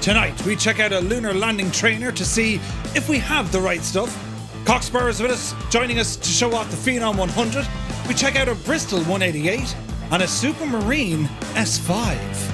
Tonight, we check out a lunar landing trainer to see if we have the right stuff. Cockspur is with us, joining us to show off the Phenom 100. We check out a Bristol 188 and a Supermarine S.5.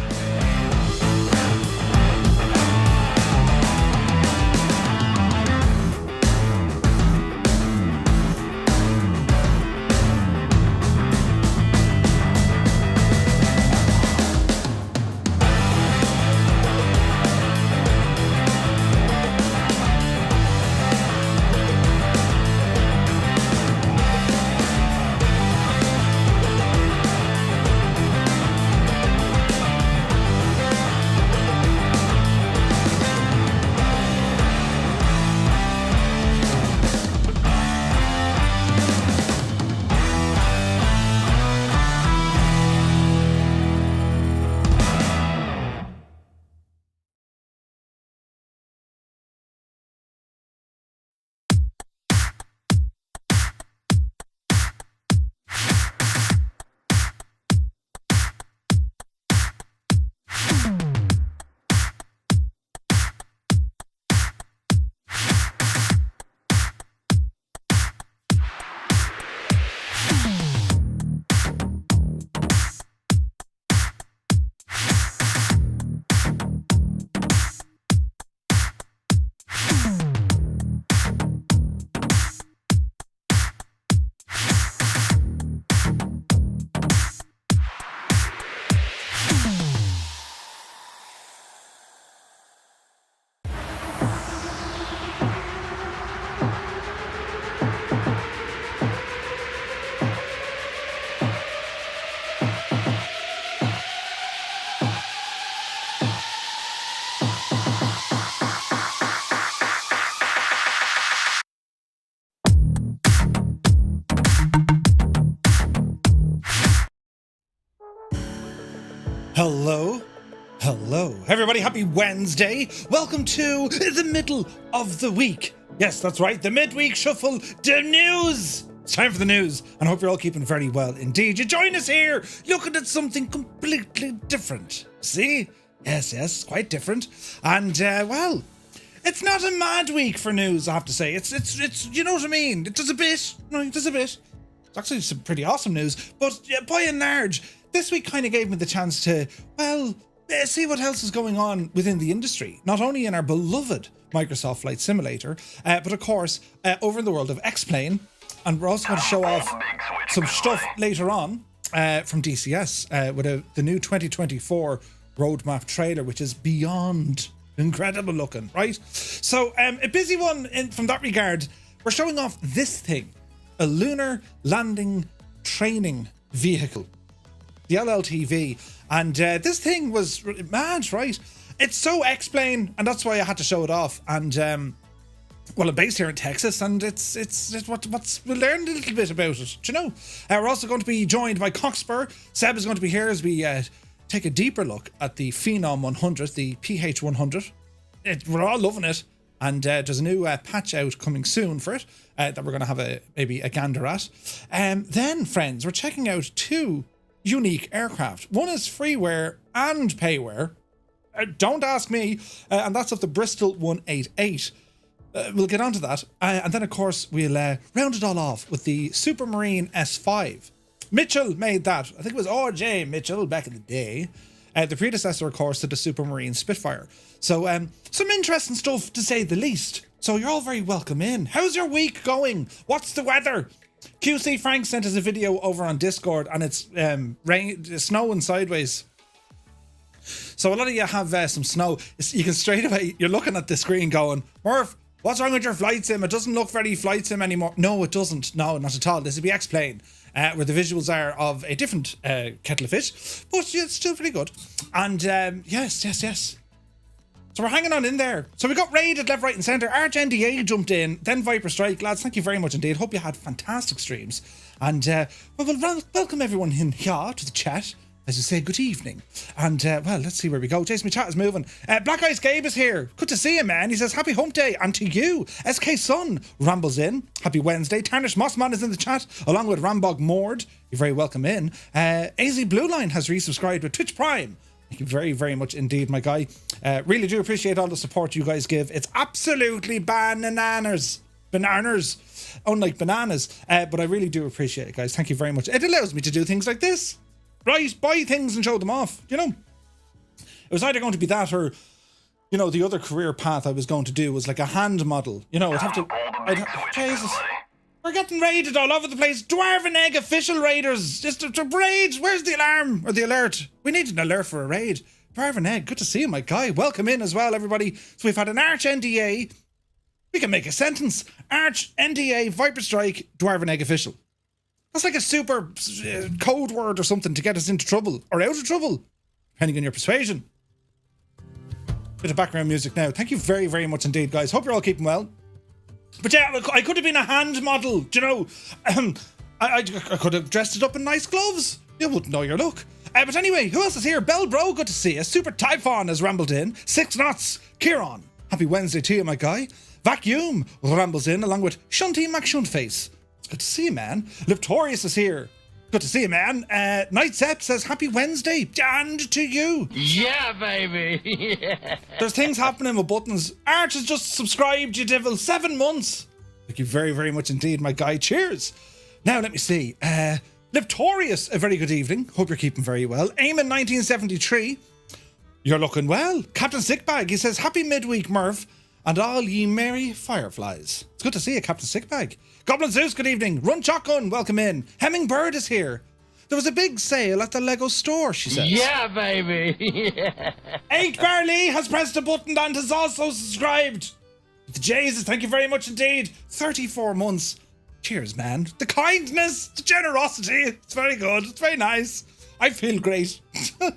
Hello, everybody, happy Wednesday. Welcome to the middle of the week. Yes, that's right, the midweek shuffle, the news. It's time for the news, and I hope you're all keeping very well indeed. You join us here, looking at something completely different. See? Yes, quite different. And, well, it's not a mad week for news, I have to say. It's you know what I mean? It does a bit. No, it does a bit. It's actually some pretty awesome news, but by and large, this week kind of gave me the chance to, well, see what else is going on within the industry, not only in our beloved Microsoft Flight Simulator, but of course, over in the world of X-Plane. And we're also going to show off some stuff later on from DCS with the new 2024 roadmap trailer, which is beyond incredible looking, right? So a busy one from that regard. We're showing off this thing, a lunar landing training vehicle, the LLTV, and this thing was mad, right? It's so X-Plane, and that's why I had to show it off. And well, I'm based here in Texas, and it's we'll learn a little bit about it. Do you know? We're also going to be joined by Cockspur. Seb is going to be here as we take a deeper look at the Phenom 100, the PH100. We're all loving it, and there's a new patch out coming soon for it that we're going to have maybe a gander at. Then, friends, we're checking out two unique aircraft. One is freeware and payware. Don't ask me. And that's of the Bristol 188. We'll get onto that. And then, of course, we'll round it all off with the Supermarine S.5. Mitchell made that. I think it was R.J. Mitchell back in the day. The predecessor, of course, to the Supermarine Spitfire. So, some interesting stuff, to say the least. So you're all very welcome in. How's your week going? What's the weather? QC Frank sent us a video over on Discord, and it's snowing sideways. So a lot of you have some snow. You can straight away, you're looking at the screen going, Murph, what's wrong with your flight sim? It doesn't look very flight sim anymore. No, it doesn't. No, not at all. This is the X-Plane, where the visuals are of a different kettle of fish, but yeah, it's still pretty good. And yes. So we're hanging on in there. So we got raided left, right and centre. ArchNDA jumped in, then Viper Strike. Lads, thank you very much indeed. Hope you had fantastic streams. And we'll welcome everyone in here to the chat as you say good evening. And well, let's see where we go. Jason, my chat is moving. Black Eyes Gabe is here. Good to see you, man. He says happy hump day. And to you, SK Sun rambles in. Happy Wednesday. Tarnish Mossman is in the chat along with Rambog Mord. You're very welcome in. AZ Blue Line has resubscribed with Twitch Prime. Thank you very, very much indeed, my guy. Really do appreciate all the support you guys give. It's absolutely bananas. Unlike bananas. But I really do appreciate it, guys. Thank you very much. It allows me to do things like this. Right? Buy things and show them off. You know? It was either going to be that or, you know, the other career path I was going to do was like a hand model. You know, Jesus. We're getting raided all over the place. Dwarven Egg official raiders. Just a raid. Where's the alarm or the alert? We need an alert for a raid. Dwarven Egg, good to see you, my guy. Welcome in as well, everybody. So we've had an Arch NDA. We can make a sentence. Arch NDA Viper Strike Dwarven Egg official. That's like a super code word or something to get us into trouble or out of trouble, depending on your persuasion. Bit of background music now. Thank you very, very much indeed, guys. Hope you're all keeping well. But yeah, I could have been a hand model, do you know? I could have dressed it up in nice gloves. You wouldn't know your look. But anyway, who else is here? Bell Bro, good to see you. Super Typhon has rambled in. 6 knots. Kieran, happy Wednesday to you, my guy. Vacuum rambles in along with Shunty McShuntface. It's good to see you, man. Liptorius is here. Good to see you, man. Night Sepp says happy Wednesday. And to you. Yeah, baby. Yeah. There's things happening with buttons. Arch has just subscribed, you devil. 7 months. Thank you very, very much indeed, my guy. Cheers. Now, let me see. Liptorius, a very good evening. Hope you're keeping very well. Eamon 1973. You're looking well. Captain Sickbag, he says, happy midweek, Murph, and all ye merry fireflies. It's good to see you, Captain Sickbag. Goblin Zeus, good evening. Run Shotgun, welcome in. Hemming Bird is here. There was a big sale at the Lego store, she says. Yeah, baby. Yeah. 8 Barley has pressed a button and has also subscribed. Jesus, thank you very much indeed. 34 months. Cheers, man. The kindness, the generosity. It's very good. It's very nice. I feel great.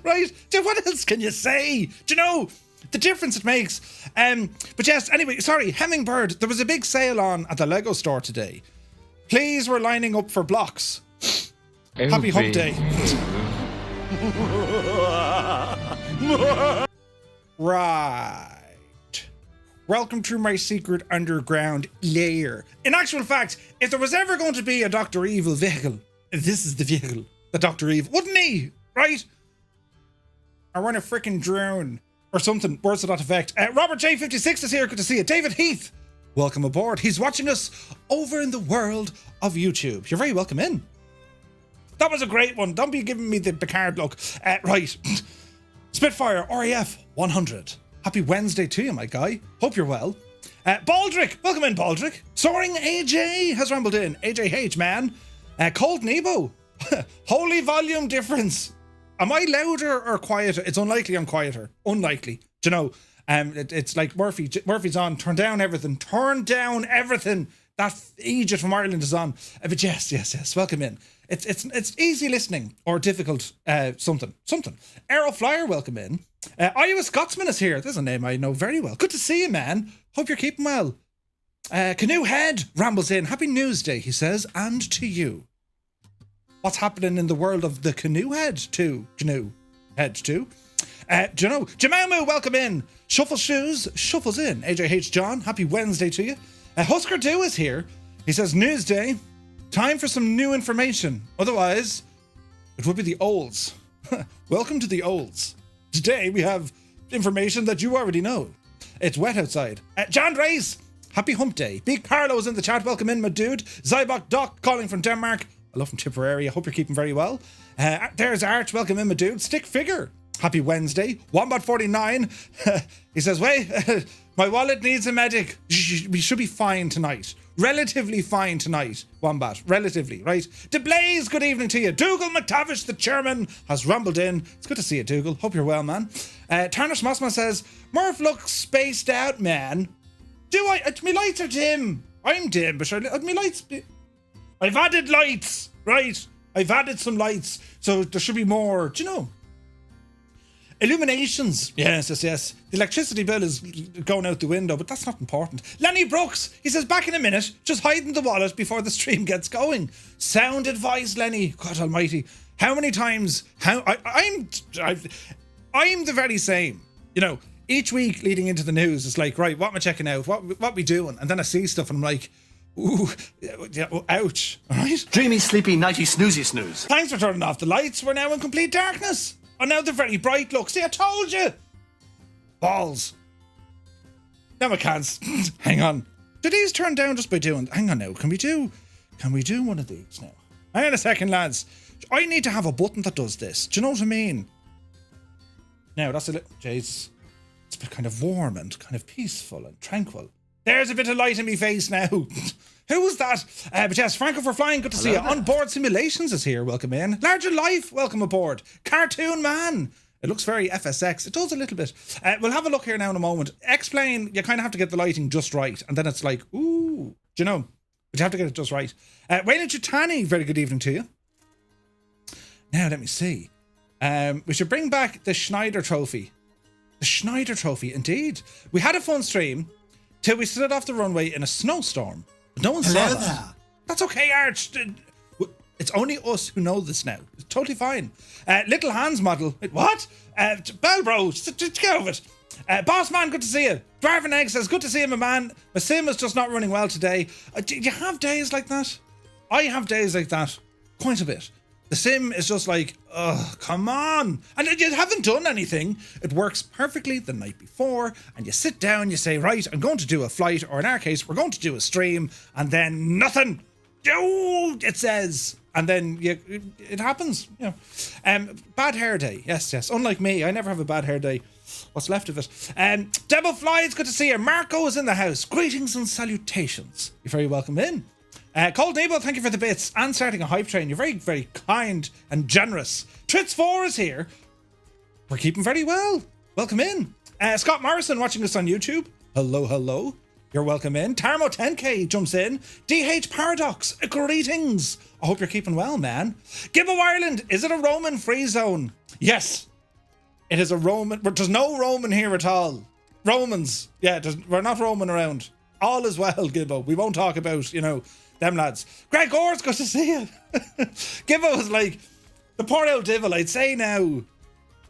Right? What else can you say? Do you know the difference it makes? But yes, anyway, sorry, Hemmingbird, there was a big sale on at the Lego store today. Please, we're lining up for blocks. Happy hump day. Right. Welcome to my secret underground lair. In actual fact, if there was ever going to be a Dr. Evil vehicle, this is the vehicle. The Dr. Evil. Wouldn't he? Right? I want a freaking drone. Or something. Words to that effect. Robert J56 is here. Good to see you. David Heath. Welcome aboard. He's watching us over in the world of YouTube. You're very welcome in. That was a great one. Don't be giving me the Picard look. Right. Spitfire RAF 100. Happy Wednesday to you, my guy. Hope you're well. Baldrick. Welcome in, Baldrick. Soaring AJ has rambled in. AJH, man. Cold Nebo. Holy volume difference. Am I louder or quieter? It's unlikely I'm quieter. Unlikely. Do you know? It's like Murphy's on. Turn down everything. Turn down everything. That Egypt from Ireland is on. But yes. Welcome in. It's easy listening or difficult something. Aeroflyer, welcome in. Iowa Scotsman is here. There's a name I know very well. Good to see you, man. Hope you're keeping well. Canoe Head rambles in. Happy News Day, he says, and to you. What's happening in the world of the Canoe Head too? Canoe Head too. Jemaumu, welcome in. Shuffle Shoes shuffles in. AJH John, happy Wednesday to you. Husker Do is here. He says, News Day, time for some new information. Otherwise, it would be the olds. Welcome to the olds. Today we have information that you already know. It's wet outside. John Race, happy hump day. Big Carlo's in the chat. Welcome in, my dude. Zybok Doc calling from Denmark. I love from Tipperary. I hope you're keeping very well. There's Arch. Welcome in, my dude. Stick Figure. Happy Wednesday. Wombat49. He says, wait, my wallet needs a medic. We should be fine tonight. Relatively fine tonight, Wombat. Relatively, right? DeBlaze, good evening to you. Dougal McTavish, the chairman, has rumbled in. It's good to see you, Dougal. Hope you're well, man. Tarnish Mossman says, Murph looks spaced out, man. Do I? My lights are dim. I'm dim, but my lights... I've added lights, right? I've added some lights, so there should be more. Do you know? Illuminations. Yes. The electricity bill is going out the window, but that's not important. Lenny Brooks, he says, back in a minute, just hiding the wallet before the stream gets going. Sound advice, Lenny. God almighty. How many times... I'm the very same. You know, each week leading into the news, it's like, right, what am I checking out? What we doing? And then I see stuff and I'm like... Ooh, ouch, all right? Dreamy, sleepy, nighty, snoozy snooze. Thanks for turning off the lights. We're now in complete darkness. Oh, now they're very bright. Look, see, I told you. Balls. Now I can't. Hang on. Do these turn down just by doing... Hang on now. Can we do one of these now? Hang on a second, lads. I need to have a button that does this. Do you know what I mean? Now, that's a little... Jesus. It's a bit kind of warm and kind of peaceful and tranquil. There's a bit of light in my face now. Who was that? But yes, Franco for Flying, good to see you. On Board Simulations is here, welcome in. Larger Life, welcome aboard. Cartoon Man. It looks very FSX. It does a little bit. We'll have a look here now in a moment. X-Plane, you kind of have to get the lighting just right. And then it's like, ooh, do you know? But you have to get it just right. Wayne and Chitani, very good evening to you. Now, let me see. We should bring back the Schneider Trophy. The Schneider Trophy, indeed. We had a fun stream till we stood off the runway in a snowstorm. But no one saw that. That's okay, Arch. It's only us who know this now. It's totally fine. Little Hans model. What? Bell bro, get over it. Boss man, good to see you. Dwarven Egg says, good to see you, my man. My sim is just not running well today. Do you have days like that? I have days like that. Quite a bit. The sim is just like, oh, come on. And you haven't done anything. It works perfectly the night before. And you sit down, you say, right, I'm going to do a flight. Or in our case, we're going to do a stream. And then nothing. Oh, it says. And then it happens. You know. Bad hair day. Yes. Unlike me, I never have a bad hair day. What's left of it. Devil Flies, good to see you. Marco is in the house. Greetings and salutations. You're very welcome in. Cold Nebo, thank you for the bits and starting a hype train. You're very, very kind and generous. Trits4 is here. We're keeping very well. Welcome in. Scott Morrison watching us on YouTube. Hello. You're welcome in. Tarmo 10K jumps in. DH Paradox, greetings. I hope you're keeping well, man. Gibbo Ireland, is it a Roman free zone? Yes. It is a Roman, but there's no Roman here at all. Romans, yeah, we're not Roman around. All is well, Gibbo. We won't talk about, them lads. Greg Orr's good to see you. Gibbo was like, the poor old devil, I'd say now.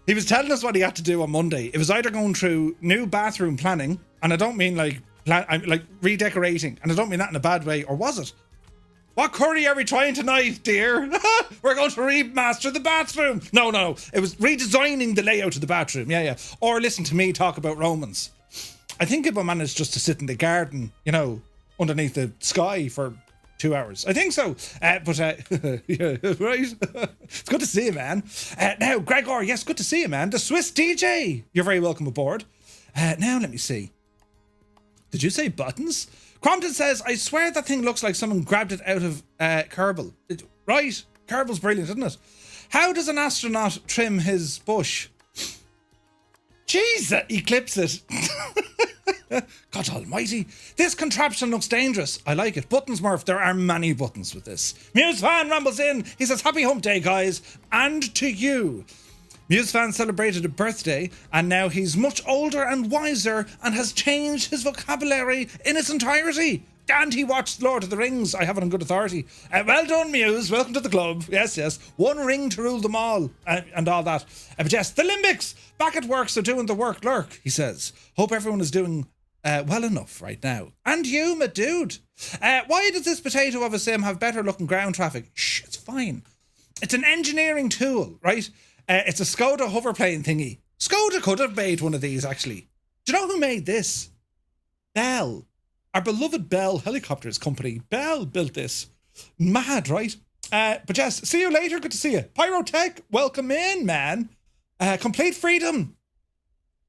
He was telling us what he had to do on Monday. It was either going through new bathroom planning, and I don't mean like redecorating, and I don't mean that in a bad way, or was it? What curry are we trying tonight, dear? We're going to remaster the bathroom. No. It was redesigning the layout of the bathroom. Yeah. Or listen to me talk about Romans. I think Gibbo managed just to sit in the garden, underneath the sky for 2 hours. I think so. Yeah, right. It's good to see you, man. Now, Gregor, yes, good to see you, man. The Swiss DJ. You're very welcome aboard. Now, let me see. Did you say buttons? Crompton says, I swear that thing looks like someone grabbed it out of Kerbal. Right? Kerbal's brilliant, isn't it? How does an astronaut trim his bush? Jeez, he clips it. God almighty. This contraption looks dangerous. I like it. Buttons, Murph. There are many buttons with this. Muse fan rumbles in. He says, happy hump day, guys. And to you. Muse fan celebrated a birthday, and now he's much older and wiser and has changed his vocabulary in its entirety. And he watched Lord of the Rings. I have it on good authority. Well done, Muse. Welcome to the club. Yes. One ring to rule them all. And all that. But yes, the Limbics. Back at work, so doing the work lurk, he says. Hope everyone is doing well enough right now. And you, my dude. Why does this potato of a sim have better looking ground traffic? Shh, it's fine. It's an engineering tool, right? It's a Skoda hoverplane thingy. Skoda could have made one of these, actually. Do you know who made this? Bell. Our beloved Bell Helicopters company. Bell built this. Mad, right? But yes, see you later. Good to see you. Pyrotech, welcome in, man. Complete Freedom.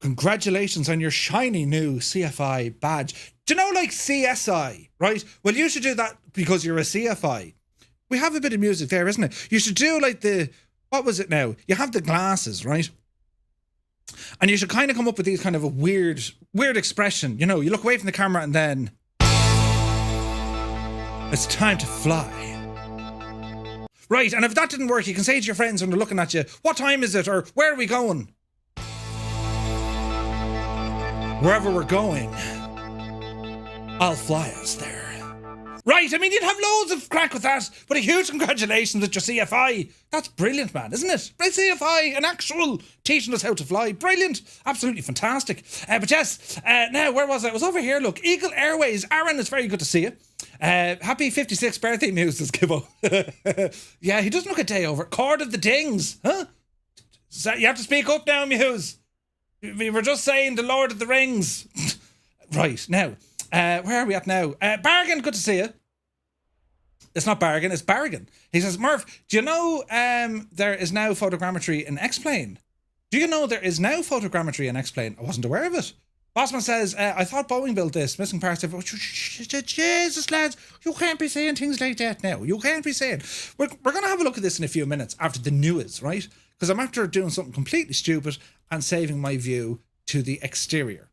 Congratulations on your shiny new CFI badge. Do you know, like CSI, right? Well, you should do that because you're a CFI. We have a bit of music there, isn't it? You should do like what was it now? You have the glasses, right? And you should kind of come up with these kind of a weird expression. You look away from the camera and then it's time to fly. Right, and if that didn't work, you can say to your friends when they're looking at you, what time is it? Or where are we going? Wherever we're going, I'll fly us there. Right, I mean, you'd have loads of crack with that, but a huge congratulations with your CFI. That's brilliant, man, isn't it? Right, CFI, an actual teaching us how to fly. Brilliant. Absolutely fantastic. But yes, now, where was I? I was over here, look. Eagle Airways. Aaron, it's very good to see you. Happy 56th birthday news, says Gibbo. Yeah, he doesn't look a day over. Cord of the Dings. Huh? So you have to speak up now, Muse. We were just saying the Lord of the Rings. Right, now, where are we at now? Bargain, good to see you. It's not Bargain, it's Bargain. He says, Murph, do you know there is now photogrammetry in X-Plane? Do you know there is now photogrammetry in X-Plane? I wasn't aware of it. Bossman says, I thought Boeing built this. Missing parts of it. Jesus, lads, you can't be saying things like that now. You can't be saying. We're going to have a look at this in a few minutes after the news, right? Because I'm after doing something completely stupid and saving my view to the exterior.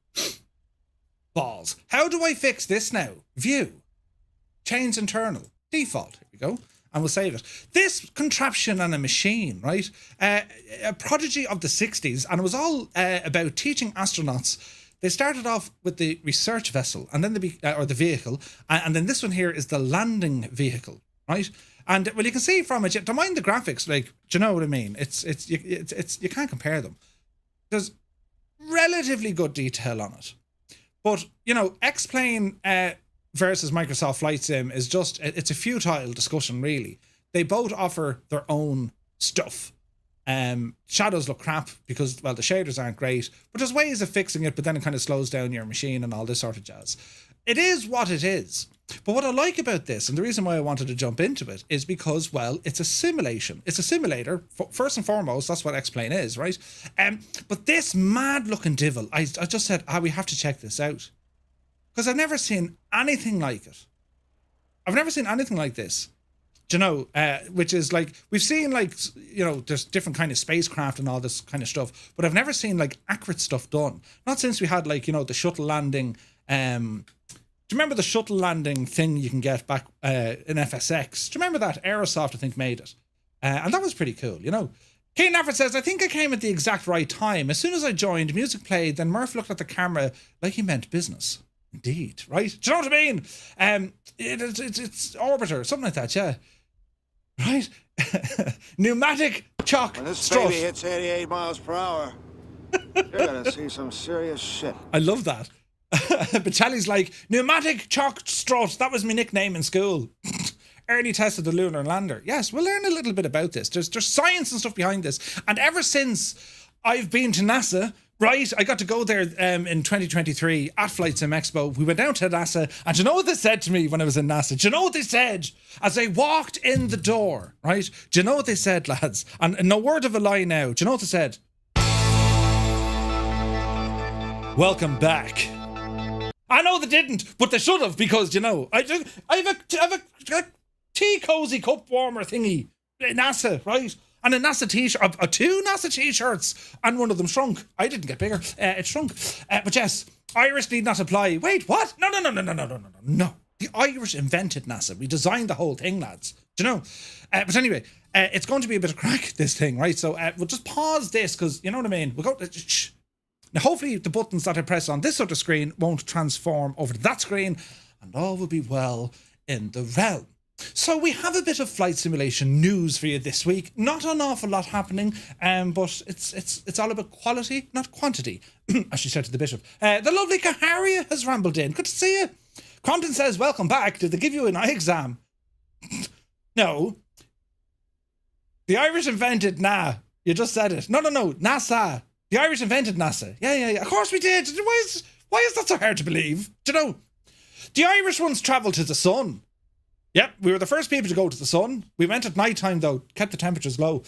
Balls. How do I fix this now? View. Change internal. Default. Here we go. And we'll save it. This contraption and a machine, right? A prodigy of the 60s. And it was all about teaching astronauts. They started off with the research vessel and then the vehicle. And then this one here is the landing vehicle, right? And well, you can see from it, don't mind the graphics, like, do you know what I mean? It's you can't compare them. There's relatively good detail on it. But, you know, X-Plane versus Microsoft Flight Sim is just, it's a futile discussion, really. They both offer their own stuff. Shadows look crap because, well, the shaders aren't great, but there's ways of fixing it, but then it kind of slows down your machine and all this sort of jazz. It is what it is. But what I like about this, and the reason why I wanted to jump into it, is because, well, it's a simulation. It's a simulator. First and foremost, that's what X-Plane is, right? But this mad-looking devil, I just said, we have to check this out. Because I've never seen anything like it. I've never seen anything like this. Do you know, which is like, we've seen like, you know, there's different kind of spacecraft and all this kind of stuff, but I've never seen like accurate stuff done. Not since we had like, you know, the shuttle landing, do you remember the shuttle landing thing you can get back in FSX? Do you remember that? Aerosoft, I think, made it. And that was pretty cool, you know. Keen Effort says, I think I came at the exact right time. As soon as I joined, music played, then Murph looked at the camera like he meant business. Indeed, right? Do you know what I mean? It's Orbiter, something like that, yeah. Right? Pneumatic chalk When this strut. baby hits 88 miles per hour, you're gonna see some serious shit. I love that. But Charlie's like, pneumatic chalk strut. That was my nickname in school. Early test of the lunar lander. Yes, we'll learn a little bit about this. There's science and stuff behind this. And ever since I've been to NASA, right, I got to go there in 2023 at Flight Sim Expo. We went down to NASA, and do you know what they said to me when I was in NASA? Do you know what they said as I walked in the door, right? Do you know what they said, lads? And no word of a lie now. Do you know what they said? Welcome back. I know they didn't, but they should have, because, you know, I have a tea cozy cup warmer thingy in NASA, right? And a NASA t-shirt, two NASA t-shirts, and one of them shrunk. I didn't get bigger. It shrunk. But yes, Irish need not apply. Wait, what? No. The Irish invented NASA. We designed the whole thing, lads. Do you know? But anyway, it's going to be a bit of crack, this thing, right? So we'll just pause this, because, you know what I mean? We'll go... Shh. Now, hopefully the buttons that I press on this sort of screen won't transform over to that screen, and all will be well in the realm. So we have a bit of flight simulation news for you this week. Not an awful lot happening, but it's all about quality, not quantity, as she said to the bishop. The lovely Kaharia has rambled in. Good to see you. Compton says, welcome back. Did they give you an eye exam? No. The Irish invented You just said it. No. NASA. The Irish invented NASA. Yeah. Of course we did. Why is that so hard to believe? Do you know? The Irish once travelled to the sun. Yep, we were the first people to go to the sun. We went at night time, though, kept the temperatures low.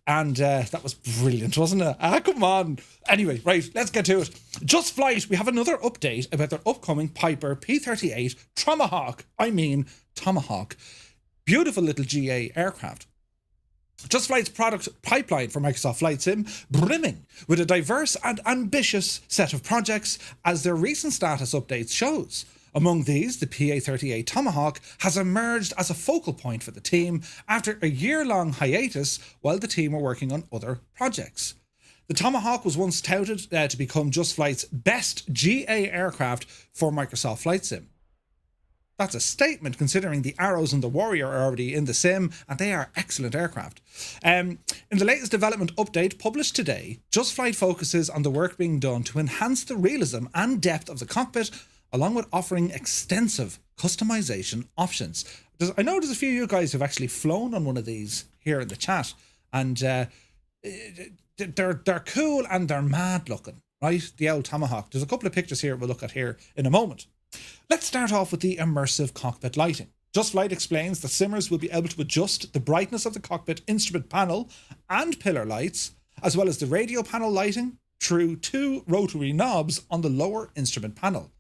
And that was brilliant, wasn't it? Come on. Anyway, right, let's get to it. Just Flight, we have another update about their upcoming Piper P-38 Tomahawk. Beautiful little GA aircraft. Just Flight's product pipeline for Microsoft Flight Sim brimming with a diverse and ambitious set of projects, as their recent status updates shows. Among these, the PA-38 Tomahawk has emerged as a focal point for the team after a year-long hiatus while the team were working on other projects. The Tomahawk was once touted to become Just Flight's best GA aircraft for Microsoft Flight Sim. That's a statement, considering the Arrows and the Warrior are already in the sim, and they are excellent aircraft. In the latest development update published today, Just Flight focuses on the work being done to enhance the realism and depth of the cockpit, along with offering extensive customization options. I know there's a few of you guys who've actually flown on one of these here in the chat, and they're cool and they're mad looking, right? The old Tomahawk. There's a couple of pictures here we'll look at here in a moment. Let's start off with the immersive cockpit lighting. Just Flight explains that simmers will be able to adjust the brightness of the cockpit instrument panel and pillar lights, as well as the radio panel lighting, through 2 rotary knobs on the lower instrument panel.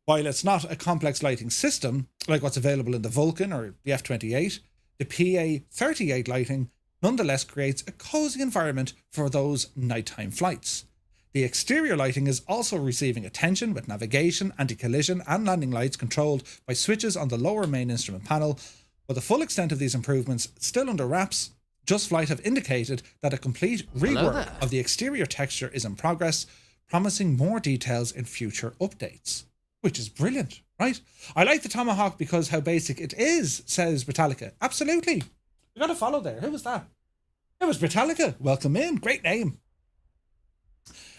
While it's not a complex lighting system like what's available in the Vulcan or the F-28, the PA-38 lighting nonetheless creates a cozy environment for those nighttime flights. The exterior lighting is also receiving attention with navigation, anti-collision and landing lights controlled by switches on the lower main instrument panel, but the full extent of these improvements still under wraps. Just Flight have indicated that a complete rework of the exterior texture is in progress, promising more details in future updates. Which is brilliant, right? I like the Tomahawk because how basic it is, says Britannica. Absolutely. We got a follow there. Who was that? It was Britannica. Welcome in. Great name.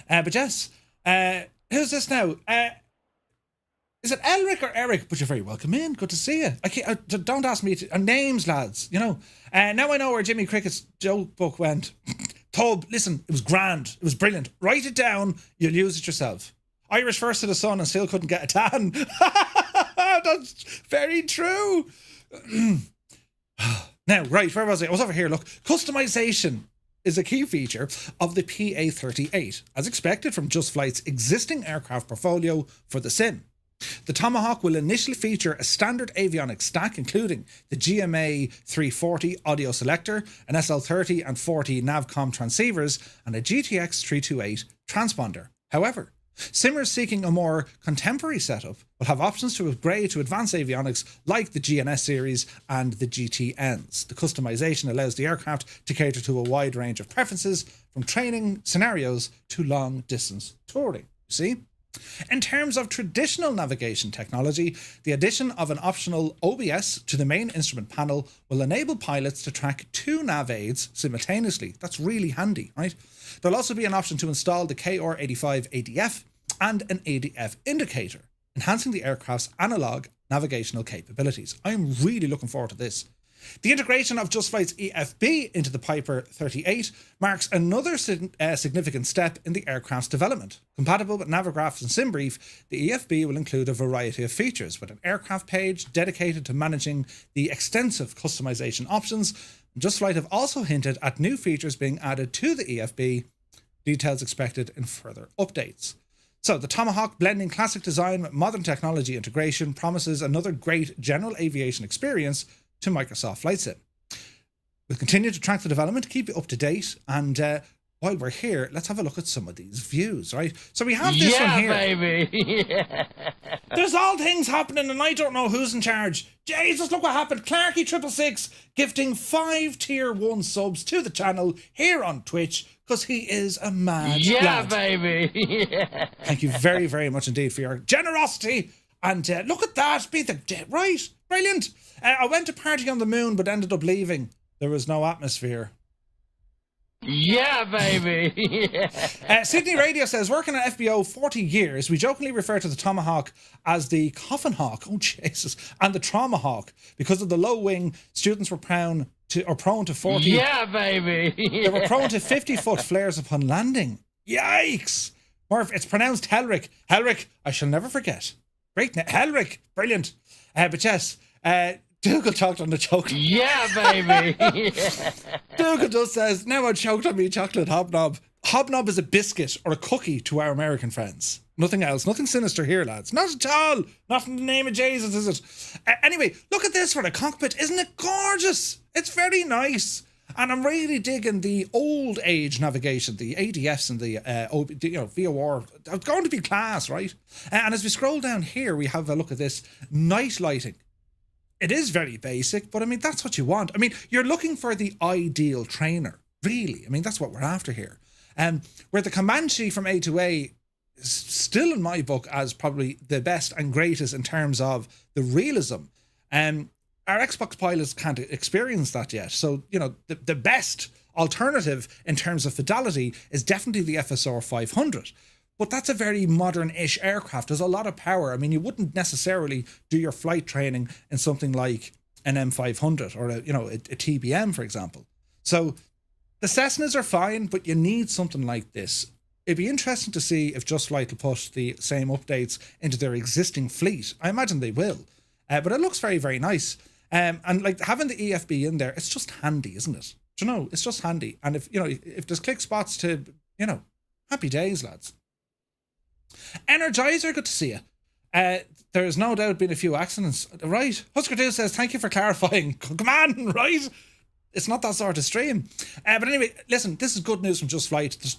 But yes, who's this now? Is it Elric or Eric? But you're very welcome in. Good to see you. Don't ask me names, lads. You know. Now I know where Jimmy Cricket's joke book went. Tub, listen, it was grand. It was brilliant. Write it down. You'll use it yourself. Irish first to the sun and still couldn't get a tan. That's very true. Now, right, where was I? I was over here. Look, customization is a key feature of the PA-38, as expected from Just Flight's existing aircraft portfolio for the sim. The Tomahawk will initially feature a standard avionics stack, including the GMA 340 audio selector, an SL30 and 40 Navcom transceivers, and a GTX 328 transponder. However, simmers seeking a more contemporary setup will have options to upgrade to advanced avionics like the GNS series and the GTNs. The customization allows the aircraft to cater to a wide range of preferences, from training scenarios to long-distance touring. See? In terms of traditional navigation technology, the addition of an optional OBS to the main instrument panel will enable pilots to track 2 nav aids simultaneously. That's really handy, right? There'll also be an option to install the KR85 ADF and an ADF indicator, enhancing the aircraft's analog navigational capabilities. I'm really looking forward to this. The integration of Just Flight's EFB into the Piper 38 marks another significant step in the aircraft's development. Compatible with Navigraph and SimBrief, the EFB will include a variety of features, with an aircraft page dedicated to managing the extensive customization options. Just Flight have also hinted at new features being added to the EFB, details expected in further updates. So the Tomahawk, blending classic design with modern technology integration, promises another great general aviation experience to Microsoft Flight Sim. We'll continue to track the development, keep you up to date, and while we're here, let's have a look at some of these views, right? So we have this one here. Baby. Yeah. There's all things happening and I don't know who's in charge. Jesus, look what happened. Clarky666 gifting 5 tier 1 subs to the channel here on Twitch because he is a mad lad. Baby. Yeah. Thank you very, very much indeed for your generosity. And look at that. Right. Brilliant. I went to party on the moon but ended up leaving. There was no atmosphere. Yeah, baby. Yeah. Sydney Radio says, working at FBO 40 years, we jokingly refer to the Tomahawk as the Coffin Hawk, oh Jesus, and the Trauma Hawk. Because of the low wing, students were prone to 40. Yeah, baby. Yeah. They were prone to 50-foot flares upon landing. Yikes. Murph, it's pronounced Helric. Helric, I shall never forget. Great name. Helric, brilliant. But yes, Dougal choked on the chocolate. Yeah, baby. Yeah. Dougal just says, now I choked on me chocolate hobnob. Hobnob is a biscuit or a cookie to our American friends. Nothing else. Nothing sinister here, lads. Not at all. Not in the name of Jesus, is it? Anyway, look at this for the cockpit. Isn't it gorgeous? It's very nice. And I'm really digging the old age navigation, the ADFs and the VOR. It's going to be class, right? And as we scroll down here, we have a look at this night lighting. It is very basic, but I mean, that's what you want. I mean, you're looking for the ideal trainer, really. I mean, that's what we're after here. Where the Comanche from A2A is still in my book as probably the best and greatest in terms of the realism. Our Xbox pilots can't experience that yet. So, you know, the best alternative in terms of fidelity is definitely the FSR 500. But that's a very modern-ish aircraft. There's a lot of power. I mean, you wouldn't necessarily do your flight training in something like an M500 or a TBM, for example. So The Cessnas are fine, but you need something like this. It'd be interesting to see if Just Flight will put the same updates into their existing fleet. I imagine they will. But it looks very, very nice. And like having the EFB in there, it's just handy, isn't it? Do you know, it's just handy. And if, you know, if there's click spots to, you know, happy days, lads. Energizer, good to see you. There's no doubt been a few accidents. Right. Husker 2 says, thank you for clarifying. Come on, right? It's not that sort of stream. But anyway, listen, this is good news from Just Flight.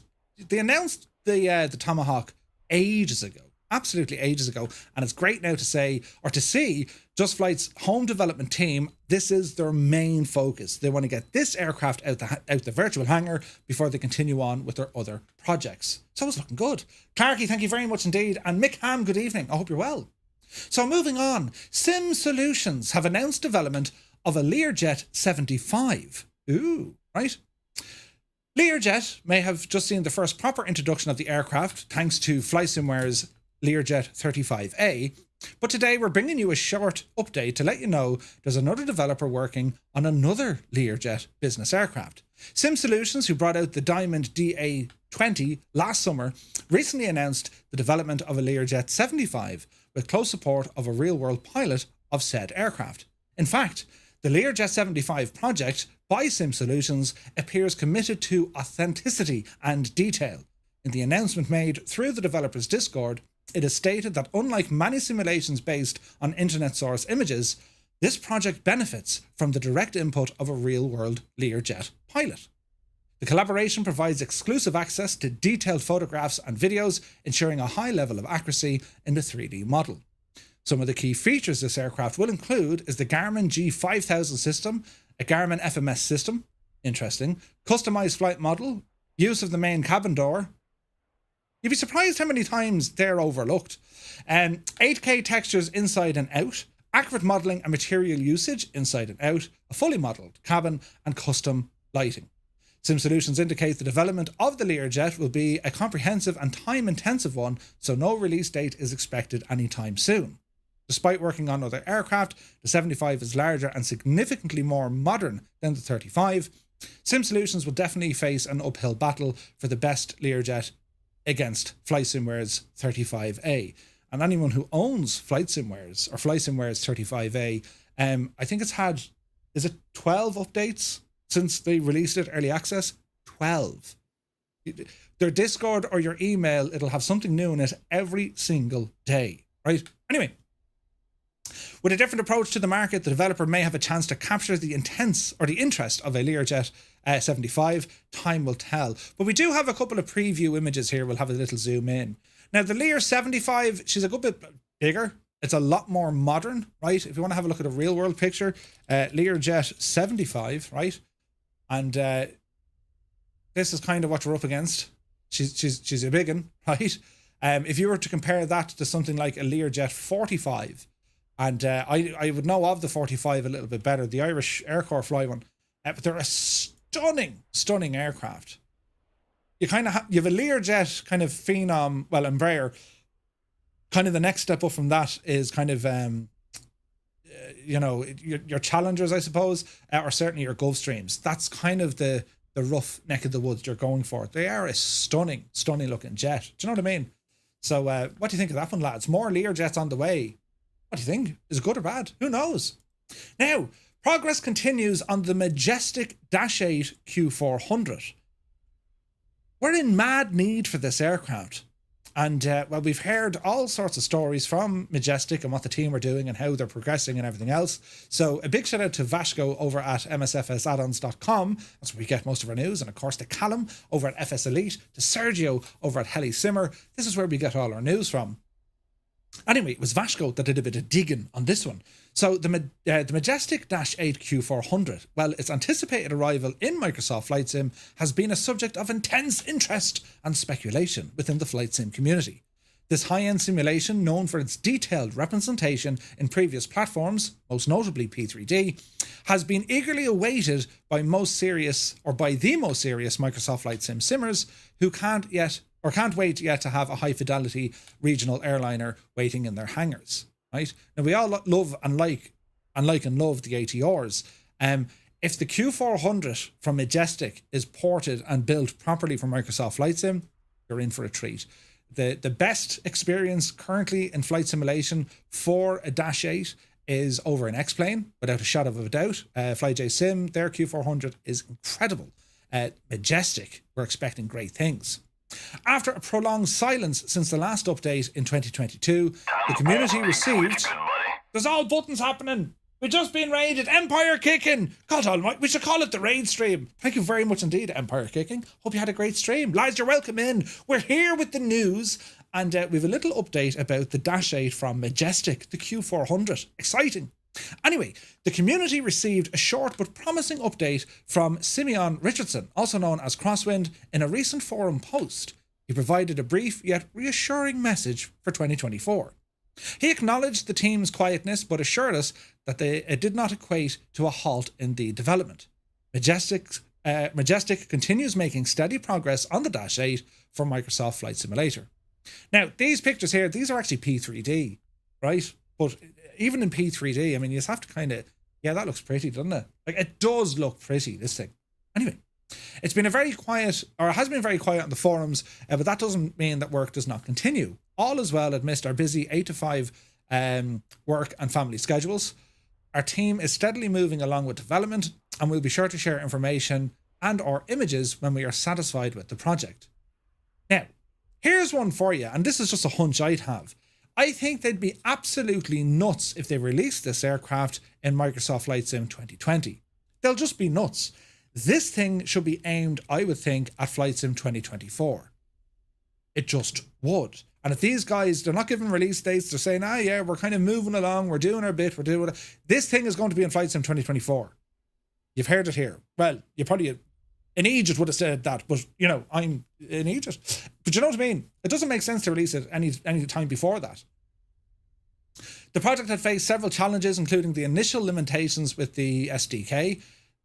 They announced the Tomahawk ages ago. Absolutely ages ago. And it's great now to say, or to see, Just Flight's home development team, this is their main focus. They want to get this aircraft out the virtual hangar before they continue on with their other projects. So it's looking good. Clarky, thank you very much indeed. And Mick Ham, good evening. I hope you're well. So moving on, Sim Solutions have announced development of a Learjet 75. Ooh, right. Learjet may have just seen the first proper introduction of the aircraft thanks to FlySimware's Learjet 35A, but today we're bringing you a short update to let you know there's another developer working on another Learjet business aircraft. Sim Solutions, who brought out the Diamond DA20 last summer, recently announced the development of a Learjet 75 with close support of a real-world pilot of said aircraft. In fact, the Learjet 75 project by Sim Solutions appears committed to authenticity and detail. In the announcement made through the developer's Discord, it is stated that unlike many simulations based on internet source images, this project benefits from the direct input of a real-world Learjet pilot. The collaboration provides exclusive access to detailed photographs and videos, ensuring a high level of accuracy in the 3D model. Some of the key features this aircraft will include is the Garmin G5000 system, a Garmin FMS system, interesting, customized flight model, use of the main cabin door. You'd be surprised how many times they're overlooked. 8K textures inside and out, accurate modelling and material usage inside and out, a fully modelled cabin and custom lighting. Sim Solutions indicates the development of the Learjet will be a comprehensive and time-intensive one, so no release date is expected anytime soon. Despite working on other aircraft, the 75 is larger and significantly more modern than the 35. Sim Solutions will definitely face an uphill battle for the best Learjet against FlySimware's 35A. And anyone who owns FlySimware's 35A, I think it's had, is it 12 updates since they released it early access? 12. Their Discord or your email, it'll have something new in it every single day, right? Anyway, with a different approach to the market, the developer may have a chance to capture the interest of a Learjet 75. Time will tell. But we do have a couple of preview images here. We'll have a little zoom in. Now, the Lear 75, she's a good bit bigger. It's a lot more modern, right? If you want to have a look at a real world picture, Learjet 75, right? And this is kind of what you're up against. She's a big one, right? If you were to compare that to something like a Learjet 45, and I would know of the 45 a little bit better, the Irish Air Corps fly one, but they're a stunning aircraft. You kind of you have a Learjet kind of phenom, well, Embraer. Kind of the next step up from that is kind of your Challengers, I suppose, or certainly your Gulfstreams. That's kind of the rough neck of the woods you're going for. They are a stunning looking jet. Do you know what I mean? So what do you think of that one, lads? More Learjets on the way. What do you think? Is it good or bad? Who knows? Now, progress continues on the majestic Dash 8 Q400. We're in mad need for this aircraft. And, well, we've heard all sorts of stories from Majestic and what the team are doing and how they're progressing and everything else. So a big shout out to Vashko over at msfsaddons.com. That's where we get most of our news. And, of course, to Callum over at FS Elite, to Sergio over at Heli Simmer. This is where we get all our news from. Anyway, it was Vashko that did a bit of digging on this one. So the Majestic Dash 8 Q400, well, its anticipated arrival in Microsoft Flight Sim has been a subject of intense interest and speculation within the Flight Sim community. This high-end simulation, known for its detailed representation in previous platforms, most notably P3D, has been eagerly awaited by the most serious Microsoft Flight Sim simmers who can't wait yet to have a high-fidelity regional airliner waiting in their hangars. Right now, we all love and like the ATRs. if the Q400 from Majestic is ported and built properly for Microsoft Flight Sim, you're in for a treat. The best experience currently in flight simulation for a Dash 8 is over an X-Plane, without a shadow of a doubt. FlyJ Sim, their Q400 is incredible. Majestic, we're expecting great things. After a prolonged silence since the last update in 2022, the community received... There's all buttons happening. We've just been raided. Empire kicking. God almighty. We should call it the raid stream. Thank you very much indeed, Empire kicking. Hope you had a great stream. Lads, you're welcome in. We're here with the news. And we have a little update about the Dash 8 from Majestic, the Q400. Exciting. Anyway, the community received a short but promising update from Simeon Richardson, also known as Crosswind, in a recent forum post. He provided a brief yet reassuring message for 2024. He acknowledged the team's quietness but assured us that it did not equate to a halt in the development. Majestic continues making steady progress on the Dash 8 for Microsoft Flight Simulator. Now, these pictures here, these are actually P3D, right? But even in P3D, I mean, you just have to kind of, yeah, that looks pretty, doesn't it? Like, it does look pretty, this thing. Anyway, it's been a very quiet, or it has been very quiet on the forums, but that doesn't mean that work does not continue. All is well amidst our busy 8 to 5 work and family schedules. Our team is steadily moving along with development, and we'll be sure to share information and or images when we are satisfied with the project. Now, here's one for you, and this is just a hunch I'd have. I think they'd be absolutely nuts if they released this aircraft in Microsoft Flight Sim 2020. They'll just be nuts. This thing should be aimed, I would think, at Flight Sim 2024. It just would. And if these guys, they're not giving release dates, they're saying, yeah, we're kind of moving along, we're doing our bit, we're doing it. This thing is going to be in Flight Sim 2024. You've heard it here. Well, you probably, in Egypt would have said that, but, you know, I'm in Egypt. But you know what I mean? It doesn't make sense to release it any time before that. The project had faced several challenges, including the initial limitations with the SDK,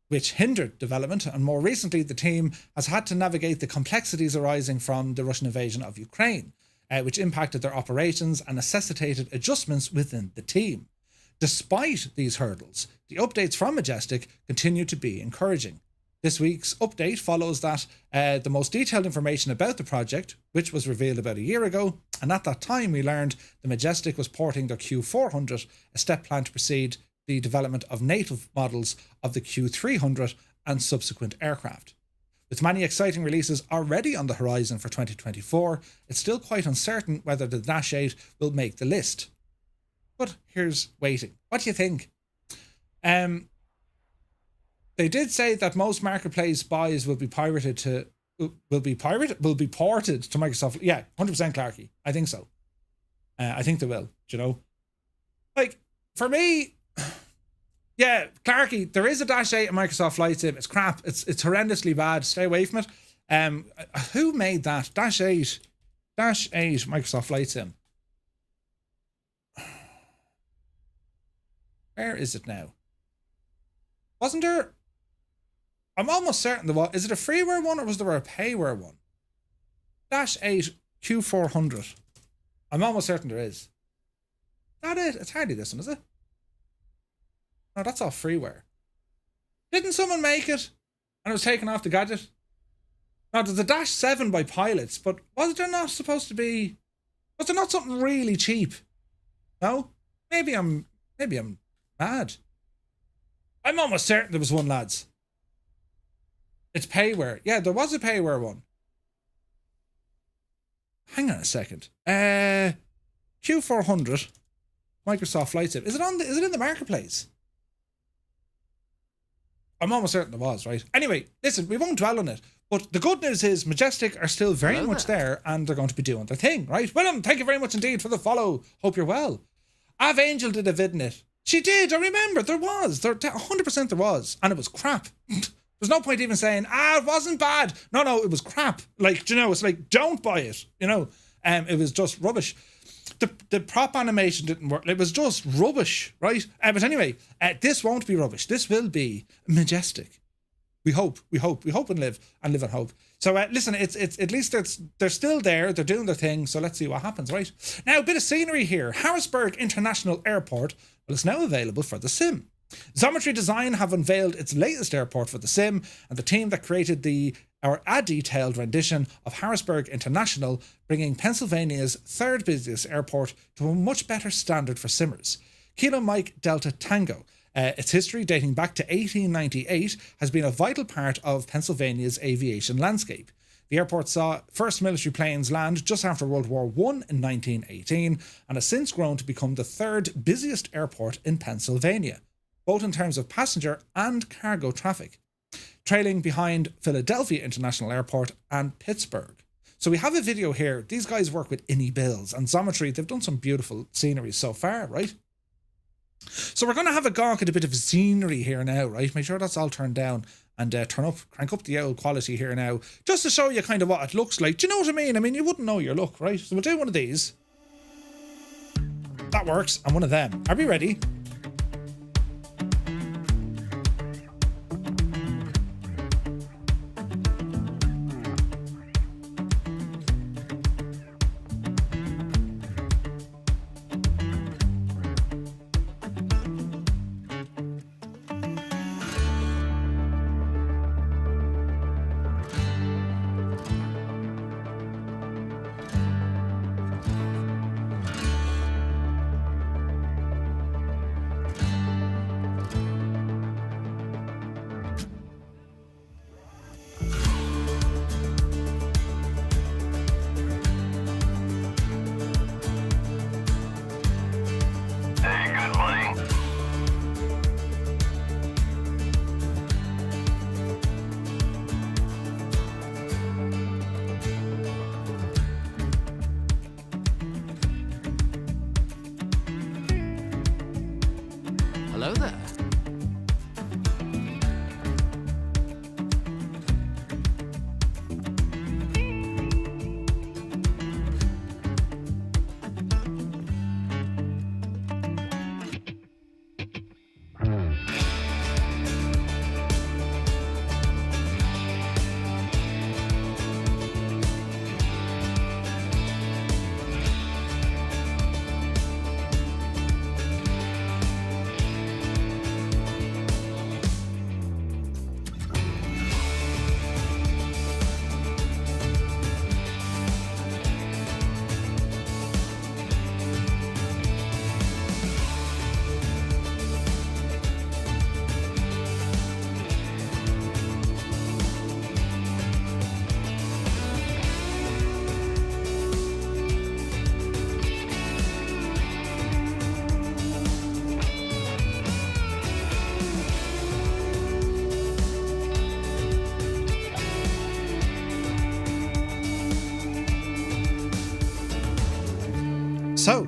which hindered development, and more recently the team has had to navigate the complexities arising from the Russian invasion of Ukraine, which impacted their operations and necessitated adjustments within the team. Despite these hurdles, the updates from Majestic continue to be encouraging. This week's update follows that the most detailed information about the project, which was revealed about a year ago, and at that time we learned the Majestic was porting their Q400, a step plan to proceed the development of native models of the Q300 and subsequent aircraft. With many exciting releases already on the horizon for 2024, it's still quite uncertain whether the Dash 8 will make the list. But here's waiting. What do you think? They did say that most marketplace buys will be ported to Microsoft. Yeah, 100% Clarky. I think so. I think they will, you know. Like, for me, yeah, Clarky, there is a Dash 8 in Microsoft Flight Sim. It's crap. It's horrendously bad. Stay away from it. Who made that? Dash 8 Microsoft Flight Sim. Where is it now? Wasn't there? I'm almost certain there was. Is it a freeware one or was there a payware one? Dash 8 Q400. I'm almost certain there is. Is that it? It's hardly this one, is it? No, that's all freeware. Didn't someone make it and it was taken off the gadget? No, there's a Dash 7 by Pilots, but was there not supposed to be... Was there not something really cheap? No? Maybe I'm mad. I'm almost certain there was one, lads. It's payware. Yeah, there was a payware one. Hang on a second. Q400 Microsoft Flight Sim. Is it in the marketplace? I'm almost certain there was, right? Anyway, listen, we won't dwell on it. But the good news is Majestic are still very much there and they're going to be doing their thing, right? Willem, thank you very much indeed for the follow. Hope you're well. Av Angel did a vid in it. She did, I remember. There was. 100% there was. And it was crap. There's no point even saying, it wasn't bad. No, it was crap. Like, you know, it's like, don't buy it. You know, it was just rubbish. The prop animation didn't work. It was just rubbish, right? But anyway, this won't be rubbish. This will be Majestic. We hope and live and hope. So listen, it's at least they're still there. They're doing their thing. So let's see what happens, right? Now, a bit of scenery here. Harrisburg International Airport is now available for the sim. Xometry Design have unveiled its latest airport for the sim, and the team that created a detailed rendition of Harrisburg International, bringing Pennsylvania's third busiest airport to a much better standard for simmers. Kilo Mike Delta Tango. Its history, dating back to 1898, has been a vital part of Pennsylvania's aviation landscape. The airport saw first military planes land just after World War I in 1918, and has since grown to become the third busiest airport in Pennsylvania, both in terms of passenger and cargo traffic, trailing behind Philadelphia International Airport and Pittsburgh. So we have a video here. These guys work with Innie Bills and Xometry. They've done some beautiful scenery so far, right? So we're going to have a gawk at a bit of scenery here now, right? Make sure that's all turned down and crank up the old quality here now, just to show you kind of what it looks like. Do you know what I mean? I mean, you wouldn't know your look, right? So we'll do one of these. That works. And one of them. Are we ready? Hello there. So,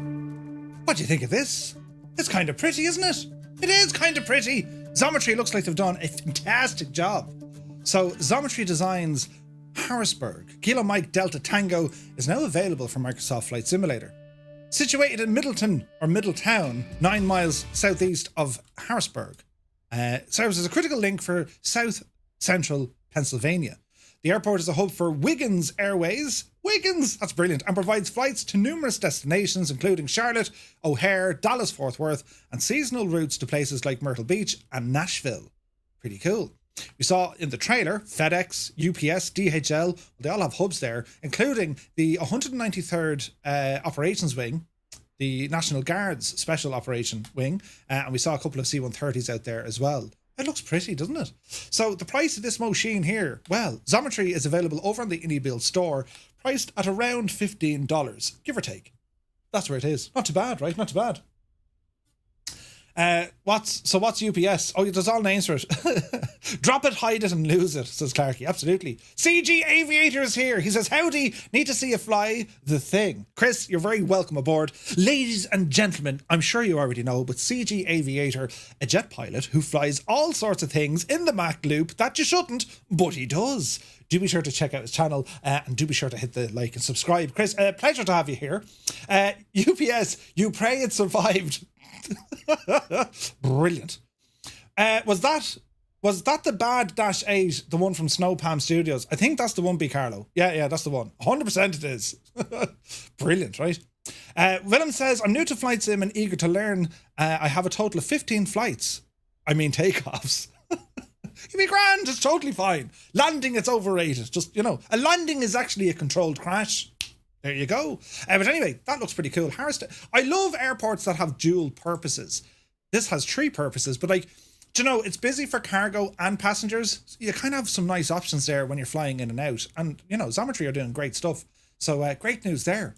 what do you think of this? It's kind of pretty, isn't it? It is kind of pretty. Xometry looks like they've done a fantastic job. So, Xometry Design's Harrisburg Kilo Mike Delta Tango is now available for Microsoft Flight Simulator. Situated in Middleton, or Middletown, 9 miles southeast of Harrisburg, serves as a critical link for South Central Pennsylvania. The airport is a hub for Wiggins Airways. Wiggins, that's brilliant, and provides flights to numerous destinations, including Charlotte, O'Hare, Dallas-Fort Worth, and seasonal routes to places like Myrtle Beach and Nashville. Pretty cool. We saw in the trailer FedEx, UPS, DHL, they all have hubs there, including the 193rd Operations Wing, the National Guard's Special Operation Wing, and we saw a couple of C-130s out there as well. It looks pretty, doesn't it? So the price of this machine here, well, Xometry is available over on the IndieBuild store, priced at around $15, give or take. That's where it is. Not too bad, right? Not too bad. What's UPS? Oh, there's all names for it. Drop it, hide it, and lose it, says Clarky. Absolutely. CG Aviator is here. He says, howdy, need to see you fly the thing. Chris, you're very welcome aboard. Ladies and gentlemen, I'm sure you already know, but CG Aviator, a jet pilot who flies all sorts of things in the Mach loop that you shouldn't, but he does. Do be sure to check out his channel and do be sure to hit the like and subscribe. Chris, pleasure to have you here. UPS, you pray it survived. Brilliant. Was that the bad Dash 8, the one from Snow Palm Studios? I think that's the one, B. Carlo. Yeah, that's the one. 100% it is. Brilliant, right? Willem says, I'm new to Flight Sim and eager to learn. I have a total of 15 flights. I mean takeoffs. You'll be grand, it's totally fine. Landing, it's overrated. Just, you know, a landing is actually a controlled crash. There you go. But anyway, that looks pretty cool. I love airports that have dual purposes. This has 3 purposes, but like, do you know, it's busy for cargo and passengers. You kind of have some nice options there when you're flying in and out. And, you know, Xometry are doing great stuff. So great news there.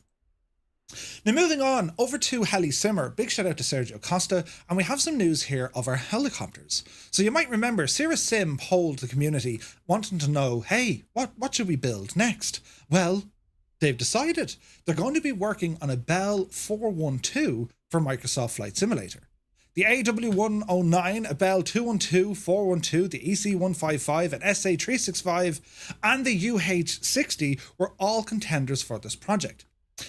Now moving on over to Heli Simmer, big shout out to Sergio Costa, and we have some news here of our helicopters. So you might remember Cirrus Sim polled the community wanting to know, hey, what should we build next? Well, they've decided they're going to be working on a Bell 412 for Microsoft Flight Simulator. The AW109, a Bell 212, 412, the EC155, an SA365, and the UH60 were all contenders for this project.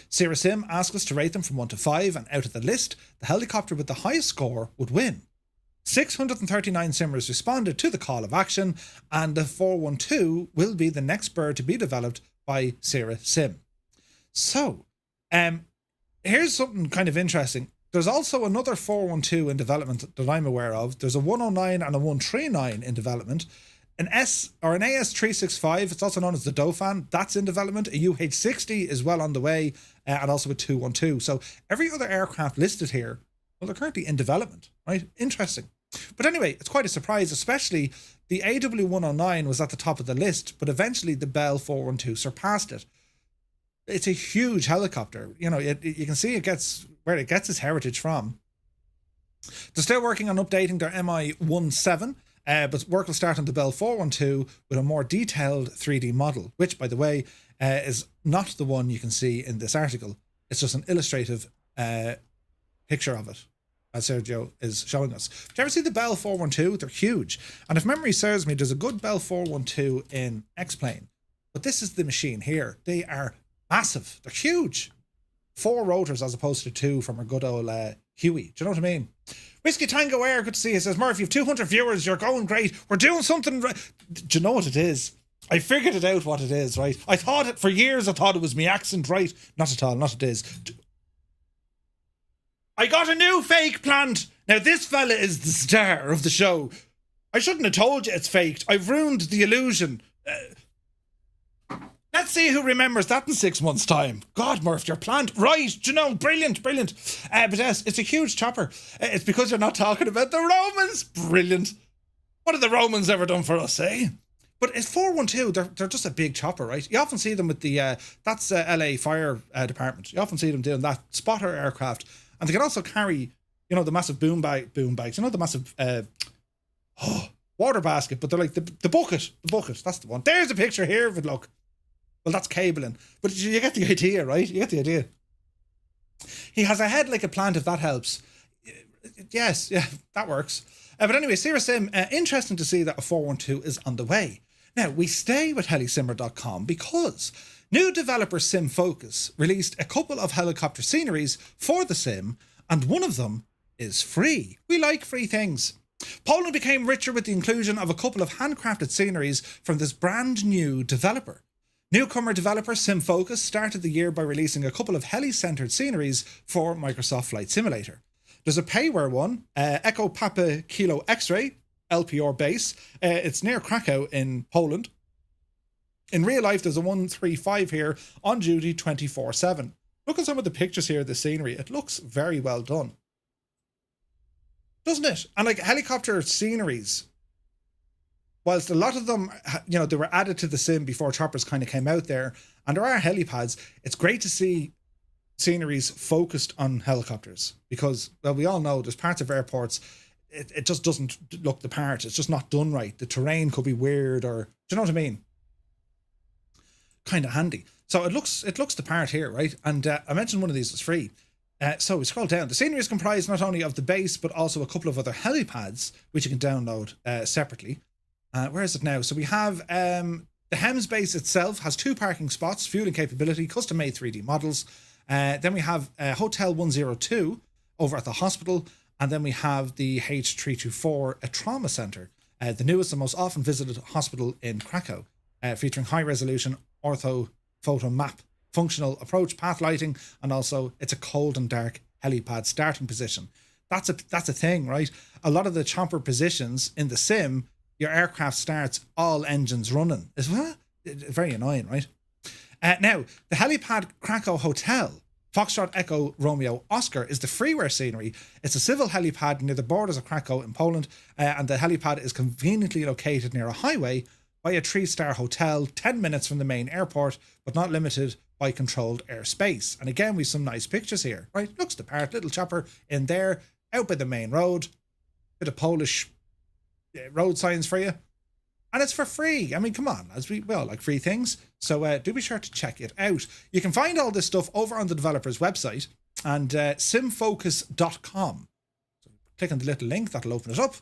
Cirrus Sim asked us to rate them from 1 to 5, and out of the list, the helicopter with the highest score would win. 639 simmers responded to the call of action, and the 412 will be the next bird to be developed by Cirrus Sim. So, here's something kind of interesting. There's also another 412 in development that I'm aware of. There's a 109 and a 139 in development. An AS365, it's also known as the Dauphin, that's in development. A UH60 is well on the way, and also a 212. So every other aircraft listed here, well, they're currently in development, right? Interesting. But anyway, it's quite a surprise, especially the AW109 was at the top of the list, but eventually the Bell 412 surpassed it. It's a huge helicopter. You know, you can see where it gets its heritage from. They're still working on updating their Mi-17, but work will start on the Bell 412 with a more detailed 3D model, which, by the way, is not the one you can see in this article. It's just an illustrative picture of it, as Sergio is showing us. Did you ever see the Bell 412? They're huge. And if memory serves me, there's a good Bell 412 in X-Plane. But this is the machine here. They are massive. They're huge. 4 rotors as opposed to 2 from our good old Huey. Do you know what I mean? Whiskey Tango Air, good to see you. Says, Murph, you have 200 viewers. You're going great. We're doing something right. Do you know what it is? I figured it out what it is, right? For years I thought it was me accent, right? Not at all, not it is. I got a new fake plant. Now this fella is the star of the show. I shouldn't have told you it's faked. I've ruined the illusion. Let's see who remembers that in 6 months' time. God, Murph, your plant. Right, do you know, brilliant. But yes, it's a huge chopper. It's because you're not talking about the Romans. Brilliant. What have the Romans ever done for us, eh? But it's 412, they're just a big chopper, right? You often see them with the, that's LA Fire Department. You often see them doing that spotter aircraft. And they can also carry, you know, the massive boom bags, you know, the massive water basket, but they're like the bucket, that's the one. There's a picture here of it, look. Well, that's cabling. But you get the idea, right? You get the idea. He has a head like a plant, if that helps. Yes, yeah, that works. But anyway, Cirrus Sim, interesting to see that a 412 is on the way. Now, we stay with helisimmer.com because new developer Sim Focus released a couple of helicopter sceneries for the sim, and one of them is free. We like free things. Poland became richer with the inclusion of a couple of handcrafted sceneries from this brand new developer. Newcomer developer Sim Focus started the year by releasing a couple of heli-centered sceneries for Microsoft Flight Simulator. There's a payware one, Echo Papa Kilo X-Ray, LPR base. It's near Krakow in Poland. In real life, there's a 135 here on duty 24/7. Look at some of the pictures here of the scenery. It looks very well done. Doesn't it? And like helicopter sceneries, whilst a lot of them, you know, they were added to the sim before choppers kind of came out there, and there are helipads, it's great to see sceneries focused on helicopters because, well, we all know there's parts of airports, it just doesn't look the part. It's just not done right. The terrain could be weird, or, do you know what I mean? Kind of handy. So it looks the part here, right? And I mentioned one of these was free. So we scroll down. The scenery is comprised not only of the base, but also a couple of other helipads, which you can download separately. Where is it now? So we have the Hems base itself has 2 parking spots, fueling capability, custom-made 3D models. Then we have Hotel 102 over at the hospital. And then we have the H324, a trauma centre, the newest and most often visited hospital in Krakow, featuring high-resolution orthophoto map, functional approach, path lighting, and also it's a cold and dark helipad starting position. That's a thing, right? a lot of the chopper positions in the sim, your aircraft starts all engines running. Is what? Very annoying, right? Now, the helipad Krakow Hotel, Foxtrot Echo Romeo Oscar, is the freeware scenery. It's a civil helipad near the borders of Krakow in Poland, and the helipad is conveniently located near a highway by a 3-star hotel, 10 minutes from the main airport, but not limited by controlled airspace. And again, we've some nice pictures here, right? Looks the part, little chopper in there, out by the main road, bit of Polish road signs for you. And it's for free. I mean, come on, as we all like free things. So do be sure to check it out. You can find all this stuff over on the developer's website and simfocus.com. So click on the little link, that'll open it up.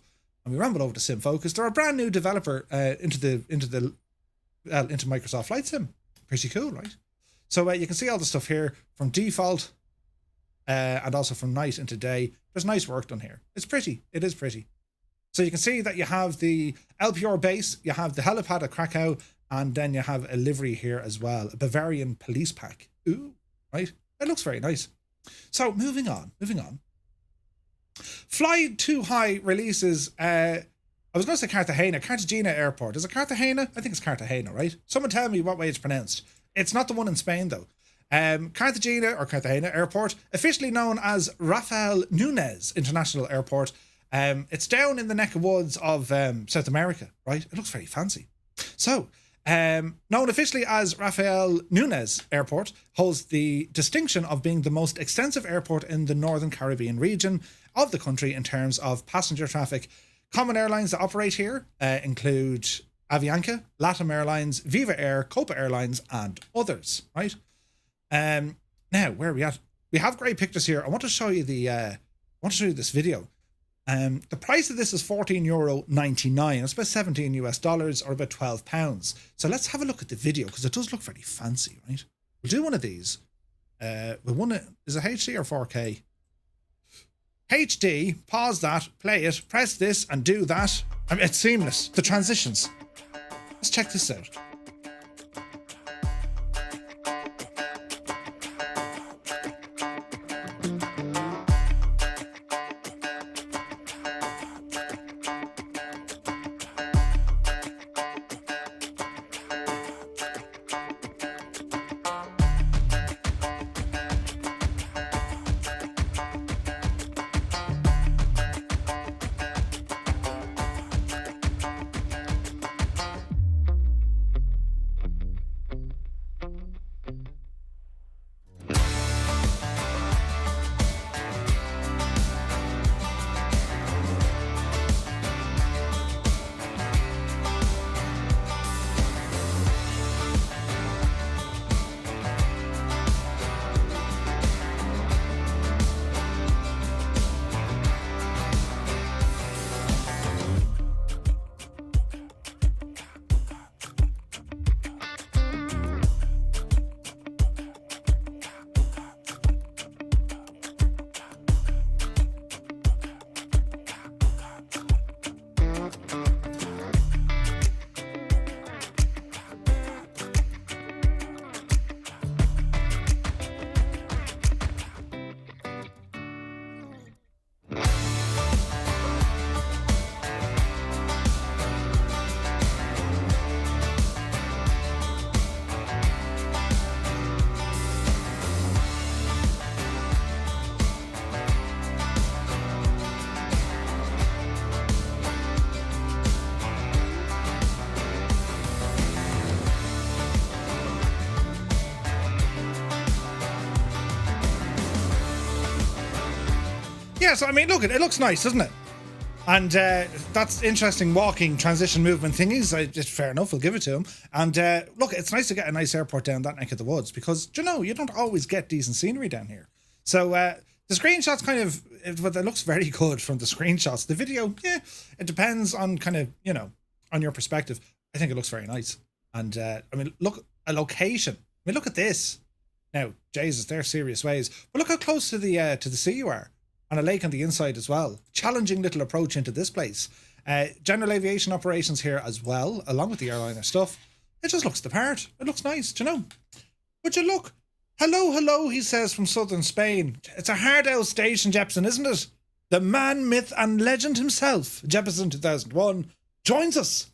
And we ramble over to SimFocus. They're a brand new developer into Microsoft Flight Sim. Pretty cool, right? So you can see all the stuff here from default and also from night into day. There's nice work done here. It's pretty. It is pretty. So you can see that you have the LPR base, you have the helipad at Krakow, and then you have a livery here as well, a Bavarian police pack. Ooh, right? It looks very nice. So moving on. Fly Too High releases, I was going to say Cartagena Airport. Is it Cartagena? I think it's Cartagena, right? Someone tell me what way it's pronounced. It's not the one in Spain, though. Cartagena Airport, officially known as Rafael Núñez International Airport. It's down in the neck of woods of South America, right? It looks very fancy. So, known officially as Rafael Núñez Airport, holds the distinction of being the most extensive airport in the Northern Caribbean region of the country in terms of passenger traffic. Common airlines that operate here include Avianca, LATAM Airlines, Viva Air, Copa Airlines, and others, right? Now, where are we at? We have great pictures here. I want to show you this video. The price of this is €14.99. It's about $17 US or about £12. So let's have a look at the video because it does look very fancy, right? We'll do one of these. Is it HD or 4K? HD, pause that, play it, press this and do that. I mean, it's seamless. The transitions. Let's check this out. Yeah, so I mean, look, it looks nice, doesn't it? And that's interesting walking transition movement thingies. Just fair enough, we'll give it to him. And look, it's nice to get a nice airport down that neck of the woods because, you know, you don't always get decent scenery down here. So the screenshots but it looks very good from the screenshots. The video, yeah, it depends on kind of, you know, on your perspective. I think it looks very nice. And I mean, look, a location. I mean, look at this. Now, Jesus, they're serious ways. But look how close to the sea you are. And a lake on the inside as well. Challenging little approach into this place. General aviation operations here as well, along with the airliner stuff. It just looks the part. It looks nice, do you know? Would you look? Hello, he says from southern Spain. It's a hard out station, Jepson, isn't it? the man, myth, and legend himself, Jefferson 2001, joins us.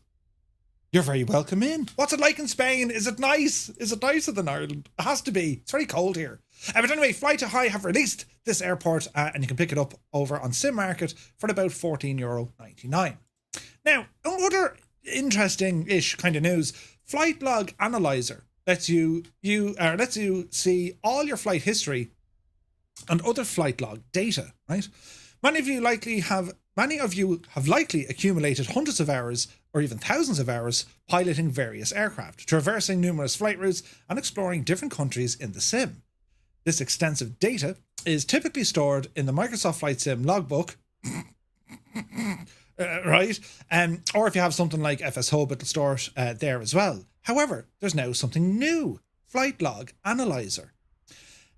You're very welcome in. What's it like in Spain? Is it nice? Is it nicer than Ireland? It has to be. It's very cold here. But anyway, Fly to High have released this airport and you can pick it up over on Sim Market for about €14.99. Now, other interesting-ish kind of news, Flight Log Analyzer lets you see all your flight history and other flight log data, right? Many of you have likely accumulated hundreds of hours or even thousands of hours piloting various aircraft, traversing numerous flight routes and exploring different countries in the sim. This extensive data is typically stored in the Microsoft Flight Sim logbook, right? Or if you have something like FS Hub, it'll store it there as well. However, there's now something new, Flight Log Analyzer.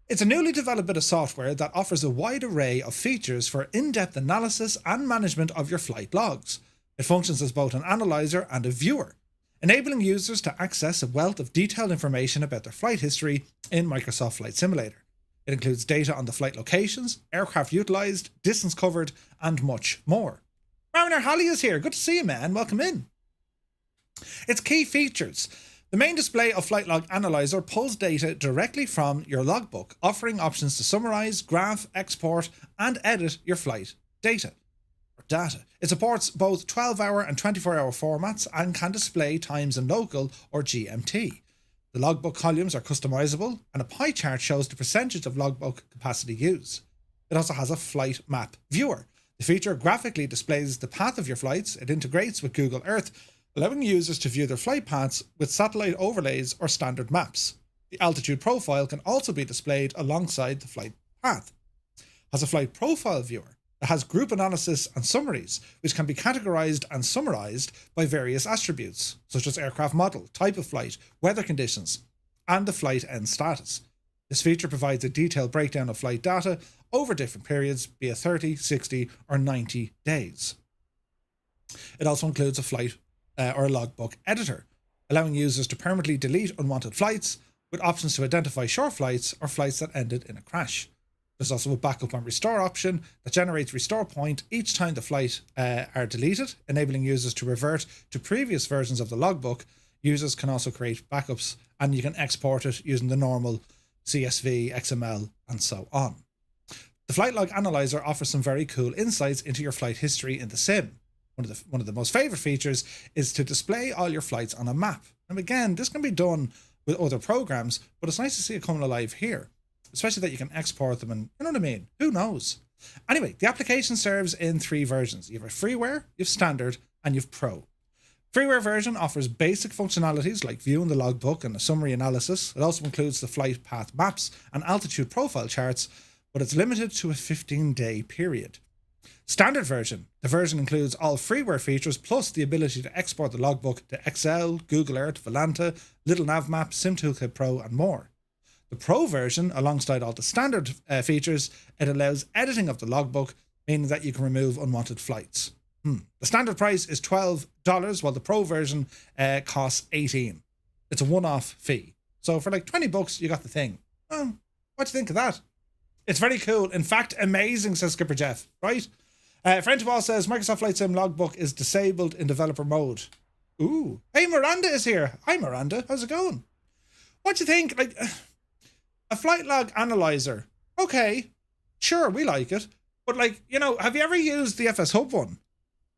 It's a newly developed bit of software that offers a wide array of features for in-depth analysis and management of your flight logs. It functions as both an analyzer and a viewer, enabling users to access a wealth of detailed information about their flight history in Microsoft Flight Simulator. It includes data on the flight locations, aircraft utilised, distance covered, and much more. Mariner Holly is here. Good to see you, man. Welcome in. Its key features. The main display of Flight Log Analyzer pulls data directly from your logbook, offering options to summarize, graph, export, and edit your flight data. It supports both 12-hour and 24-hour formats and can display times in local or GMT. The logbook columns are customizable, and a pie chart shows the percentage of logbook capacity used. It also has a flight map viewer. The feature graphically displays the path of your flights. It integrates with Google Earth, allowing users to view their flight paths with satellite overlays or standard maps. The altitude profile can also be displayed alongside the flight path. It has a flight profile viewer that has group analysis and summaries, which can be categorized and summarized by various attributes, such as aircraft model, type of flight, weather conditions, and the flight end status. This feature provides a detailed breakdown of flight data over different periods, be it 30, 60, or 90 days. It also includes a flight or a logbook editor, allowing users to permanently delete unwanted flights, with options to identify short flights or flights that ended in a crash. There's also a backup and restore option that generates restore point each time the flight are deleted, enabling users to revert to previous versions of the logbook. Users can also create backups and you can export it using the normal CSV, XML, and so on. The Flight Log Analyzer offers some very cool insights into your flight history in the sim. One of the most favorite features is to display all your flights on a map. And again, this can be done with other programs, but it's nice to see it coming alive here, especially that you can export them and, you know what I mean? Who knows? Anyway, the application serves in 3 versions. You have a freeware, you have standard, and you have pro. Freeware version offers basic functionalities like viewing the logbook and a summary analysis. It also includes the flight path maps and altitude profile charts, but it's limited to a 15-day period. Standard version. The version includes all freeware features plus the ability to export the logbook to Excel, Google Earth, Volanta, Little Nav Map, SimToolkit Pro, and more. The Pro version, alongside all the standard features, it allows editing of the logbook, meaning that you can remove unwanted flights. The standard price is $12, while the Pro version costs $18. It's a one-off fee. So for like $20, you got the thing. Oh, what do you think of that? It's very cool. In fact, amazing, says Skipper Jeff, right? French Wall says Microsoft Flight Sim logbook is disabled in developer mode. Ooh. Hey, Miranda is here. Hi, Miranda. How's it going? What do you think? Like, a flight log analyzer. Okay. Sure, we like it. But like, you know, have you ever used the FS Hub one?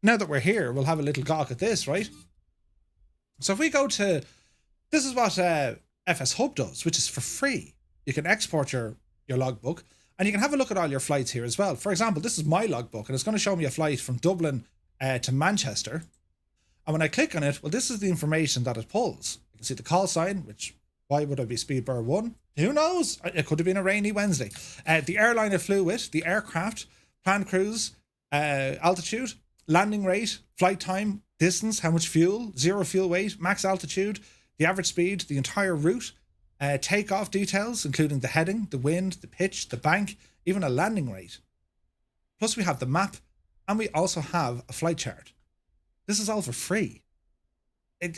Now that we're here, we'll have a little gawk at this, right? So if we go to, this is what FS Hub does, which is for free. You can export your logbook and you can have a look at all your flights here as well. For example, this is my logbook and it's going to show me a flight from Dublin to Manchester. And when I click on it, well, this is the information that it pulls. You can see the call sign, which, why would I be Speedbird 1? Who knows? It could have been a rainy Wednesday. The airline it flew with, the aircraft, planned cruise, altitude, landing rate, flight time, distance, how much fuel, zero fuel weight, max altitude, the average speed, the entire route, takeoff details, including the heading, the wind, the pitch, the bank, even a landing rate. Plus we have the map and we also have a flight chart. This is all for free.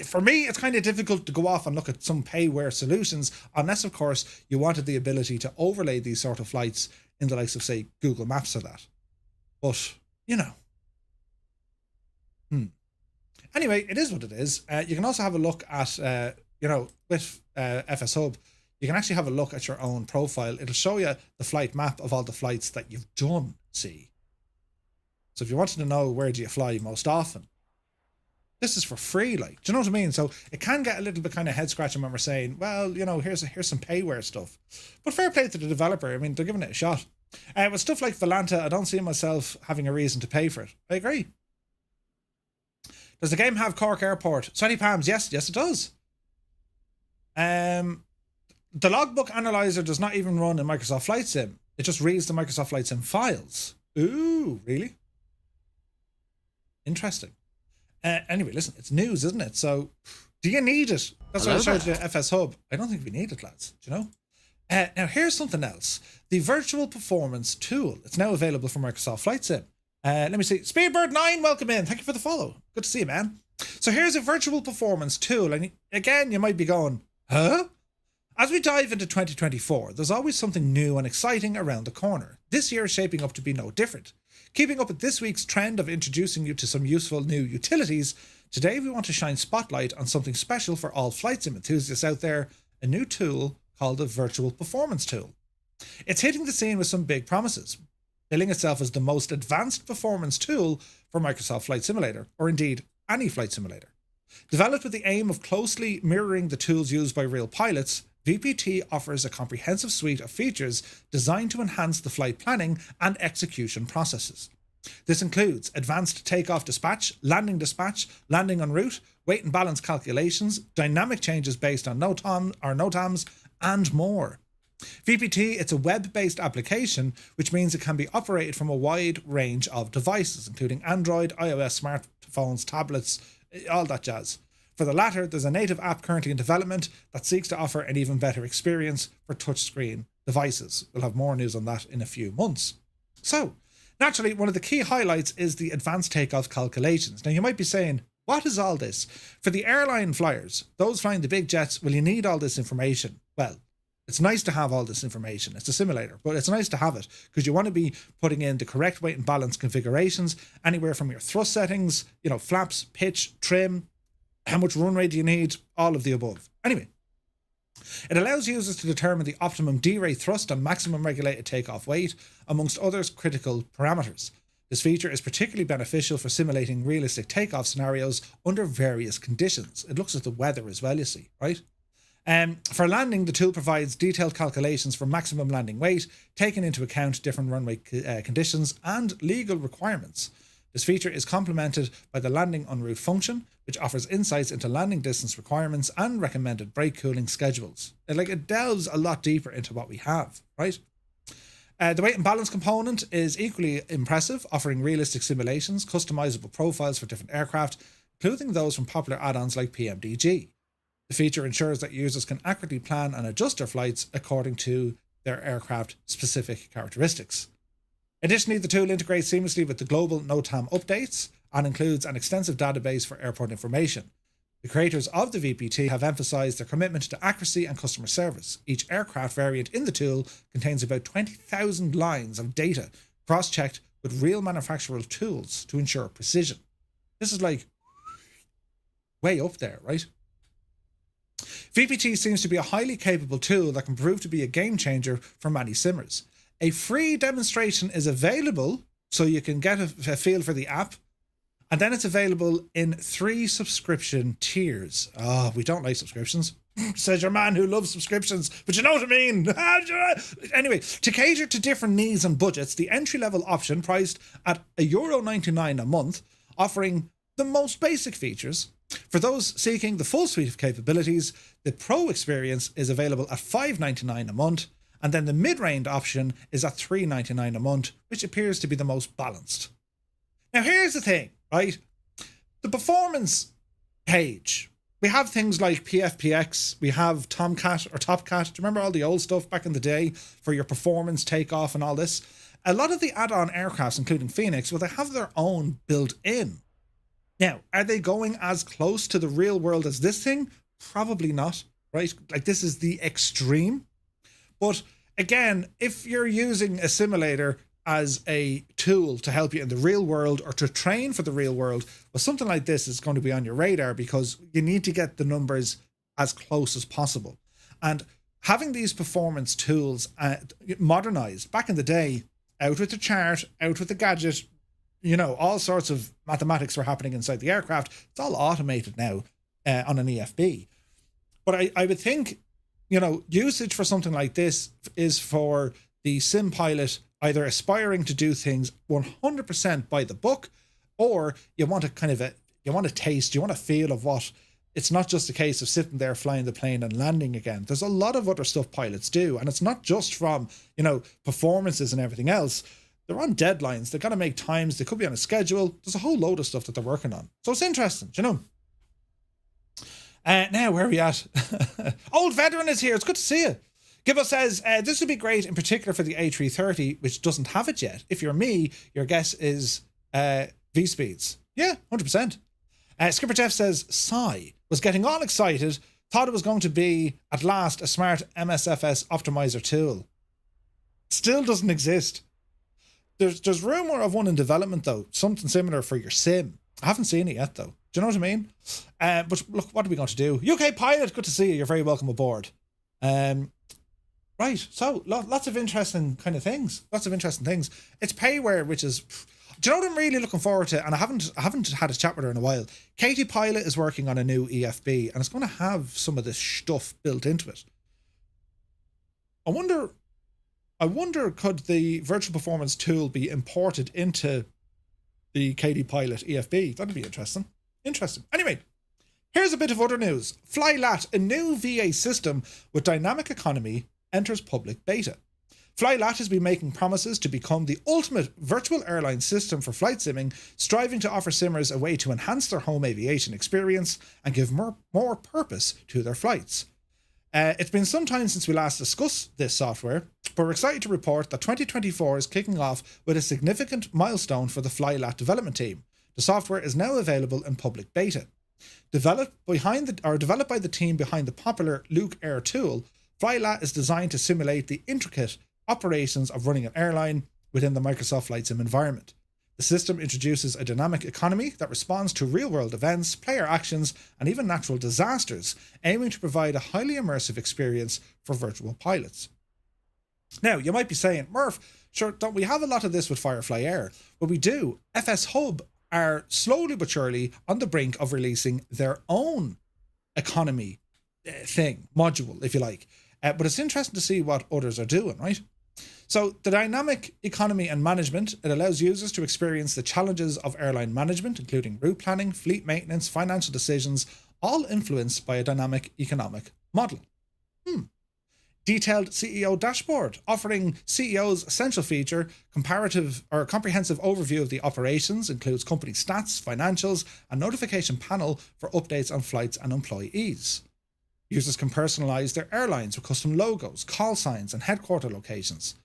For me, it's kind of difficult to go off and look at some payware solutions, unless, of course, you wanted the ability to overlay these sort of flights in the likes of, say, Google Maps or that. But, you know. Anyway, it is what it is. You can also have a look at, with FS Hub, you can actually have a look at your own profile. It'll show you the flight map of all the flights that you've done, see. So if you wanted to know where do you fly most often, this is for free, like, do you know what I mean? So it can get a little bit kind of head scratching when we're saying, well, here's some payware stuff. But fair play to the developer. I mean, they're giving it a shot. With stuff like Volanta, I don't see myself having a reason to pay for it. I agree. Does the game have Cork Airport? Sweaty Palms, yes, it does. The logbook analyzer does not even run in Microsoft Flight Sim. It just reads the Microsoft Flight Sim files. Ooh, really? Interesting. Anyway, listen, it's news, isn't it? So, do you need it? That's why I showed you FS Hub. I don't think we need it, lads. Do you know? Now, here's something else. The Virtual Performance Tool. It's now available for Microsoft Flight Sim. Let me see. Speedbird9, welcome in. Thank you for the follow. Good to see you, man. So here's a Virtual Performance Tool. And again, you might be going, huh? As we dive into 2024, there's always something new and exciting around the corner. This year is shaping up to be no different. Keeping up with this week's trend of introducing you to some useful new utilities, today we want to shine spotlight on something special for all flight sim enthusiasts out there, a new tool called the Virtual Performance Tool. It's hitting the scene with some big promises, billing itself as the most advanced performance tool for Microsoft Flight Simulator, or indeed any flight simulator. Developed with the aim of closely mirroring the tools used by real pilots, VPT offers a comprehensive suite of features designed to enhance the flight planning and execution processes. This includes advanced takeoff dispatch, landing en route, weight and balance calculations, dynamic changes based on NOTAMs, and more. VPT, it's a web-based application, which means it can be operated from a wide range of devices, including Android, iOS, smartphones, tablets, all that jazz. For the latter, there's a native app currently in development that seeks to offer an even better experience for touchscreen devices. We'll have more news on that in a few months. So, naturally, one of the key highlights is the advanced takeoff calculations. Now, you might be saying, what is all this? For the airline flyers, those flying the big jets, will you need all this information? Well, it's nice to have all this information. It's a simulator, but it's nice to have it because you want to be putting in the correct weight and balance configurations, anywhere from your thrust settings, flaps, pitch, trim, how much runway do you need, all of the above. Anyway, it allows users to determine the optimum D-rate thrust and maximum regulated takeoff weight, amongst other critical parameters. This feature is particularly beneficial for simulating realistic takeoff scenarios under various conditions. It looks at the weather as well, you see, right? For landing, the tool provides detailed calculations for maximum landing weight, taking into account different runway conditions and legal requirements. This feature is complemented by the landing en route function, which offers insights into landing distance requirements and recommended brake cooling schedules. It delves a lot deeper into what we have, right? The weight and balance component is equally impressive, offering realistic simulations, customizable profiles for different aircraft, including those from popular add-ons like PMDG. The feature ensures that users can accurately plan and adjust their flights according to their aircraft-specific characteristics. Additionally, the tool integrates seamlessly with the global NOTAM updates and includes an extensive database for airport information. The creators of the VPT have emphasized their commitment to accuracy and customer service. Each aircraft variant in the tool contains about 20,000 lines of data cross-checked with real manufacturer tools to ensure precision. This is way up there, right? VPT seems to be a highly capable tool that can prove to be a game changer for many simmers. A free demonstration is available so you can get a feel for the app, and then it's available in 3 subscription tiers. We don't like subscriptions, says your man who loves subscriptions, but you know what I mean. Anyway, to cater to different needs and budgets, the entry-level option priced at €99 a month, offering the most basic features. For those seeking the full suite of capabilities, the Pro experience is available at $5.99 a month, and then the mid-range option is at $3.99 a month, which appears to be the most balanced. Now here's the thing, right? The performance page. We have things like PFPX, we have Tomcat or Topcat. Do you remember all the old stuff back in the day for your performance takeoff and all this? A lot of the add-on aircrafts, including Phoenix, well, they have their own built in. Now, are they going as close to the real world as this thing? Probably not, right? This is the extreme. But again, if you're using a simulator as a tool to help you in the real world or to train for the real world, well, something like this is going to be on your radar because you need to get the numbers as close as possible. And having these performance tools modernized, back in the day, out with the chart, out with the gadget, you know, all sorts of mathematics were happening inside the aircraft. It's all automated now on an EFB. But I would think, you know, usage for something like this is for the sim pilot either aspiring to do things 100% by the book, or you want a taste, you want a feel of what. It's not just a case of sitting there flying the plane and landing again. There's a lot of other stuff pilots do, and it's not just from, you know, performances and everything else. They're on deadlines. They've got to make times. They could be on a schedule. There's a whole load of stuff that they're working on. So it's interesting, you know. Now, where are we at? Old Veteran is here. It's good to see you. Gibbo says, this would be great in particular for the A330, which doesn't have it yet. If you're me, your guess is V-speeds. Yeah, 100%. Skipper Jeff says, Sigh was getting all excited, thought it was going to be, at last, a smart MSFS optimizer tool. Still doesn't exist. There's rumour of one in development, though. Something similar for your sim. I haven't seen it yet, though. Do you know what I mean? But look, what are we going to do? UK Pilot, good to see you. You're very welcome aboard. Right, so lots of interesting kind of things. Lots of interesting things. It's payware, which is... Do you know what I'm really looking forward to? And I haven't had a chat with her in a while. Katie Pilot is working on a new EFB, and it's going to have some of this stuff built into it. I wonder could the virtual performance tool be imported into the Katie Pilot EFB? That'd be interesting. Anyway, here's a bit of other news. FlyLat, a new VA system with dynamic economy, enters public beta. FlyLat has been making promises to become the ultimate virtual airline system for flight simming, striving to offer simmers a way to enhance their home aviation experience and give more purpose to their flights. It's been some time since we last discussed this software, but we're excited to report that 2024 is kicking off with a significant milestone for the FlyLat development team. The software is now available in public beta. Developed by the team behind the popular Luke Air tool, FlyLat is designed to simulate the intricate operations of running an airline within the Microsoft Flight Sim environment. The system introduces a dynamic economy that responds to real-world events, player actions, and even natural disasters, aiming to provide a highly immersive experience for virtual pilots. Now, you might be saying, Murph, sure, don't we have a lot of this with Firefly Air? Well, we do. FS Hub are slowly but surely on the brink of releasing their own economy module, if you like. But it's interesting to see what others are doing, right? So the dynamic economy and management, it allows users to experience the challenges of airline management, including route planning, fleet maintenance, financial decisions, all influenced by a dynamic economic model. Detailed CEO dashboard, offering CEO's essential feature, comprehensive overview of the operations, includes company stats, financials, and notification panel for updates on flights and employees. Users can personalize their airlines with custom logos, call signs, and headquarter locations.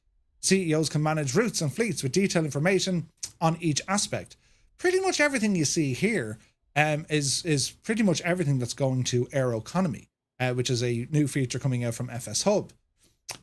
CEOs can manage routes and fleets with detailed information on each aspect. Pretty much everything you see here is pretty much everything that's going to Air Economy, which is a new feature coming out from FS Hub.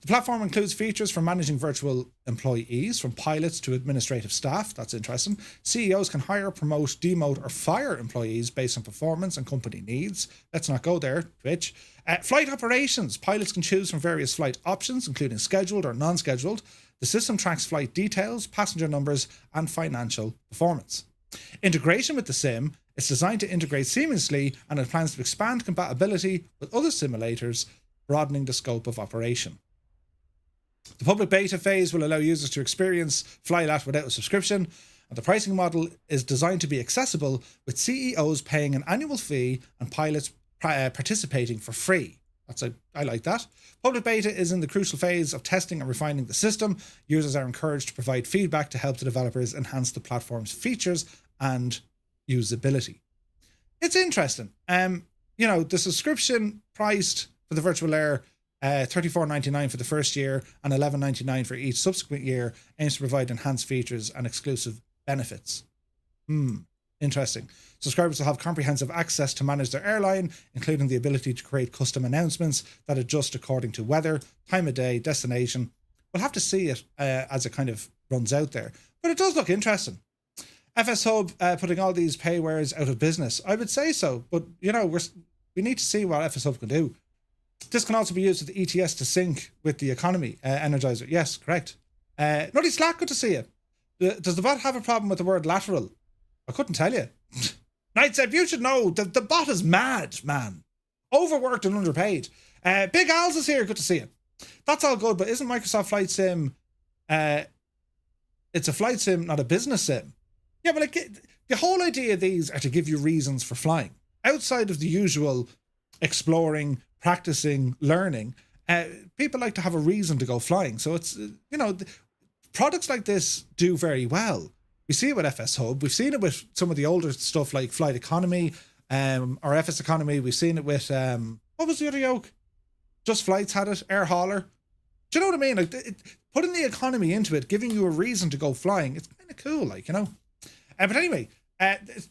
The platform includes features for managing virtual employees, from pilots to administrative staff. That's interesting. CEOs can hire, promote, demote, or fire employees based on performance and company needs. Let's not go there, Twitch. Flight operations. Pilots can choose from various flight options, including scheduled or non-scheduled. The system tracks flight details, passenger numbers, and financial performance. Integration with the sim. It's designed to integrate seamlessly, and it plans to expand compatibility with other simulators, broadening the scope of operation. The public beta phase will allow users to experience FlyLat without a subscription, and the pricing model is designed to be accessible, with CEOs paying an annual fee and pilots participating for free. I like that. Public beta is in the crucial phase of testing and refining the system. Users are encouraged to provide feedback to help the developers enhance the platform's features and usability. It's interesting. The subscription priced for the Virtual Air, $34.99 for the first year and $11.99 for each subsequent year, aims to provide enhanced features and exclusive benefits. Interesting. Subscribers will have comprehensive access to manage their airline, including the ability to create custom announcements that adjust according to weather, time of day, destination. We'll have to see it as it kind of runs out there. But it does look interesting. FS Hub putting all these paywares out of business. I would say so, but you know, we need to see what FS Hub can do. This can also be used with the ETS to sync with the economy energizer. Yes, correct. Nutty Slack, good to see you. Does the bot have a problem with the word lateral? I couldn't tell you. Knight said, you should know that the bot is mad, man. Overworked and underpaid. Big Al's is here, good to see you. That's all good, but isn't Microsoft Flight Sim, it's a flight sim, not a business sim? Yeah, but like, the whole idea of these are to give you reasons for flying. Outside of the usual exploring, practicing, learning, people like to have a reason to go flying. So it's, you know, products like this do very well. We see it with FS Hub. We've seen it with some of the older stuff like Flight Economy, or FS Economy. We've seen it with, what was the other yoke? Just Flights had it, Air Hauler. Do you know what I mean? Like, putting the economy into it, giving you a reason to go flying, it's kind of cool, like, you know. But anyway,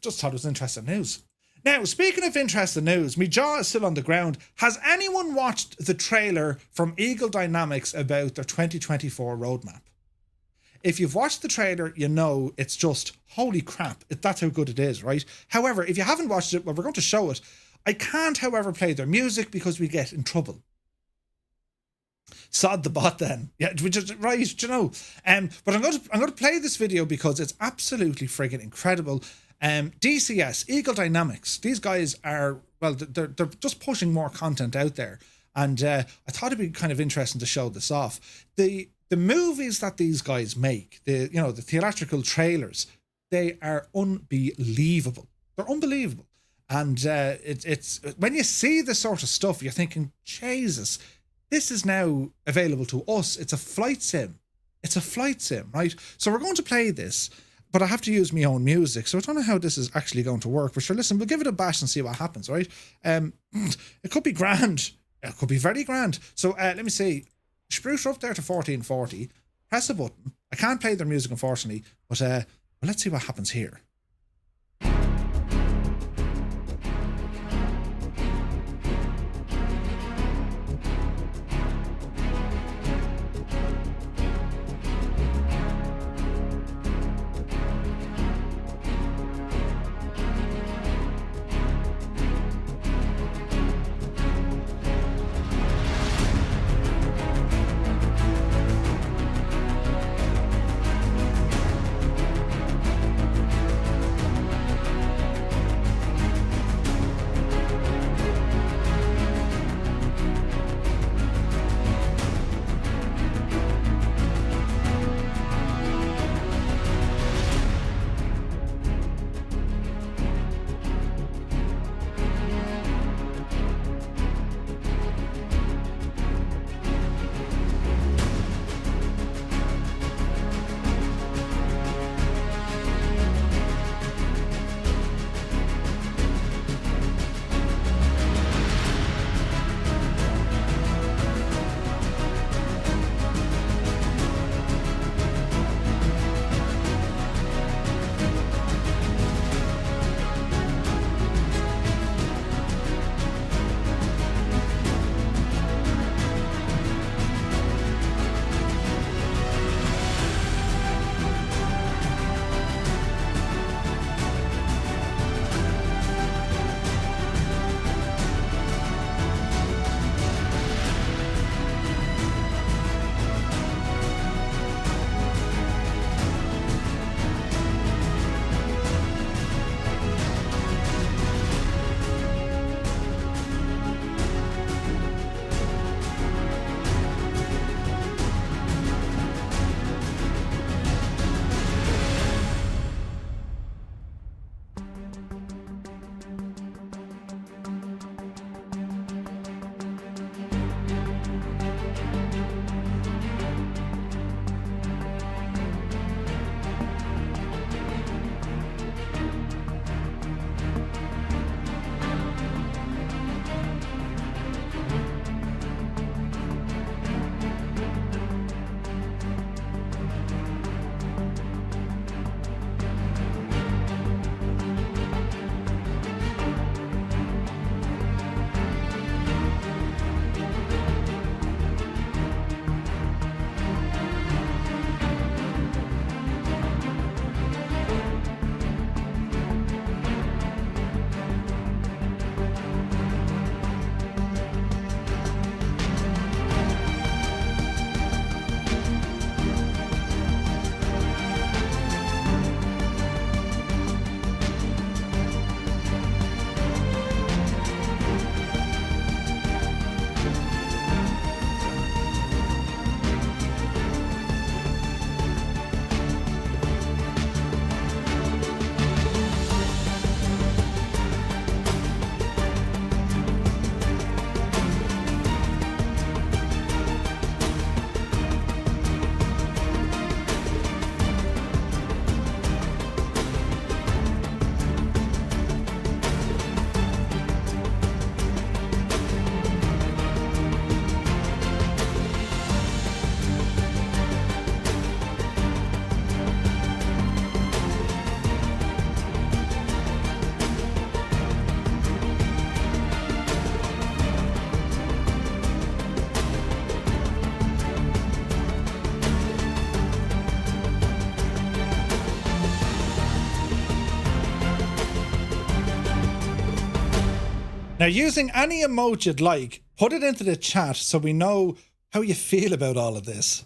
just thought it was interesting news. Now, speaking of interesting news, my jaw is still on the ground. Has anyone watched the trailer from Eagle Dynamics about their 2024 roadmap? If you've watched the trailer, you know it's just, holy crap, that's how good it is, right? However, if you haven't watched it, well, we're going to show it. I can't, however, play their music because we get in trouble. Sod the bot then. Yeah, which is right, you know. But I'm going to play this video because it's absolutely friggin' incredible. DCS, Eagle Dynamics, these guys are, well, they're just pushing more content out there. And I thought it'd be kind of interesting to show this off. The movies that these guys make, the theatrical trailers, they are unbelievable. They're unbelievable. And it's when you see this sort of stuff, you're thinking, Jesus, this is now available to us. It's a flight sim. It's a flight sim, right? So we're going to play this, but I have to use my own music. So I don't know how this is actually going to work. But sure, listen, we'll give it a bash and see what happens, right? It could be grand. It could be very grand. So let me see. Spruce up there to 1440. Press a button. I can't play their music, unfortunately. But well, let's see what happens here. Now, using any emoji you'd like, put it into the chat so we know how you feel about all of this.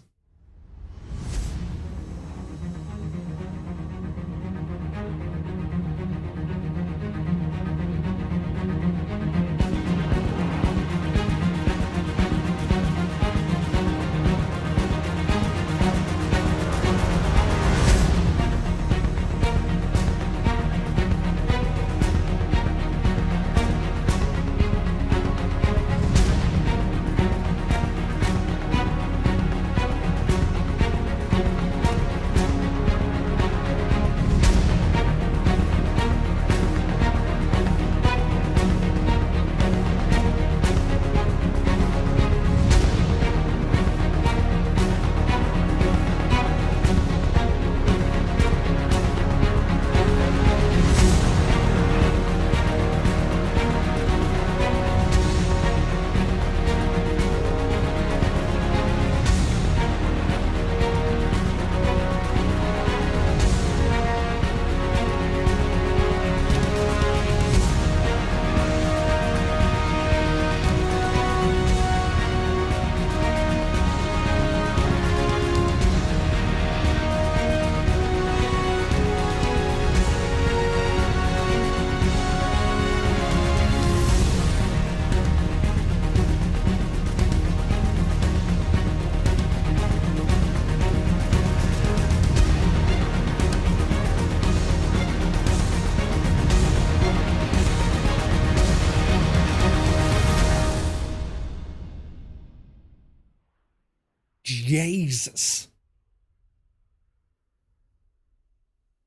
Jesus.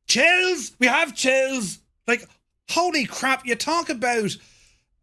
Chills! We have chills! Like, holy crap, you talk about,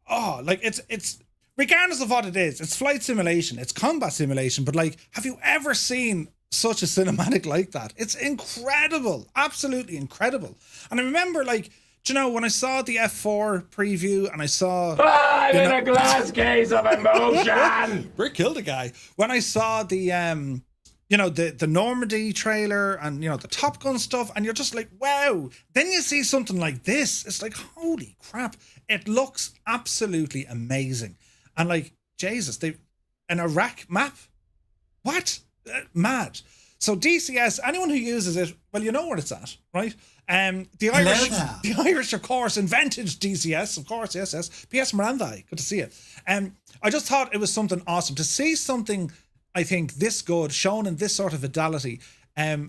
oh, like, it's, regardless of what it is, it's flight simulation, it's combat simulation, but like, have you ever seen such a cinematic like that? It's incredible, absolutely incredible. And I remember, like, do you know, when I saw the F4 preview and I saw... I'm in a glass case of emotion! Rick killed a guy. When I saw the, you know, the Normandy trailer and, you know, the Top Gun stuff, and you're just like, wow. Then you see something like this. It's like, holy crap. It looks absolutely amazing. And like, Jesus, an Iraq map? What? Mad. So DCS, anyone who uses it, well, you know where it's at, right? The Irish, of course, invented DCS, of course, yes. PS Miranda, good to see it. I just thought it was something awesome. To see something, I think, this good, shown in this sort of fidelity. I'll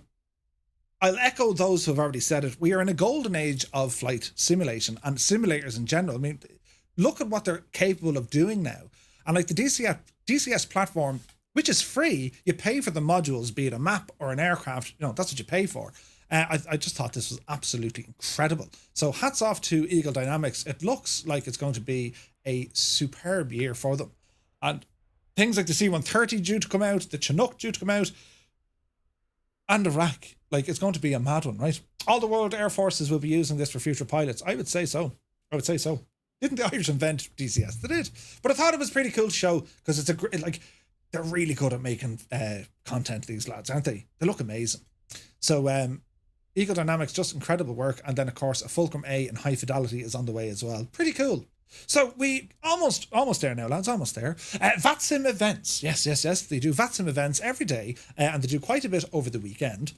echo those who have already said it. We are in a golden age of flight simulation and simulators in general. I mean, look at what they're capable of doing now. And like the DCS platform, which is free, you pay for the modules, be it a map or an aircraft, you know, that's what you pay for. I just thought this was absolutely incredible. So hats off to Eagle Dynamics. It looks like it's going to be a superb year for them. And things like the C-130 due to come out, the Chinook due to come out, and Iraq. Like, it's going to be a mad one, right? All the world air forces will be using this for future pilots. I would say so. Didn't the Irish invent DCS? They did. But I thought it was pretty cool to show, because it's like, they're really good at making content, these lads, aren't they? They look amazing. So, Eagle Dynamics, just incredible work. And then, of course, a Fulcrum A in high fidelity is on the way as well. Pretty cool. So we almost there now, lads, almost there. VATSIM events. Yes. They do VATSIM events every day, and they do quite a bit over the weekend.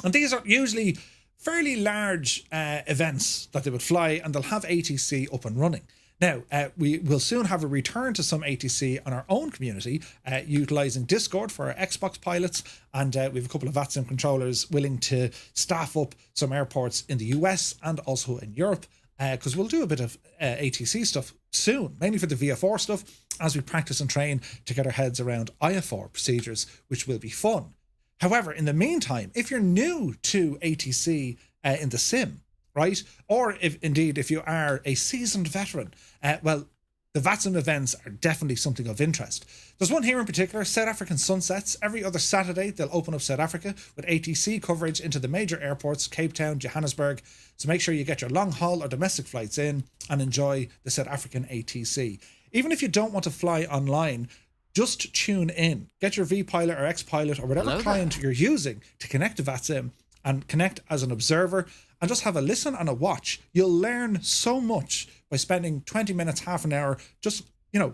And these are usually fairly large events that they would fly, and they'll have ATC up and running. Now, we will soon have a return to some ATC on our own community, utilising Discord for our Xbox pilots, and we have a couple of VATSIM controllers willing to staff up some airports in the US and also in Europe, because we'll do a bit of ATC stuff soon, mainly for the VF4 stuff, as we practice and train to get our heads around IF4 procedures, which will be fun. However, in the meantime, if you're new to ATC in the sim, right? Or if you are a seasoned veteran, well, the VATSIM events are definitely something of interest. There's one here in particular, South African Sunsets. Every other Saturday, they'll open up South Africa with ATC coverage into the major airports, Cape Town, Johannesburg. So make sure you get your long haul or domestic flights in and enjoy the South African ATC. Even if you don't want to fly online, just tune in. Get your vPilot or Xpilot or whatever client you're using to connect to VATSIM and connect as an observer and just have a listen and a watch. You'll learn so much by spending 20 minutes, half an hour, just,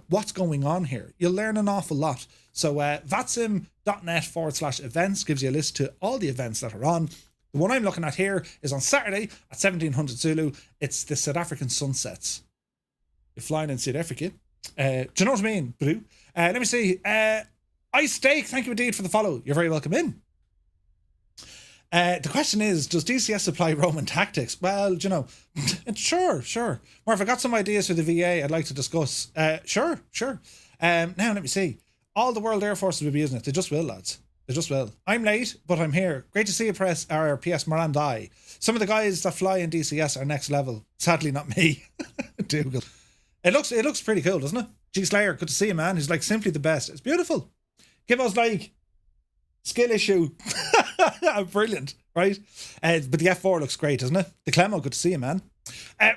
what's going on here. You'll learn an awful lot. So vatsim.net/events gives you a list to all the events that are on. The one I'm looking at here is on Saturday at 1700 Zulu. It's the South African sunsets. You're flying in South Africa. Do you know what I mean, Blue? Let me see. Ice Steak, thank you indeed for the follow. You're very welcome in. The question is, does DCS apply Roman tactics? Well, sure. Or if I got some ideas for the VA I'd like to discuss, sure. Now, let me see. All the World Air Forces will be using it. They just will, lads. They just will. I'm late, but I'm here. Great to see you, PS Miranda. Some of the guys that fly in DCS are next level. Sadly, not me. Dougal. It looks pretty cool, doesn't it? G Slayer, good to see you, man. He's like simply the best. It's beautiful. Give us like skill issue. Brilliant, right? But the F4 looks great, doesn't it? The Clemo, good to see you, man.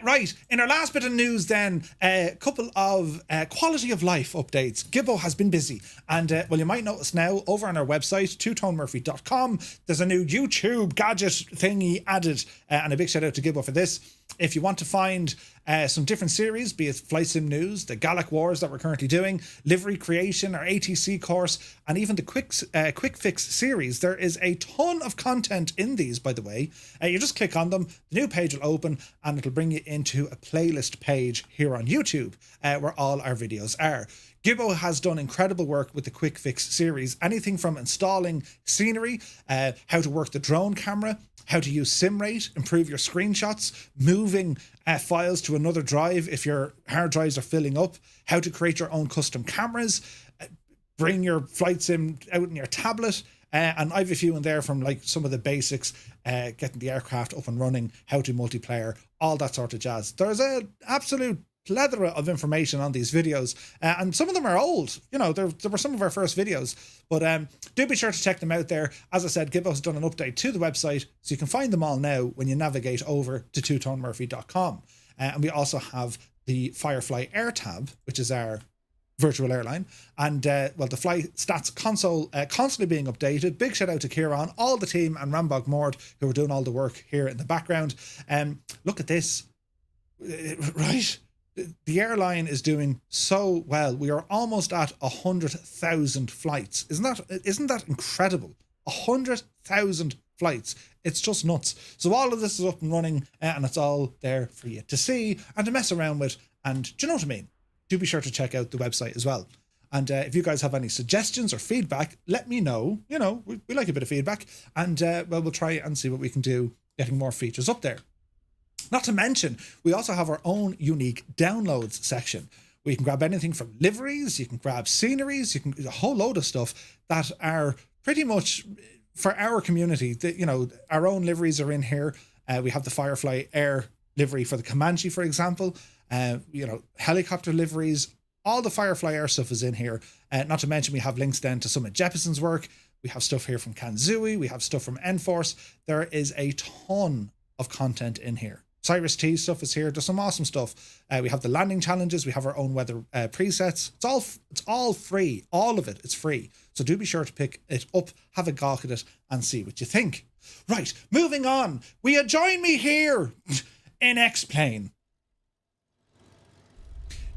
Right, in our last bit of news then, a couple of quality of life updates. Gibbo has been busy, and well, you might notice now over on our website, twotonemurphy.com, there's a new YouTube gadget thingy added, and a big shout out to Gibbo for this. If you want to find some different series, be it Flight Sim News, the Gallic Wars that we're currently doing, Livery Creation, our ATC course, and even the Quick Fix series, there is a ton of content in these, by the way. You just click on them, the new page will open, and it'll bring you into a playlist page here on YouTube, where all our videos are. Gibbo has done incredible work with the Quick Fix series, anything from installing scenery, how to work the drone camera, how to use SimRate, improve your screenshots, moving files to another drive if your hard drives are filling up, how to create your own custom cameras, bring your flight sim out in your tablet, and I've a few in there from like some of the basics, getting the aircraft up and running, how to multiplayer, all that sort of jazz. There's an absolute plethora of information on these videos, and some of them are old. There were some of our first videos, but do be sure to check them out there. As I said, Gibbo has done an update to the website, so you can find them all now when you navigate over to twotonemurphy.com. And we also have the Firefly Air tab, which is our virtual airline, and the flight stats console constantly being updated. Big shout out to Kieran, all the team, and Rambog Mord, who are doing all the work here in the background. Look at this, right? The airline is doing so well. We are almost at 100,000 flights. Isn't that incredible? 100,000 flights. It's just nuts. So all of this is up and running, and it's all there for you to see and to mess around with. And do you know what I mean? Do be sure to check out the website as well. And if you guys have any suggestions or feedback, let me know. We like a bit of feedback, and we'll try and see what we can do getting more features up there. Not to mention, we also have our own unique downloads section. We can grab anything from liveries, you can grab sceneries, a whole load of stuff that are pretty much for our community. Our own liveries are in here. We have the Firefly Air livery for the Comanche, for example. Helicopter liveries, all the Firefly Air stuff is in here. Not to mention, we have links then to some of Jeppesen's work. We have stuff here from Kanzui. We have stuff from Enforce. There is a ton of content in here. Cyrus T stuff is here. There's some awesome stuff. We have the landing challenges. We have our own weather presets. It's all free. All of it. It's free. So do be sure to pick it up, have a gawk at it, and see what you think. Right, moving on. Will you join me here in X-Plane?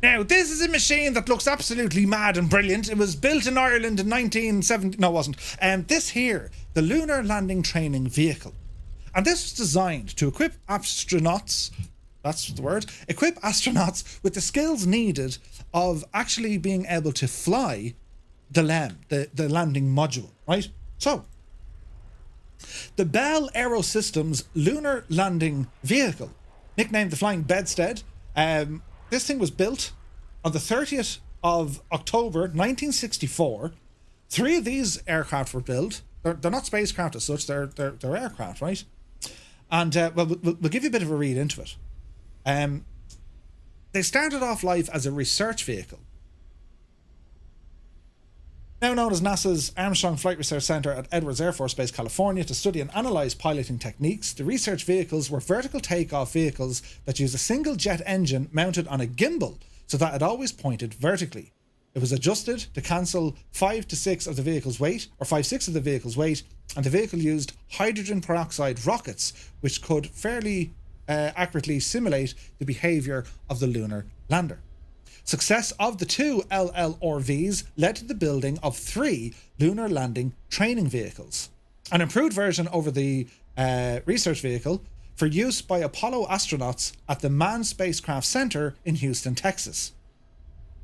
Now, this is a machine that looks absolutely mad and brilliant. It was built in Ireland in 1970. No, it wasn't. This here, the Lunar Landing Training Vehicle. And this was designed to equip astronauts, that's the word, equip astronauts with the skills needed of actually being able to fly the LEM, the landing module, right? So, the Bell Aerosystems Lunar Landing Vehicle, nicknamed the Flying Bedstead, this thing was built on the 30th of October 1964. 3 of these aircraft were built. They're not spacecraft as such, they're aircraft, right? And we'll give you a bit of a read into it. They started off life as a research vehicle, now known as NASA's Armstrong Flight Research Center at Edwards Air Force Base, California, to study and analyze piloting techniques. The research vehicles were vertical takeoff vehicles that used a single jet engine mounted on a gimbal so that it always pointed vertically. It was adjusted to cancel 5 to 6 of the vehicle's weight, or 5/6 of the vehicle's weight, and the vehicle used hydrogen peroxide rockets, which could fairly accurately simulate the behavior of the lunar lander. Success of the 2 LLRVs led to the building of 3 lunar landing training vehicles, an improved version over the research vehicle for use by Apollo astronauts at the Manned Spacecraft Center in Houston, Texas.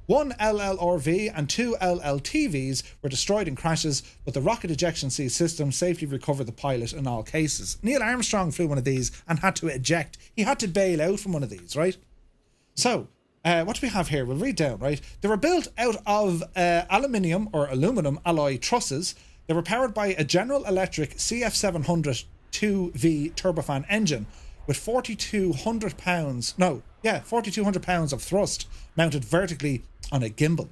1 LLRV and 2 LLTVs were destroyed in crashes, but the rocket ejection seat system safely recovered the pilot in all cases. Neil Armstrong flew one of these and had to eject. He had to bail out from one of these, right? So, what do we have here? We'll read down, right? They were built out of aluminium or aluminum alloy trusses. They were powered by a General Electric CF700 2V turbofan engine with 4,200 pounds of thrust mounted vertically on a gimbal.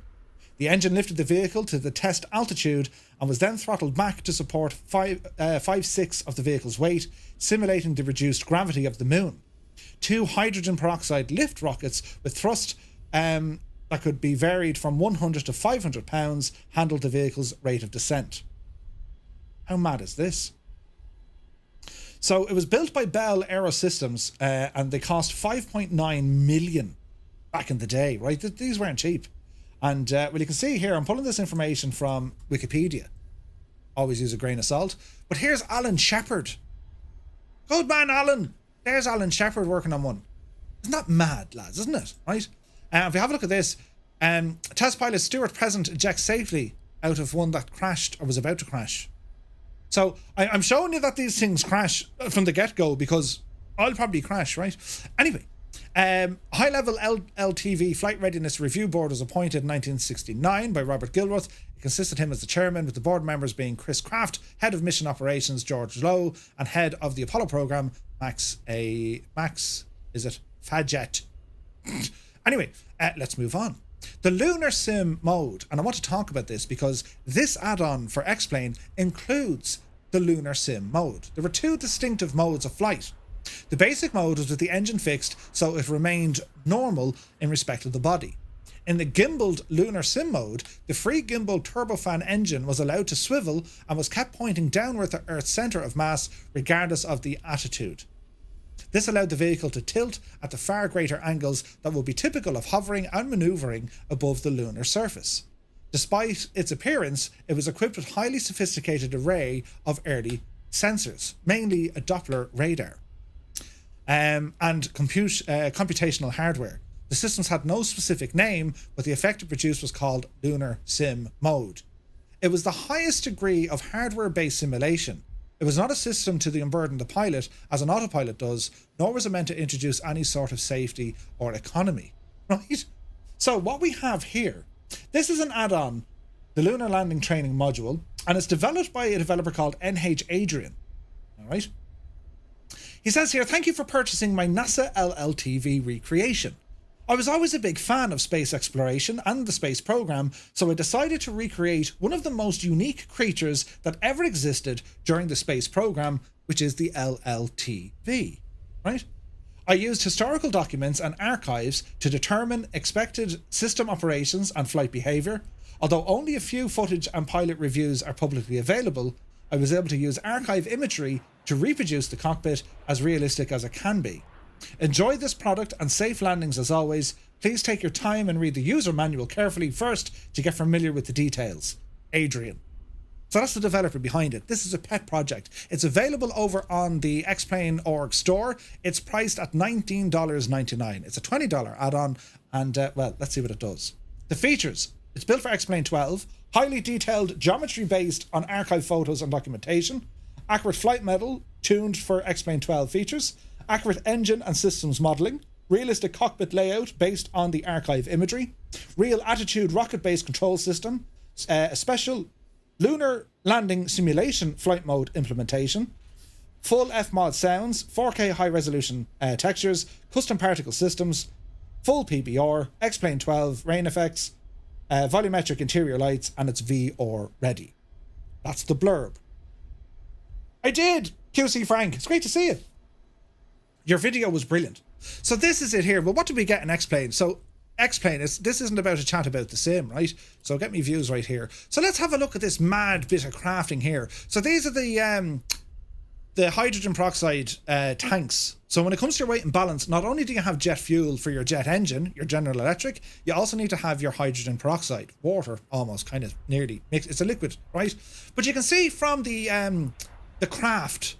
The engine lifted the vehicle to the test altitude and was then throttled back to support 5/6 of the vehicle's weight, simulating the reduced gravity of the moon. 2 hydrogen peroxide lift rockets with thrust that could be varied from 100 to 500 pounds handled the vehicle's rate of descent. How mad is this? So it was built by Bell Aerosystems and they cost 5.9 million back in the day, right? These weren't cheap. And well, you can see here, I'm pulling this information from Wikipedia. Always use a grain of salt. But here's Alan Shepard. Good man, Alan. There's Alan Shepard working on one. Isn't that mad, lads, isn't it? Right? If you have a look at this, test pilot Stuart Present ejects safely out of one that crashed or was about to crash. So I'm showing you that these things crash from the get-go because I'll probably crash, right? Anyway, high-level LLTV Flight Readiness Review Board was appointed in 1969 by Robert Gilruth. It consisted of him as the chairman, with the board members being Chris Kraft, head of mission operations George Lowe, and head of the Apollo program Max Fadjet. Anyway, let's move on. The Lunar Sim mode, and I want to talk about this because this add-on for X-Plane includes the Lunar Sim mode. There were 2 distinctive modes of flight. The basic mode was with the engine fixed, so it remained normal in respect of the body. In the gimbaled Lunar Sim mode, the free gimbal turbofan engine was allowed to swivel and was kept pointing downward to Earth's centre of mass regardless of the attitude. This allowed the vehicle to tilt at the far greater angles that would be typical of hovering and manoeuvring above the lunar surface. Despite its appearance, it was equipped with highly sophisticated array of early sensors, mainly a Doppler radar, and computational hardware. The systems had no specific name, but the effect it produced was called Lunar Sim mode. It was the highest degree of hardware-based simulation. It was not a system to unburden the pilot, as an autopilot does, nor was it meant to introduce any sort of safety or economy, right? So what we have here, this is an add-on, the Lunar Landing Training Module, and it's developed by a developer called NH Adrian, all right? He says here, thank you for purchasing my NASA LLTV recreation. I was always a big fan of space exploration and the space program, so I decided to recreate one of the most unique creatures that ever existed during the space program, which is the LLTV, right? I used historical documents and archives to determine expected system operations and flight behavior. Although only a few footage and pilot reviews are publicly available, I was able to use archive imagery to reproduce the cockpit as realistic as it can be. Enjoy this product and safe landings as always. Please take your time and read the user manual carefully first to get familiar with the details. Adrian. So that's the developer behind it. This is a pet project. It's available over on the Xplane.org store. It's priced at $19.99. It's a $20 add-on, and well, let's see what it does. The features. It's built for XP12, highly detailed geometry based on archive photos and documentation, accurate flight model tuned for XP12 features, accurate engine and systems modelling, realistic cockpit layout based on the archive imagery, real attitude rocket-based control system, a special lunar landing simulation flight mode implementation, full FMOD sounds, 4K high-resolution textures, custom particle systems, full PBR, X-Plane 12, rain effects, volumetric interior lights, and it's VR ready. That's the blurb. I did, QC Frank. It's great to see you. Your video was brilliant. So this is it here. Well, what did we get in X-Plane? So X-Plane, this isn't about a chat about the sim, right? So get me views right here. So let's have a look at this mad bit of crafting here. So these are the the hydrogen peroxide tanks. So when it comes to your weight and balance, not only do you have jet fuel for your jet engine, your General Electric, you also need to have your hydrogen peroxide, water, almost kind of nearly mixed. It's a liquid, right? But you can see from the craft,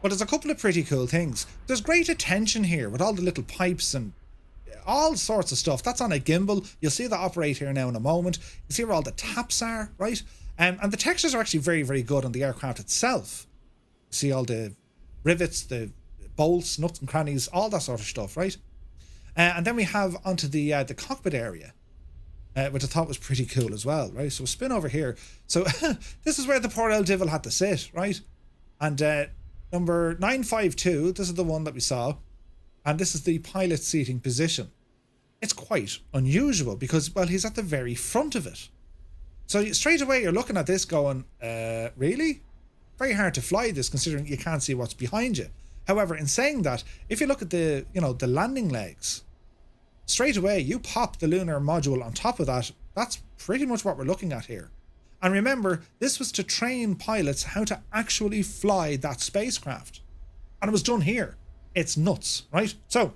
well, there's a couple of pretty cool things. There's great attention here with all the little pipes and all sorts of stuff. That's on a gimbal. You'll see that operate here now in a moment. You see where all the taps are, right? And the textures are actually very, very good on the aircraft itself. You see all the rivets, the bolts, nuts and crannies, all that sort of stuff, right? And then we have onto the cockpit area, which I thought was pretty cool as well, right? So we'll spin over here. So this is where the poor old devil had to sit, right? And number 952, this is the one that we saw. And this is the pilot seating position. It's quite unusual because, well, he's at the very front of it. So straight away you're looking at this going, really? Very hard to fly this considering you can't see what's behind you. However, in saying that, if you look at the, the landing legs, straight away you pop the lunar module on top of that. That's pretty much what we're looking at here. And remember, this was to train pilots how to actually fly that spacecraft. And it was done here. It's nuts, right? So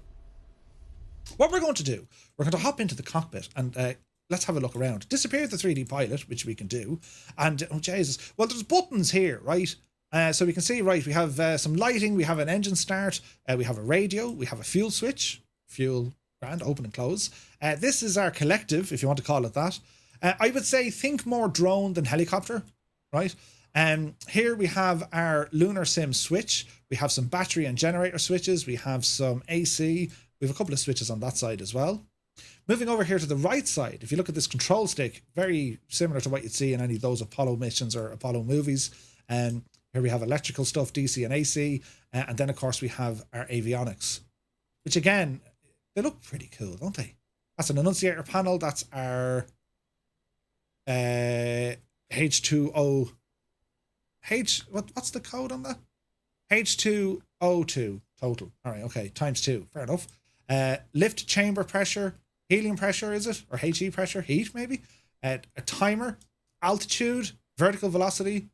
what we're going to do, we're going to hop into the cockpit and let's have a look around. Disappear the 3D pilot, which we can do. And, oh Jesus, well, there's buttons here, right? So we can see, right, we have some lighting, we have an engine start, we have a radio, we have a fuel switch, fuel, grand, open and close. This is our collective, if you want to call it that. I would say think more drone than helicopter, right? Here we have our lunar sim switch. We have some battery and generator switches. We have some AC. We have a couple of switches on that side as well. Moving over here to the right side, if you look at this control stick, very similar to what you'd see in any of those Apollo missions or Apollo movies. Here we have electrical stuff, DC and AC. And then, of course, we have our avionics, which, again, they look pretty cool, don't they? That's an annunciator panel. That's our H20... What's the code on that? H2O2 total. All right, okay, times 2. Fair enough. Lift chamber pressure, helium pressure, is it? Or HE pressure, heat maybe? A timer, altitude, vertical velocity.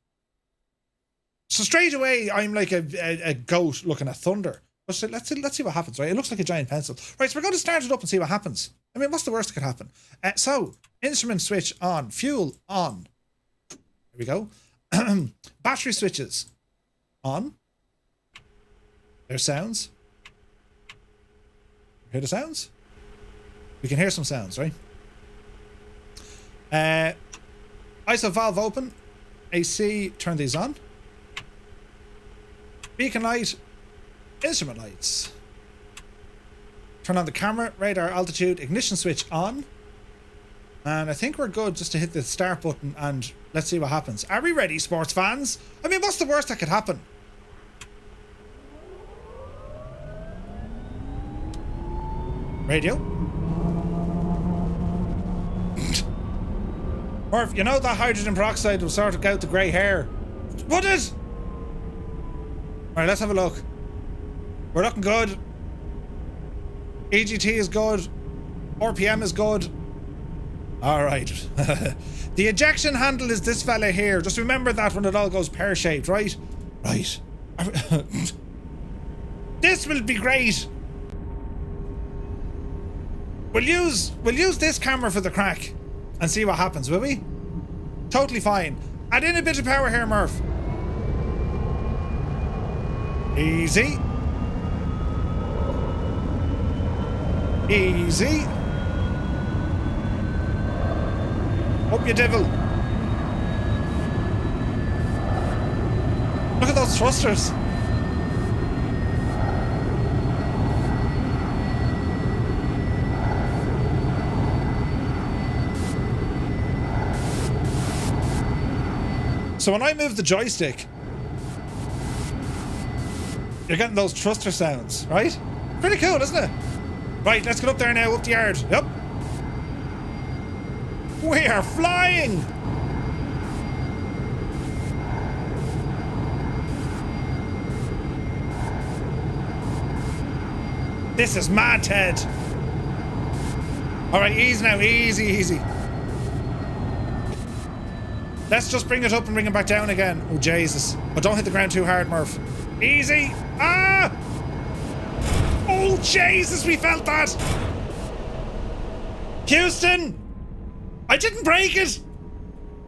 So straight away, I'm like a goat looking at thunder. But so let's see what happens, right? It looks like a giant pencil. Right, so we're going to start it up and see what happens. I mean, what's the worst that could happen? So, instrument switch on, fuel on. There we go. Battery switches on. There's sounds. Hear the sounds? We can hear some sounds, right? ISO valve open. AC, turn these on. Beacon light. Instrument lights. Turn on the camera, radar, altitude, ignition switch on. And I think we're good just to hit the start button and let's see what happens. Are we ready, sports fans? I mean, what's the worst that could happen? Radio. Murph, you know that hydrogen peroxide will sort out the grey hair. Would it? Alright, let's have a look. We're looking good. EGT is good. RPM is good. Alright. The ejection handle is this fella here. Just remember that when it all goes pear-shaped, right? Right. This will be great. We'll use this camera for the crack and see what happens, will we? Totally fine. Add in a bit of power here, Murph. Easy. Easy. Up you devil. Look at those thrusters. So when I move the joystick, you're getting those thruster sounds, right? Pretty cool, isn't it? Right, let's get up there now, up the yard. Yep. We are flying! This is mad, Ted. Alright, easy now, easy, easy. Let's just bring it up and bring it back down again. Oh, Jesus. But don't hit the ground too hard, Murph. Easy. Ah! Oh, Jesus, we felt that. Houston! I didn't break it.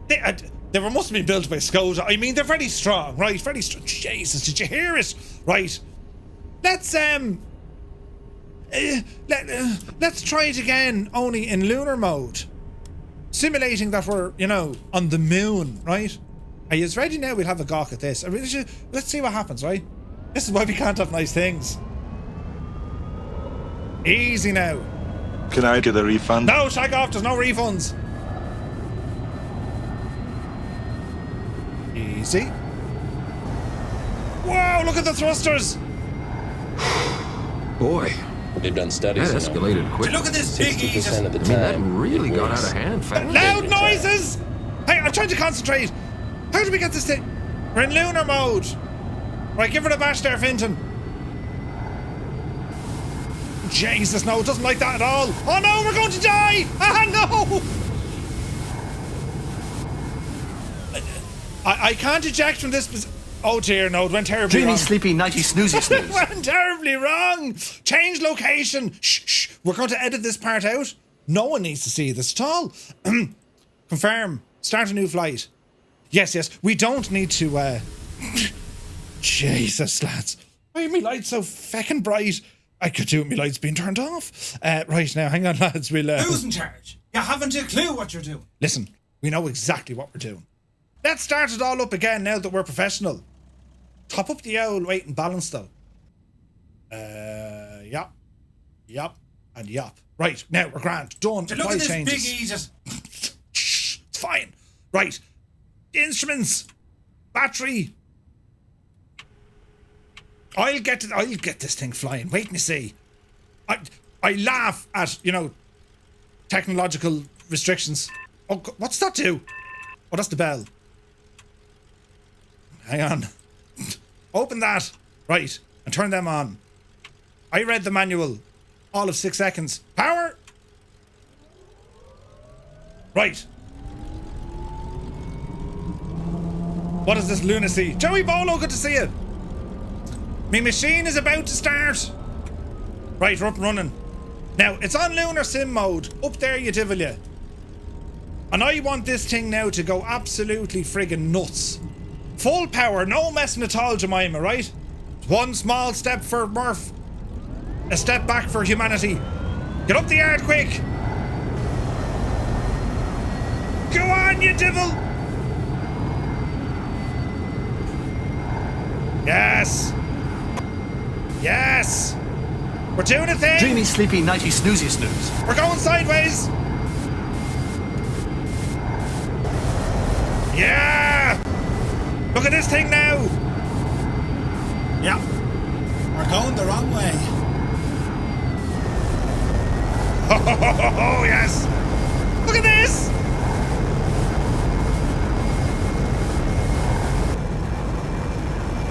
They must have been built by Skoda. I mean, they're very strong, right? Very strong. Jesus, did you hear it? Right. Let's try it again, only in lunar mode. Simulating that we're, you know, on the moon, right? Are you ready now? We'll have a gawk at this. Let's see what happens, right? This is why we can't have nice things. Easy now. Can I get a refund? No, shag off. There's no refunds. Easy. Whoa, look at the thrusters. Boy, They've done studies. that escalated quick. Look at this big 60% of the I mean, that time. really it got works. out of hand fast. Loud noises! Hey, I'm trying to concentrate. How do we get this thing? We're in lunar mode. Right, give it a bash there, Finton. Jesus, no, it doesn't like that at all. Oh no, we're going to die! Ah, no! I can't eject from this. Oh dear, no, it went terribly Dreamy, wrong. sleepy, nighty, snoozy, It snooze. went terribly wrong. Change location. Shh, shh. We're going to edit this part out. No one needs to see this at all. Confirm. Start a new flight. Yes, yes. We don't need to. Jesus, lads. Why are my lights so feckin' bright? I could do with my lights being turned off. Right now, hang on, lads. We'll. Who's in charge? You haven't a clue what you're doing. Listen, we know exactly what we're doing. Let's start it all up again now that we're professional. Top up the owl weight and balance though. Yep. Yep. And yep. Right, now we're grand. Done. Look at Apply this changes. big eater. Shh, it's fine. Right. Instruments. Battery. I'll get this thing flying. Wait and see. I laugh at, you know, technological restrictions. Oh, what's that do? Oh, that's the bell. Hang on. Open that. Right. And turn them on. I read the manual. All of 6 seconds. Power! Right. What is this lunacy? Joey Bolo, good to see you. My machine is about to start. Right, we're up and running. Now, it's on lunar sim mode. Up there, you devil you. And I want this thing now to go absolutely friggin' nuts. Full power, no messing at all, Jemima, right? One small step for Murph. A step back for humanity. Get up the yard quick. Go on, you devil. Yes. Yes. We're doing a thing. Dreamy, sleepy, nighty, snoozy, snooze. We're going sideways. Yeah. Look at this thing now. Yeah. We're going the wrong way. Oh, yes. Look at this.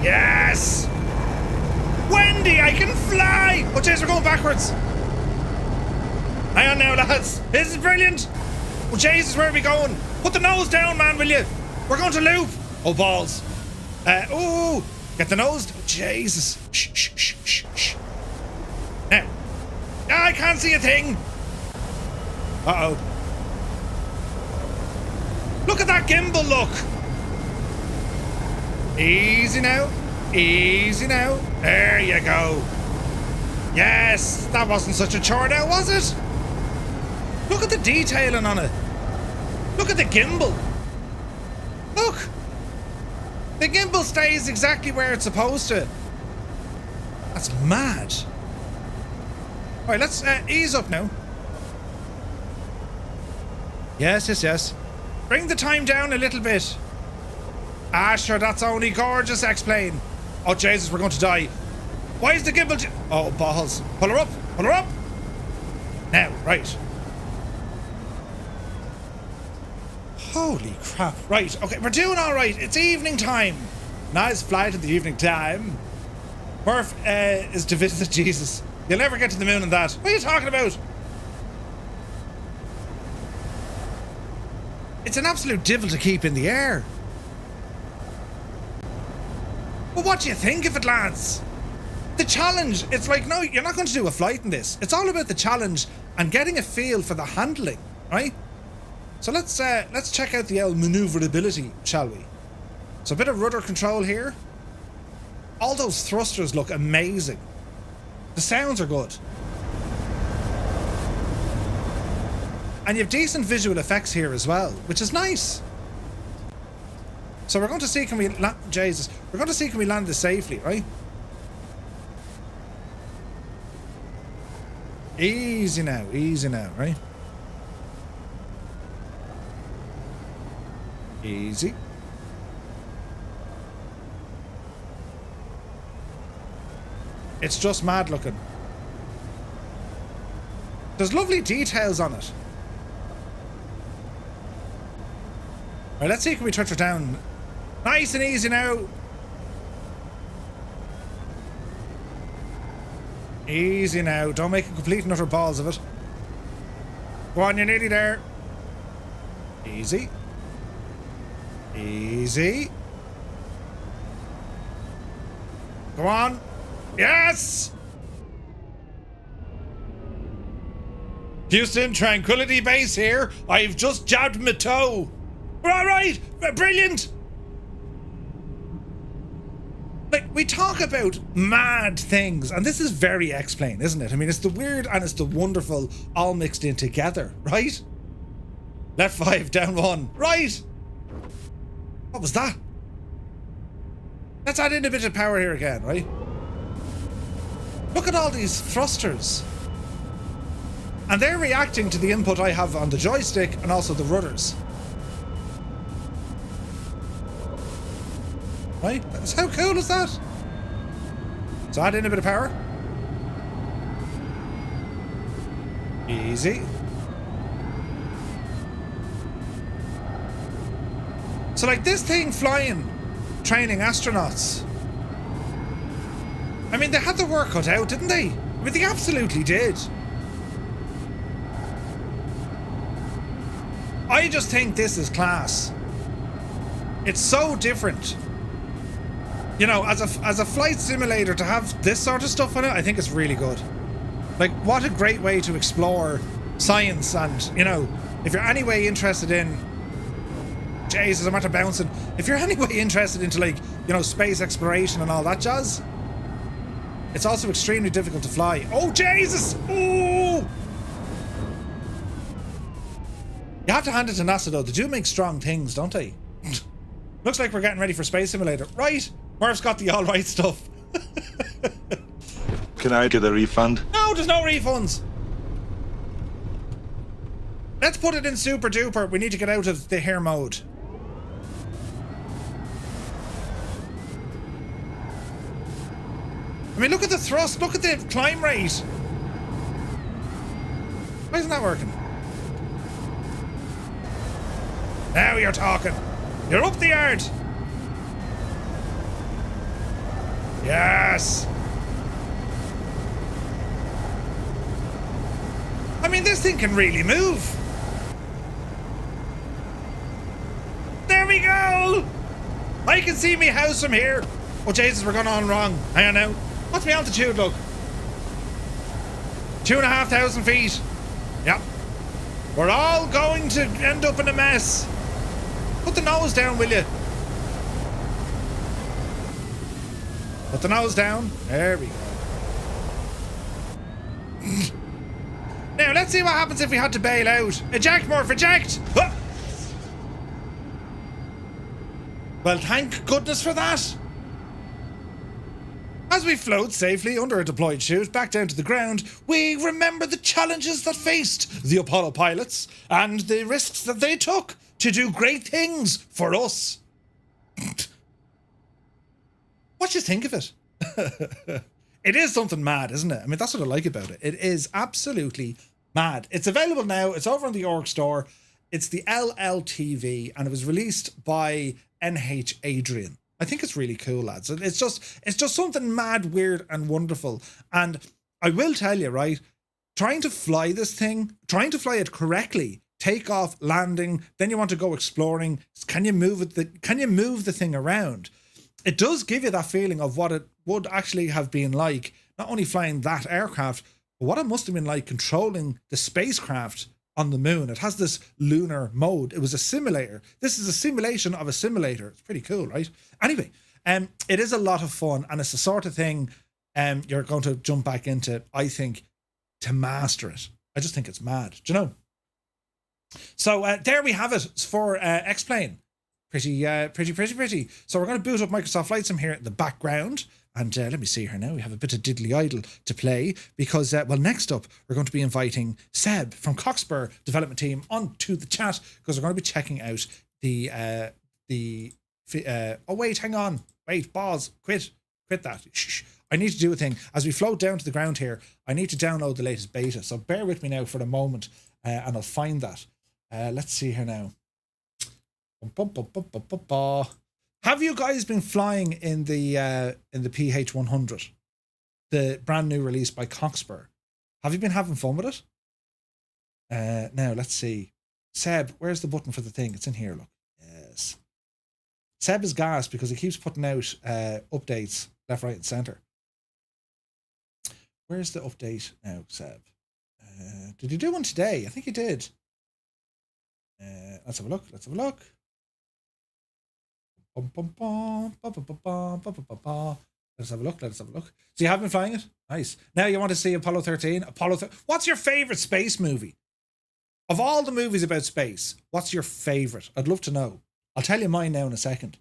Yes. Wendy, I can fly. Oh, jeez, we're going backwards. Hang on now, lads. This is brilliant. Oh, Jesus, where are we going? Put the nose down, man, will you? We're going to loop. Oh, balls. Ooh. Get the nose. Oh, Jesus. Shh, shh, shh, shh, shh. Now. I can't see a thing. Uh-oh. Look at that gimbal, look. Easy now. Easy now. There you go. Yes, that wasn't such a chore now, was it? Look at the detailing on it. Look at the gimbal. Look. The gimbal stays exactly where it's supposed to. That's mad. Alright, let's ease up now. Yes, yes, yes. Bring the time down a little bit. Ah, sure, that's only gorgeous, X-Plane. Oh, Jesus, we're going to die. Why is the gimbal... Oh, balls. Pull her up. Pull her up. Now, right. Holy crap. Right, okay, we're doing all right. It's evening time. Nice flight at the evening time. Murph is to visit Jesus. You'll never get to the moon in that. What are you talking about? It's an absolute devil to keep in the air. But what do you think if it lands? The challenge, it's like, no, you're not going to do a flight in this. It's all about the challenge and getting a feel for the handling, right? So let's check out the maneuverability, shall we? So a bit of rudder control here. All those thrusters look amazing. The sounds are good. And you have decent visual effects here as well, which is nice. So we're going to see, can we land, Jesus, we're going to see, can we land this safely, right? Easy now, right? Easy. It's just mad looking. There's lovely details on it. Right, let's see, can we touch her down? Nice and easy now. Easy now. Don't make a complete and utter balls of it. Go on, you're nearly there. Easy. Easy. Go on. Yes! Houston, Tranquility Base here. I've just jabbed my toe. Right, brilliant. Like, we talk about mad things, and this is very X-Plane, isn't it? I mean, it's the weird and it's the wonderful all mixed in together, right? Left 5, down 1. Right! What was that? Let's add in a bit of power here again, right? Look at all these thrusters. And they're reacting to the input I have on the joystick and also the rudders. Right? How cool is that? So add in a bit of power. Easy. So like this thing flying, training astronauts. I mean, they had their work cut out, didn't they? I mean, they absolutely did. I just think this is class. It's so different. You know, as a flight simulator, to have this sort of stuff on it, I think it's really good. Like, what a great way to explore science, and, you know, if you're anyway interested in... Jesus, I'm after bouncing. If you're anyway interested into, like, you know, space exploration and all that jazz, it's also extremely difficult to fly. Oh, Jesus! Ooh! You have to hand it to NASA, though. They do make strong things, don't they? Looks like we're getting ready for Space Simulator. Right! Murph's got the alright stuff. Can I get a refund? No, there's no refunds. Let's put it in super duper. We need to get out of the hair mode. I mean, look at the thrust. Look at the climb rate. Why isn't that working? Now you're talking. You're up the yard. Yes. I mean, this thing can really move. There we go. I can see me house from here. Oh, Jesus, we're going on wrong. Hang on now. What's my altitude look? 2,500 feet. Yep. We're all going to end up in a mess. Put the nose down, will you? Put the nose down. There we go. Now, let's see what happens if we had to bail out. Eject, Murph, eject! Huh. Well, thank goodness for that. As we float safely under a deployed chute back down to the ground, we remember the challenges that faced the Apollo pilots and the risks that they took to do great things for us. What do you think of it? It is something mad, isn't it? I mean, that's what I like about it. It is absolutely mad. It's available now. It's over on the org store. It's the LLTV, and it was released by NH Adrian. I think it's really cool, lads. It's just something mad, weird, and wonderful. And I will tell you, right, trying to fly this thing, trying to fly it correctly, take off, landing, then you want to go exploring. Can you move it? Can you move the thing around? it does give you that feeling of what it would actually have been like, not only flying that aircraft, but what it must have been like controlling the spacecraft on the moon. It has this lunar mode. It was a simulator. This is a simulation of a simulator. It's pretty cool, right? Anyway, it is a lot of fun, and it's the sort of thing you're going to jump back into, I think, to master it. I just think it's mad. Do you know? So there we have it for X-Plane. Pretty. So we're going to boot up Microsoft Flight Sim here in the background. And let me see here now. We have a bit of Diddly Idle to play because, well, next up, we're going to be inviting Seb from Cockspur development team onto the chat because we're going to be checking out oh, wait, hang on. Wait, pause. Quit that. Shh. I need to do a thing. As we float down to the ground here, I need to download the latest beta. So bear with me now for the moment and I'll find that. Let's see here now. Have you guys been flying in the PH100, the brand new release by Cockspur? Have you been having fun with it? Now let's see. Seb, where's the button for the thing? It's in here. Look. Yes. Seb is gassed because he keeps putting out updates left, right, and center. Where's the update now, Seb? Did you do one today? I think you did. Let's have a look. Let's have a look. Let's have a look. Let's have a look. So you have been flying it? Nice. Now you want to see Apollo 13? What's your favorite space movie? Of all the movies about space, what's your favorite? I'd love to know. I'll tell you mine now in a second.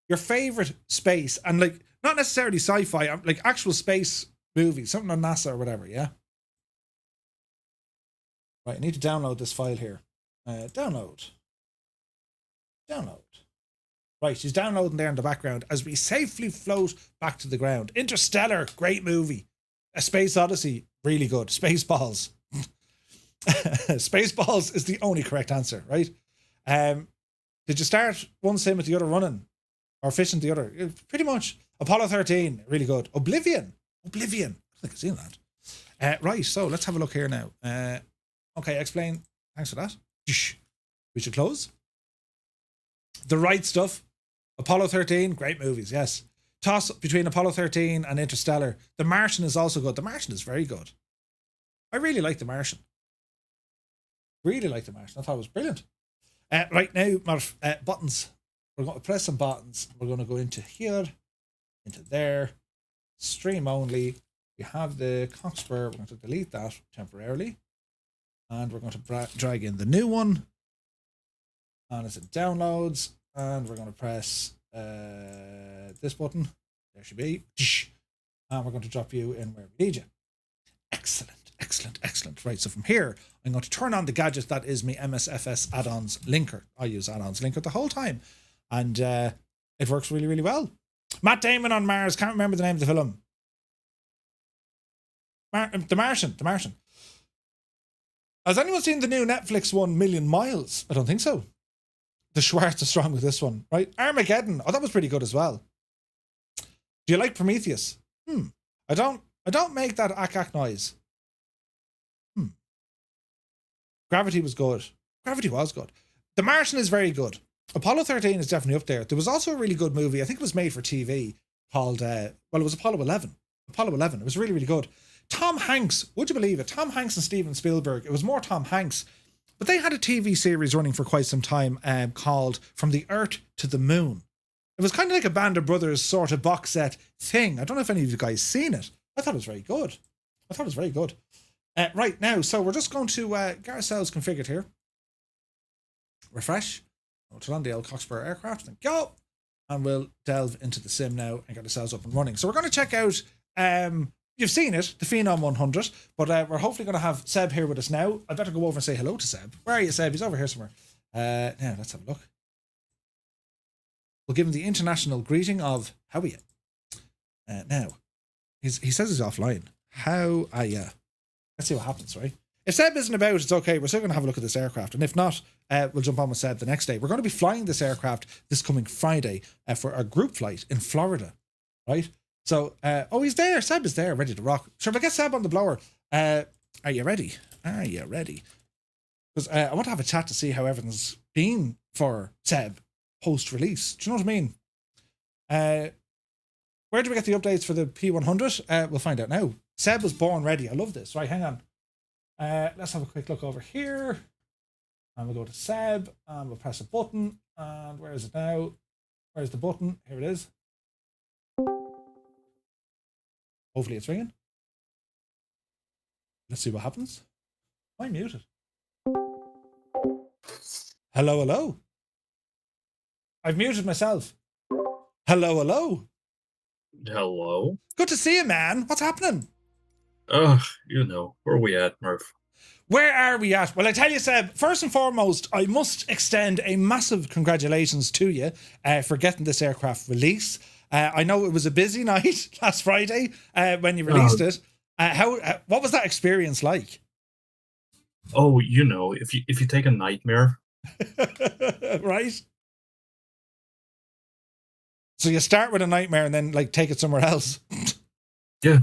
Your favorite space, and like not necessarily sci-fi, like actual space movies, something on NASA or whatever, yeah? Right, I need to download this file here. Download. Right, she's downloading there in the background as we safely float back to the ground. Interstellar, great movie. A Space Odyssey, really good. Spaceballs. Spaceballs is the only correct answer, right? Did you start one sim with the other running? Or fishing the other? Pretty much. Apollo 13, really good. Oblivion. I think I've seen that. Right, so let's have a look here now. Okay, explain. Thanks for that. We should close. The Right Stuff. Apollo 13, great movies, yes. Toss between Apollo 13 and Interstellar. The Martian is also good. The Martian is very good. I really like The Martian. I thought it was brilliant. Right now, buttons. We're going to press some buttons. We're going to go into here, into there, stream only. We have the Cockspur. We're going to delete that temporarily. And we're going to drag in the new one. And it's in downloads. And we're going to press this button. There should be. And we're going to drop you in where we need you. Excellent. Right, so from here, I'm going to turn on the gadget that is my MSFS add-ons linker. I use add-ons linker the whole time. And it works really, really well. Matt Damon on Mars. Can't remember the name of the film. The Martian. Has anyone seen the new Netflix one, Million Miles? I don't think so. The Schwartz is strong with this one, right? Armageddon. Oh, that was pretty good as well. Do you like Prometheus? I don't make that ack noise. Gravity was good. The Martian is very good. Apollo 13 is definitely up there. There was also a really good movie. I think it was made for TV called, it was Apollo 11. It was really, really good. Tom Hanks, would you believe it? Tom Hanks and Steven Spielberg. It was more Tom Hanks. But they had a TV series running for quite some time called From the Earth to the Moon. It was kind of like a Band of Brothers sort of box set thing. I don't know if any of you guys seen it. I thought it was very good. Right now, so we're just going to get ourselves configured here. Refresh. We'll turn on the old Cockspur aircraft and go. And we'll delve into the sim now and get ourselves up and running. So we're going to check out, you've seen it, the Phenom 100, but we're hopefully going to have Seb here with us now. I better go over and say hello to Seb. Where are you, Seb? He's over here somewhere. Now, let's have a look. We'll give him the international greeting of, how are you? Now, he says he's offline. How are you? Let's see what happens, right? If Seb isn't about, it's okay. We're still going to have a look at this aircraft. And if not, we'll jump on with Seb the next day. We're going to be flying this aircraft this coming Friday for a group flight in Florida, right? So, he's there. Seb is there, ready to rock. Sure, if I get Seb on the blower, are you ready? Because I want to have a chat to see how everything's been for Seb post-release. Do you know what I mean? Where do we get the updates for the P100? We'll find out now. Seb was born ready. I love this. Right, hang on. Let's have a quick look over here. And we'll go to Seb, and we'll press a button. And where is it now? Where's the button? Here it is. Hopefully it's ringing. Let's see what happens. I'm muted. Hello, hello. I've muted myself. Hello, hello. Hello. Good to see you, man. What's happening? Where are we at, Murph? Where are we at? Well, I tell you, Seb, first and foremost, I must extend a massive congratulations to you for getting this aircraft release. I know it was a busy night last Friday when you released it. What was that experience like? Oh, if you take a nightmare. Right? So you start with a nightmare and then like take it somewhere else. Yeah.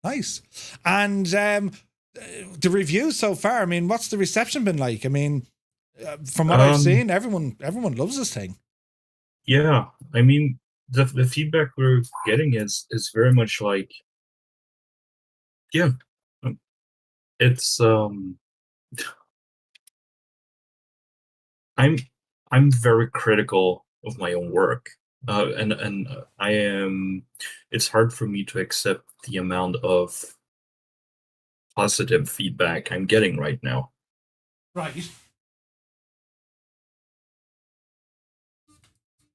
Nice. And the reviews so far, I mean, what's the reception been like? I mean, from what I've seen, everyone loves this thing. Yeah. I mean, the feedback we're getting is very much like, yeah, it's I'm very critical of my own work. And I am. It's hard for me to accept the amount of positive feedback I'm getting right now. Right.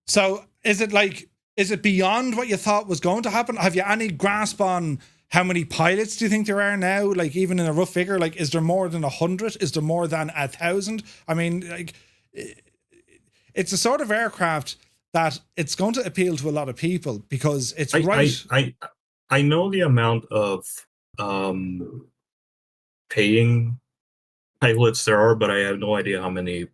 So is it beyond what you thought was going to happen? Have you any grasp on how many pilots do you think there are now? Like, even in a rough figure, like, is there more than 100? Is there more than 1,000? I mean, like, it's a sort of aircraft that it's going to appeal to a lot of people because it's I know the amount of paying pilots there are, but I have no idea how many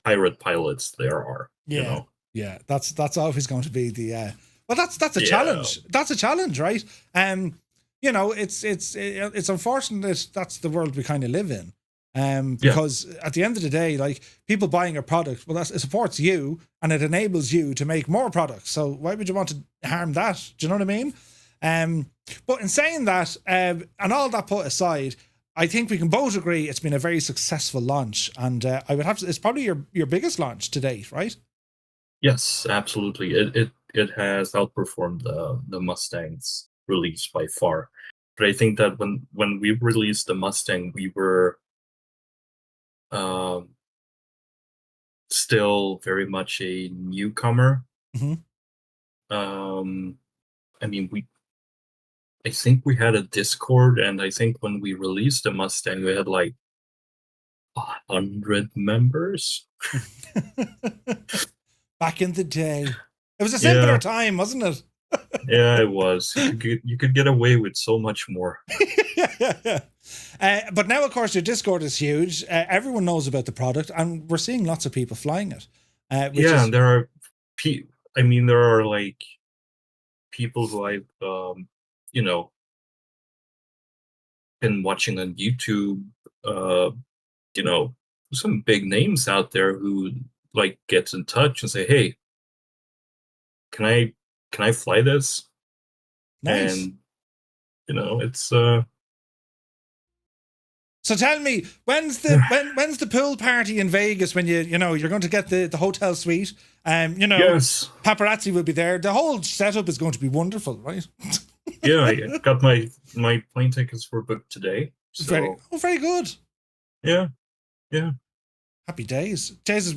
pirate pilots there are. Yeah, yeah, that's always going to be the well, that's a challenge. That's a challenge, right? It's unfortunate that's the world we kind of live in. Because at the end of the day, like, people buying a product, well, it supports you and it enables you to make more products. So why would you want to harm that? Do you know what I mean? But in saying that, and all that put aside, I think we can both agree it's been a very successful launch, and I would have to. It's probably your biggest launch to date, right? Yes, absolutely. It has outperformed the Mustang's release by far. But I think that when we released the Mustang, we were still very much a newcomer. Mm-hmm. I mean, I think we had a Discord, and I think when we released the Mustang, we had like 100 members. Back in the day, it was a simpler time, wasn't it? Yeah, it was. You could get away with so much more. But now, of course, your Discord is huge. Everyone knows about the product, and we're seeing lots of people flying it. And there are, there are like people who I've, been watching on YouTube. Some big names out there who like gets in touch and say, "Hey, can I fly this?" Nice. And it's So tell me, when's the pool party in Vegas when you're going to get the hotel suite? Yes. Paparazzi will be there. The whole setup is going to be wonderful, right? Yeah, I got my plane tickets were booked today. So. Very good. Yeah. Happy days. Jesus,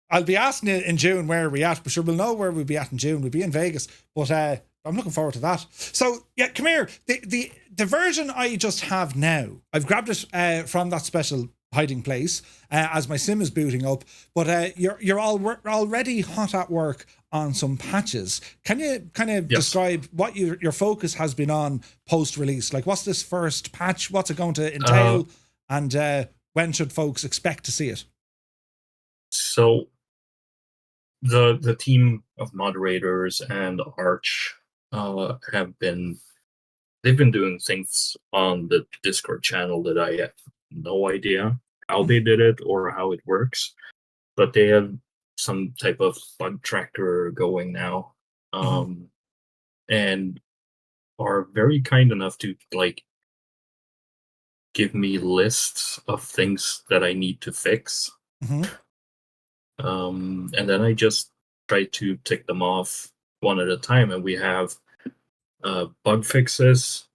I'll be asking you in June where are we at, but sure, we'll know where we'll be at in June. We'll be in Vegas, but I'm looking forward to that. So yeah, come here. The version I just have now, I've grabbed it from that special hiding place as my sim is booting up. But you're already hot at work on some patches. Can you kind of describe what your focus has been on post release? Like, what's this first patch? What's it going to entail? And when should folks expect to see it? So the team of moderators and Arch they've been doing things on the Discord channel that I have no idea how they did it or how it works, but they have some type of bug tracker going now, and are very kind enough to like give me lists of things that I need to fix. And then I just try to tick them off one at a time, and we have bug fixes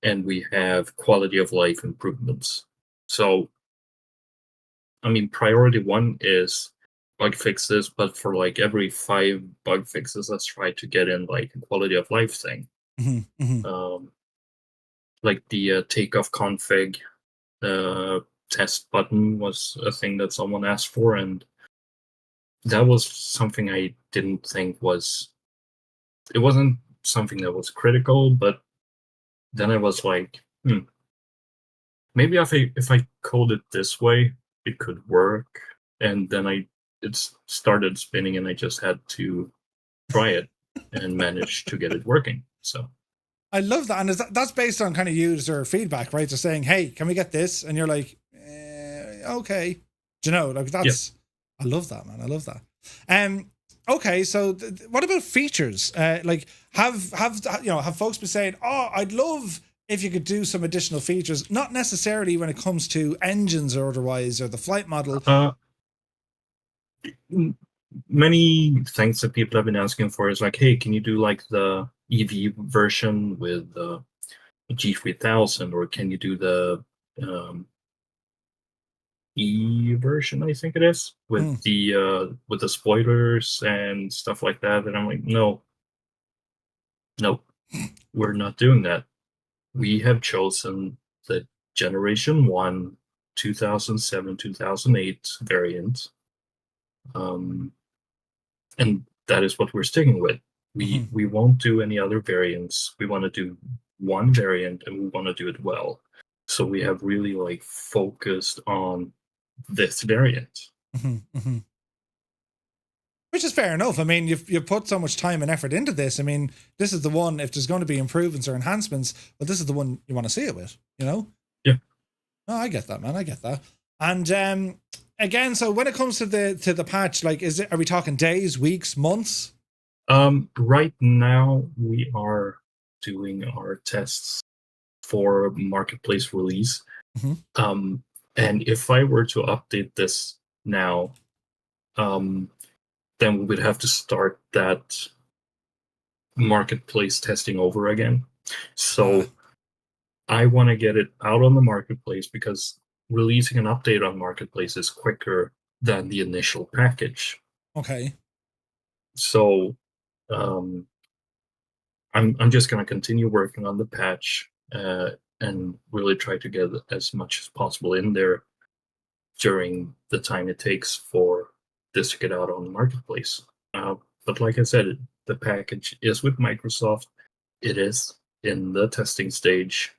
and we have quality of life improvements. So, I mean, priority one is bug fixes, but for like every 5 bug fixes, let's try to get in like a quality of life thing. Like the takeoff config test button was a thing that someone asked for, and that was something I didn't think was. It wasn't something that was critical, but then I was like, maybe if I code it this way, it could work. And then it started spinning, and I just had to try it and manage to get it working. So I love that, and that's based on kind of user feedback, right? Just saying, "Hey, can we get this?" And you're like, "Okay," do you know? Like that's, I love that, man. I love that. Okay, so what about features? Like, have folks been saying, "Oh, I'd love if you could do some additional features," not necessarily when it comes to engines or otherwise, or the flight model. Many things that people have been asking for is like, hey, can you do like the EV version with the G3000, or can you do the E version, I think it is, with the spoilers and stuff like that? And I'm like, nope, we're not doing that. We have chosen the Generation 1 2007 2008 variant, and that is what we're sticking with. We won't do any other variants. We want to do one variant, and we want to do it well. So we have really like focused on this variant. Which is fair enough. I mean, you've put so much time and effort into this. I mean, this is the one, if there's going to be improvements or enhancements, well, this is the one you want to see it with, you know? Yeah. Oh, I get that, man. I get that. And again, so when it comes to the patch, like, are we talking days, weeks, months? Right now we are doing our tests for marketplace release. And if I were to update this now, then we would have to start that marketplace testing over again. So I want to get it out on the marketplace, because releasing an update on marketplace is quicker than the initial package. Okay. So I'm just going to continue working on the patch and really try to get as much as possible in there during the time it takes for this to get out on the marketplace. But like I said, the package is with Microsoft. It is in the testing stage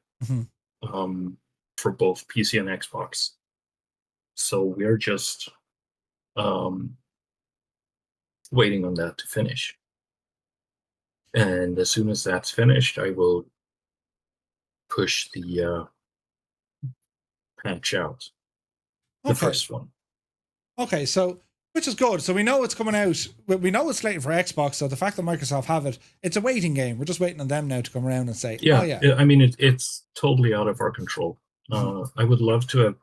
for both PC and Xbox. So we're just waiting on that to finish. And as soon as that's finished, I will push the patch out. The first one. Okay, so which is good. So we know it's coming out. We know it's slated for Xbox. So the fact that Microsoft have it, it's a waiting game. We're just waiting on them now to come around and say, yeah, "Oh yeah." I mean, it's totally out of our control. I would love to have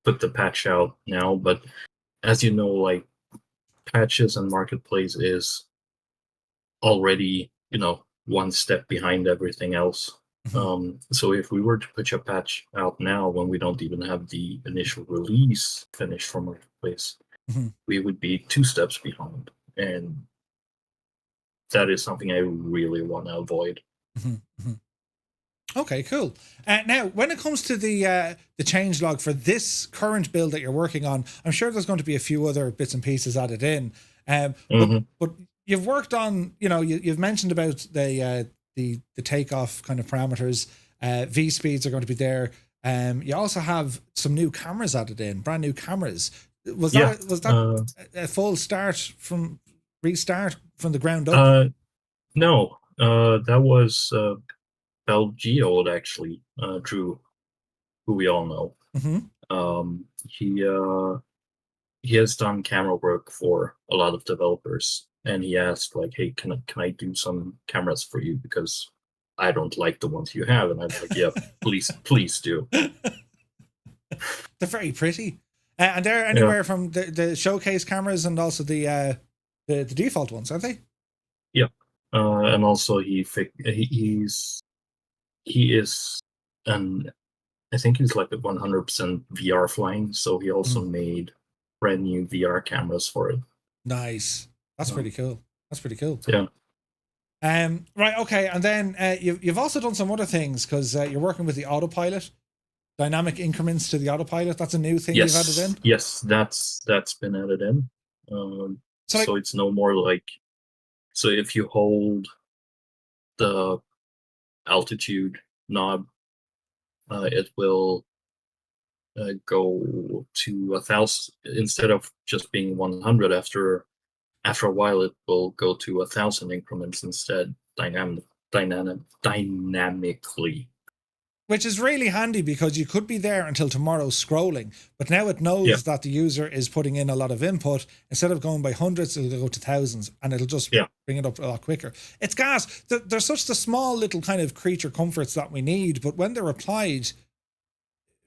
put the patch out now, but as you know, like patches and marketplace is already, one step behind everything else. So if we were to put a patch out now when we don't even have the initial release finished for marketplace, we would be 2 steps behind, and that is something I really want to avoid. Okay, cool. Now, when it comes to the changelog for this current build that you're working on, I'm sure there's going to be a few other bits and pieces added in. But you've worked on, you've mentioned about the takeoff kind of parameters. V speeds are going to be there. You also have some new cameras added in, brand new cameras. Was that a full restart from the ground up? No, that was Belgiold, actually, Drew, who we all know. He has done camera work for a lot of developers, and he asked like, "Hey, can I do some cameras for you because I don't like the ones you have?" And I was like, "Yeah, please do." They're very pretty, and they're anywhere from the showcase cameras and also the default ones, aren't they? Yeah, and also he is an I think he's like a 100% VR flying, so he also made brand new VR cameras for it. Nice. That's pretty cool. That's pretty cool. Yeah. Right. Okay. And then you've also done some other things because you're working with the autopilot, dynamic increments to the autopilot. That's a new thing you've added in. Yes, that's been added in. So it's no more like, so if you hold the altitude knob, it will go to 1,000 instead of just being 100. After a while, it will go to 1,000 increments instead, dynamically. Which is really handy because you could be there until tomorrow scrolling, but now it knows that the user is putting in a lot of input. Instead of going by hundreds, it'll go to thousands, and it'll just bring it up a lot quicker. It's gas. They're such the small little kind of creature comforts that we need, but when they're applied,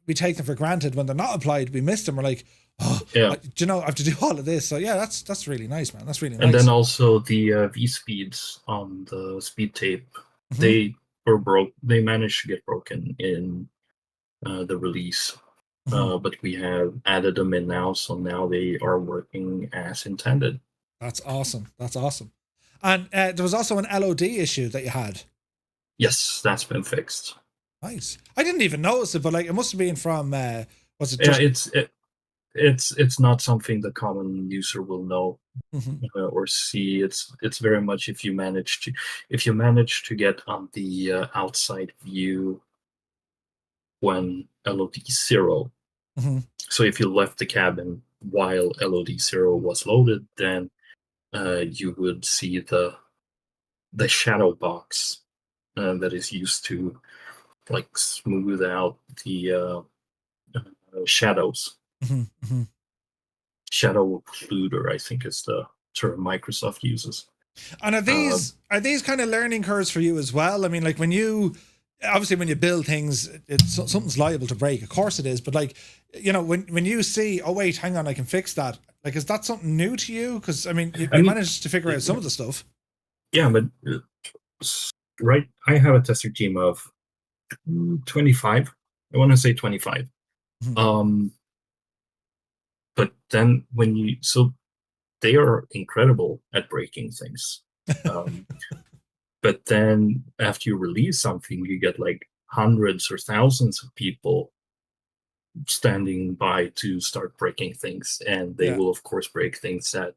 we take them for granted. When they're not applied, we miss them. We're like, oh, I have to do all of this. So yeah, that's really nice, man. That's really nice. And then also the V speeds on the speed tape, they were broke. They managed to get broken in the release, but we have added them in now, so now they are working as intended. That's awesome. That's awesome. And there was also an LOD issue that you had. Yes, that's been fixed. Nice. I didn't even notice it, but like it must have been from was it? It's not something the common user will know or see. It's very much if you manage to get on the outside view when LOD 0. So if you left the cabin while LOD 0 was loaded, then you would see the shadow box that is used to like smooth out the shadows. Shadow occluder, I think, is the term Microsoft uses. And are these kind of learning curves for you as well? I mean, like when you build things, something's liable to break. Of course it is, but like, you know, when you see, oh wait, hang on, I can fix that. Like, is that something new to you? Because I mean, you managed to figure out some of the stuff. Yeah, but right, I have a tester team of 25. I want to say 25. But then they are incredible at breaking things. But then after you release something, you get like hundreds or thousands of people standing by to start breaking things, and they will of course break things that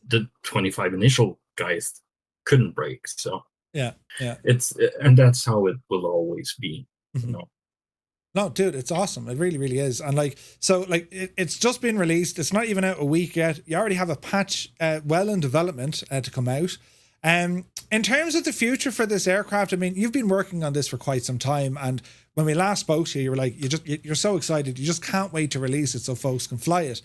the 25 initial guys couldn't break. So and that's how it will always be. You know? No, dude, it's awesome. It really, really is. And like, so like it's just been released. It's not even out a week yet. You already have a patch well in development to come out. In terms of the future for this aircraft, I mean, you've been working on this for quite some time. And when we last spoke to you, you were like, you're so excited. You just can't wait to release it so folks can fly it.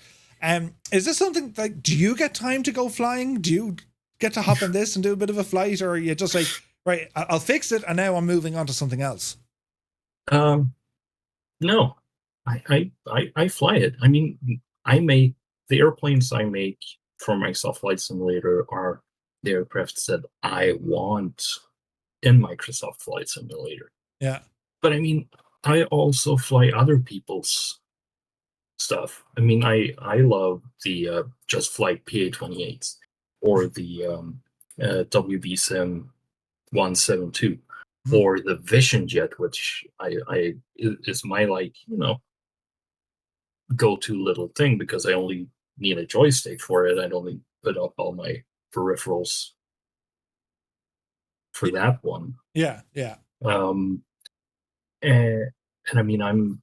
Is this something like, do you get time to go flying? Do you get to hop on this and do a bit of a flight? Or are you just like, right, I'll fix it and now I'm moving on to something else? No, I fly it. I mean, the airplanes I make for my Microsoft Flight Simulator are the aircrafts that I want in Microsoft Flight Simulator. Yeah. But I mean, I also fly other people's stuff. I mean, I love the Just Flight PA-28s or the WB Sim 172. Or the Vision Jet, which I is my, like, you know, go-to little thing because I only need a joystick for it. I'd only put up all my peripherals for that one. Yeah. And I mean, I'm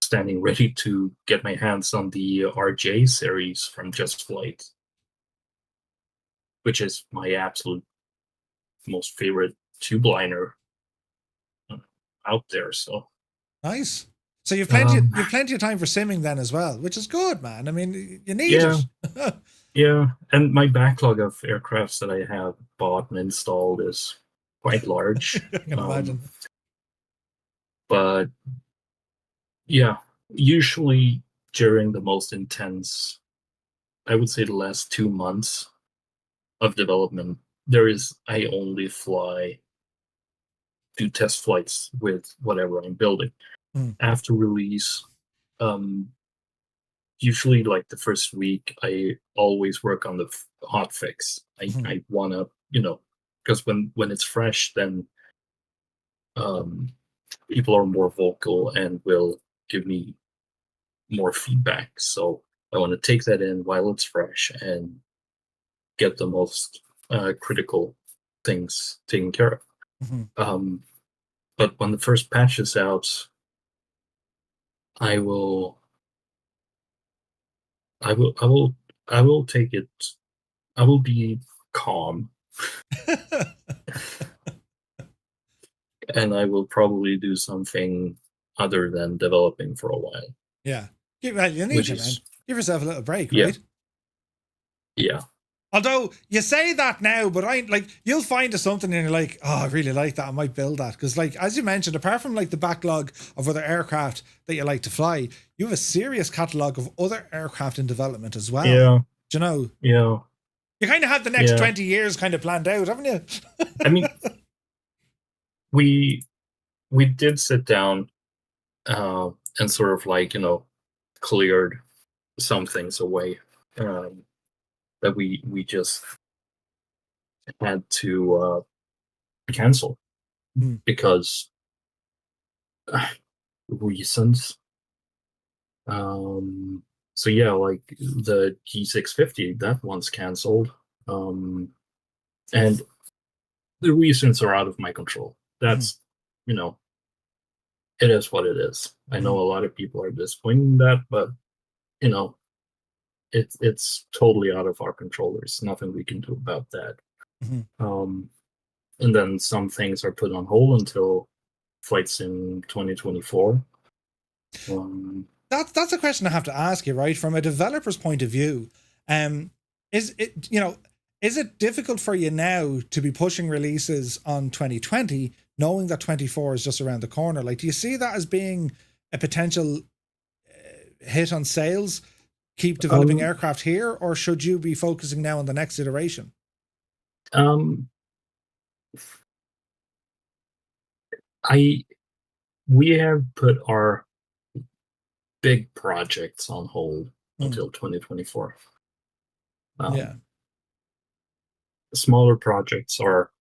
standing ready to get my hands on the RJ series from Just Flight, which is my absolute most favorite tube-liner out there. So nice. So you've plenty of time for simming then as well, which is good, man. I mean, you need it. Yeah, and my backlog of aircrafts that I have bought and installed is quite large. I can imagine. But yeah, usually during the most intense, I would say the last 2 months of development, I only do test flights with whatever I'm building. Mm. After release, um, usually like the first week, I always work on the hot fix. I want to, because when it's fresh, then um, people are more vocal and will give me more feedback. So I want to take that in while it's fresh and get the most critical things taken care of. But when the first patch is out, I will, I will, I will, I will take it. I will be calm, and I will probably do something other than developing for a while. Yeah. Well, you need to, man. Give yourself a little break, Yeah. right? Yeah. Although you say that now, but you'll find something and you're like, oh, I really like that. I might build that. Because as you mentioned, apart from like the backlog of other aircraft that you like to fly, you have a serious catalogue of other aircraft in development as well. Yeah. Do you know? Yeah. You kind of had the next 20 years kind of planned out, haven't you? I mean, we did sit down and sort of like, cleared some things away that we just had to cancel because reasons. So yeah, like the G650, that one's canceled. And the reasons are out of my control. That's, it is what it is. I know a lot of people are disappointed in that, but it's totally out of our control. There's nothing we can do about that. And then some things are put on hold until flights in 2024. That's a question I have to ask you, right? From a developer's point of view, is it difficult for you now to be pushing releases on 2020, knowing that 24 is just around the corner? Like, do you see that as being a potential hit on sales? Keep developing aircraft here, or should you be focusing now on the next iteration? We have put our big projects on hold until 2024. Smaller projects are,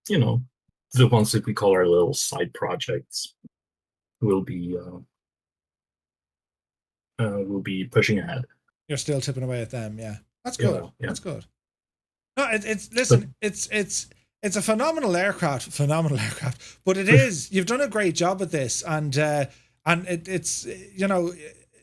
the ones that we call our little side projects will be pushing ahead. You're still tipping away at them, yeah. That's good. Yeah. That's good. No, it's a phenomenal aircraft, but it is. You've done a great job at this, and it's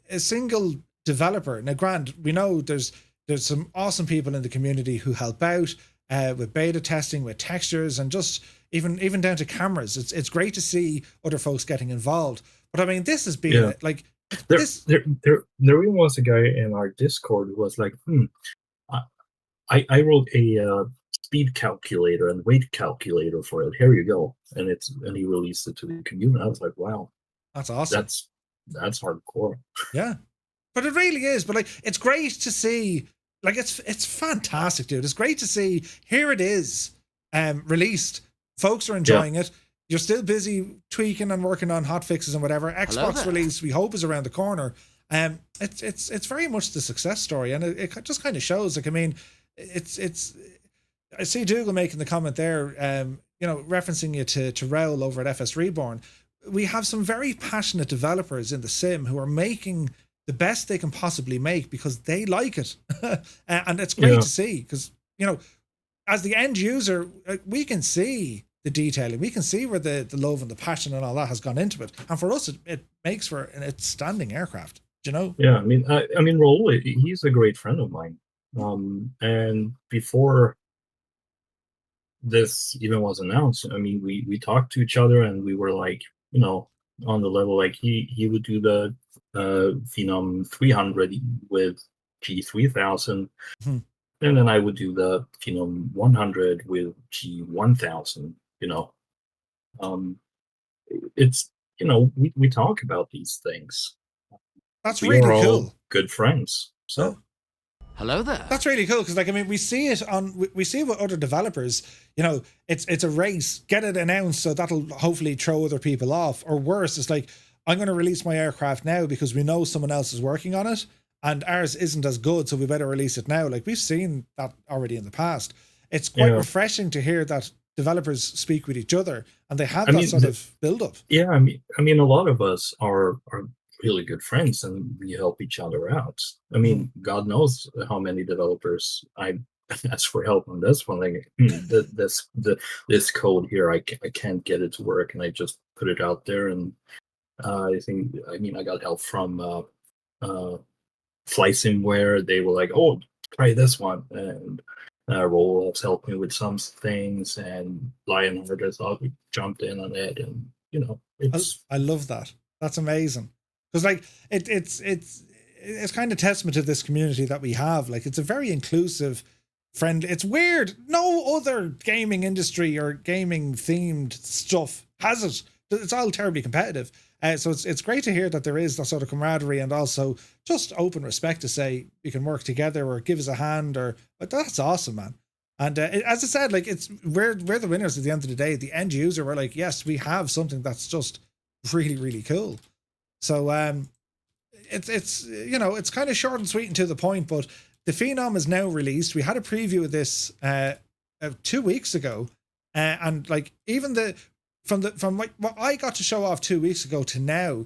a single developer. Now, Grant, we know there's some awesome people in the community who help out with beta testing, with textures, and just even down to cameras. It's great to see other folks getting involved. But I mean, this has been like there even was a guy in our Discord who was like, I wrote a speed calculator and weight calculator for it. Here you go, and he released it to the community. I was like, wow, that's awesome. That's hardcore. Yeah, but it really is. But like, it's great to see. Like, it's fantastic, dude. It's great to see. Here it is, released. Folks are enjoying it. You're still busy tweaking and working on hot fixes and whatever. Xbox release, we hope, is around the corner. It's very much the success story, and it just kind of shows. Like, I mean, it's. I see Dougal making the comment there, referencing you to Raoul over at FS Reborn. We have some very passionate developers in the sim who are making the best they can possibly make because they like it. And it's great to see because, as the end user, we can see the detailing. We can see where the love and the passion and all that has gone into it. And for us, it makes for an outstanding aircraft. Do you know? Yeah, I mean, Raoul, he's a great friend of mine. And before this even was announced, I mean, we talked to each other and we were like, on the level, like he would do the Phenom 300 with G3000, Hmm. and then I would do the Phenom 100 with G1000. Um, it's we talk about these things. That's We are really all cool. good friends, so. Yeah. Hello there. That's really cool because, like, I mean, we see it we see it with other developers. It's a race. Get it announced, so that'll hopefully throw other people off. Or worse, it's like, I'm going to release my aircraft now because we know someone else is working on it, and ours isn't as good, so we better release it now. Like, we've seen that already in the past. It's quite refreshing to hear that developers speak with each other and they have sort of build up. Yeah, I mean, a lot of us are really good friends and we help each other out. I mean, God knows how many developers I ask for help on this one. Like, this code here, I can't get it to work, and I just put it out there. And I got help from FlySimware. They were like, "Oh, try this one," and Roll-Ups helped me with some things, and Lionheart has jumped in on it, and it's. I love that. That's amazing. Because, like, it's kind of testament to this community that we have. Like, it's a very inclusive, friendly. It's weird. No other gaming industry or gaming themed stuff has it. It's all terribly competitive. So it's great to hear that there is that sort of camaraderie and also just open respect to say you can work together or give us a hand, but that's awesome, man. And as I said, like, we're the winners at the end of the day. The end user, we're like, yes, we have something that's just really, really cool. So it's kind of short and sweet and to the point, but the Phenom is now released. We had a preview of this 2 weeks ago, and like, even from what I got to show off 2 weeks ago to now,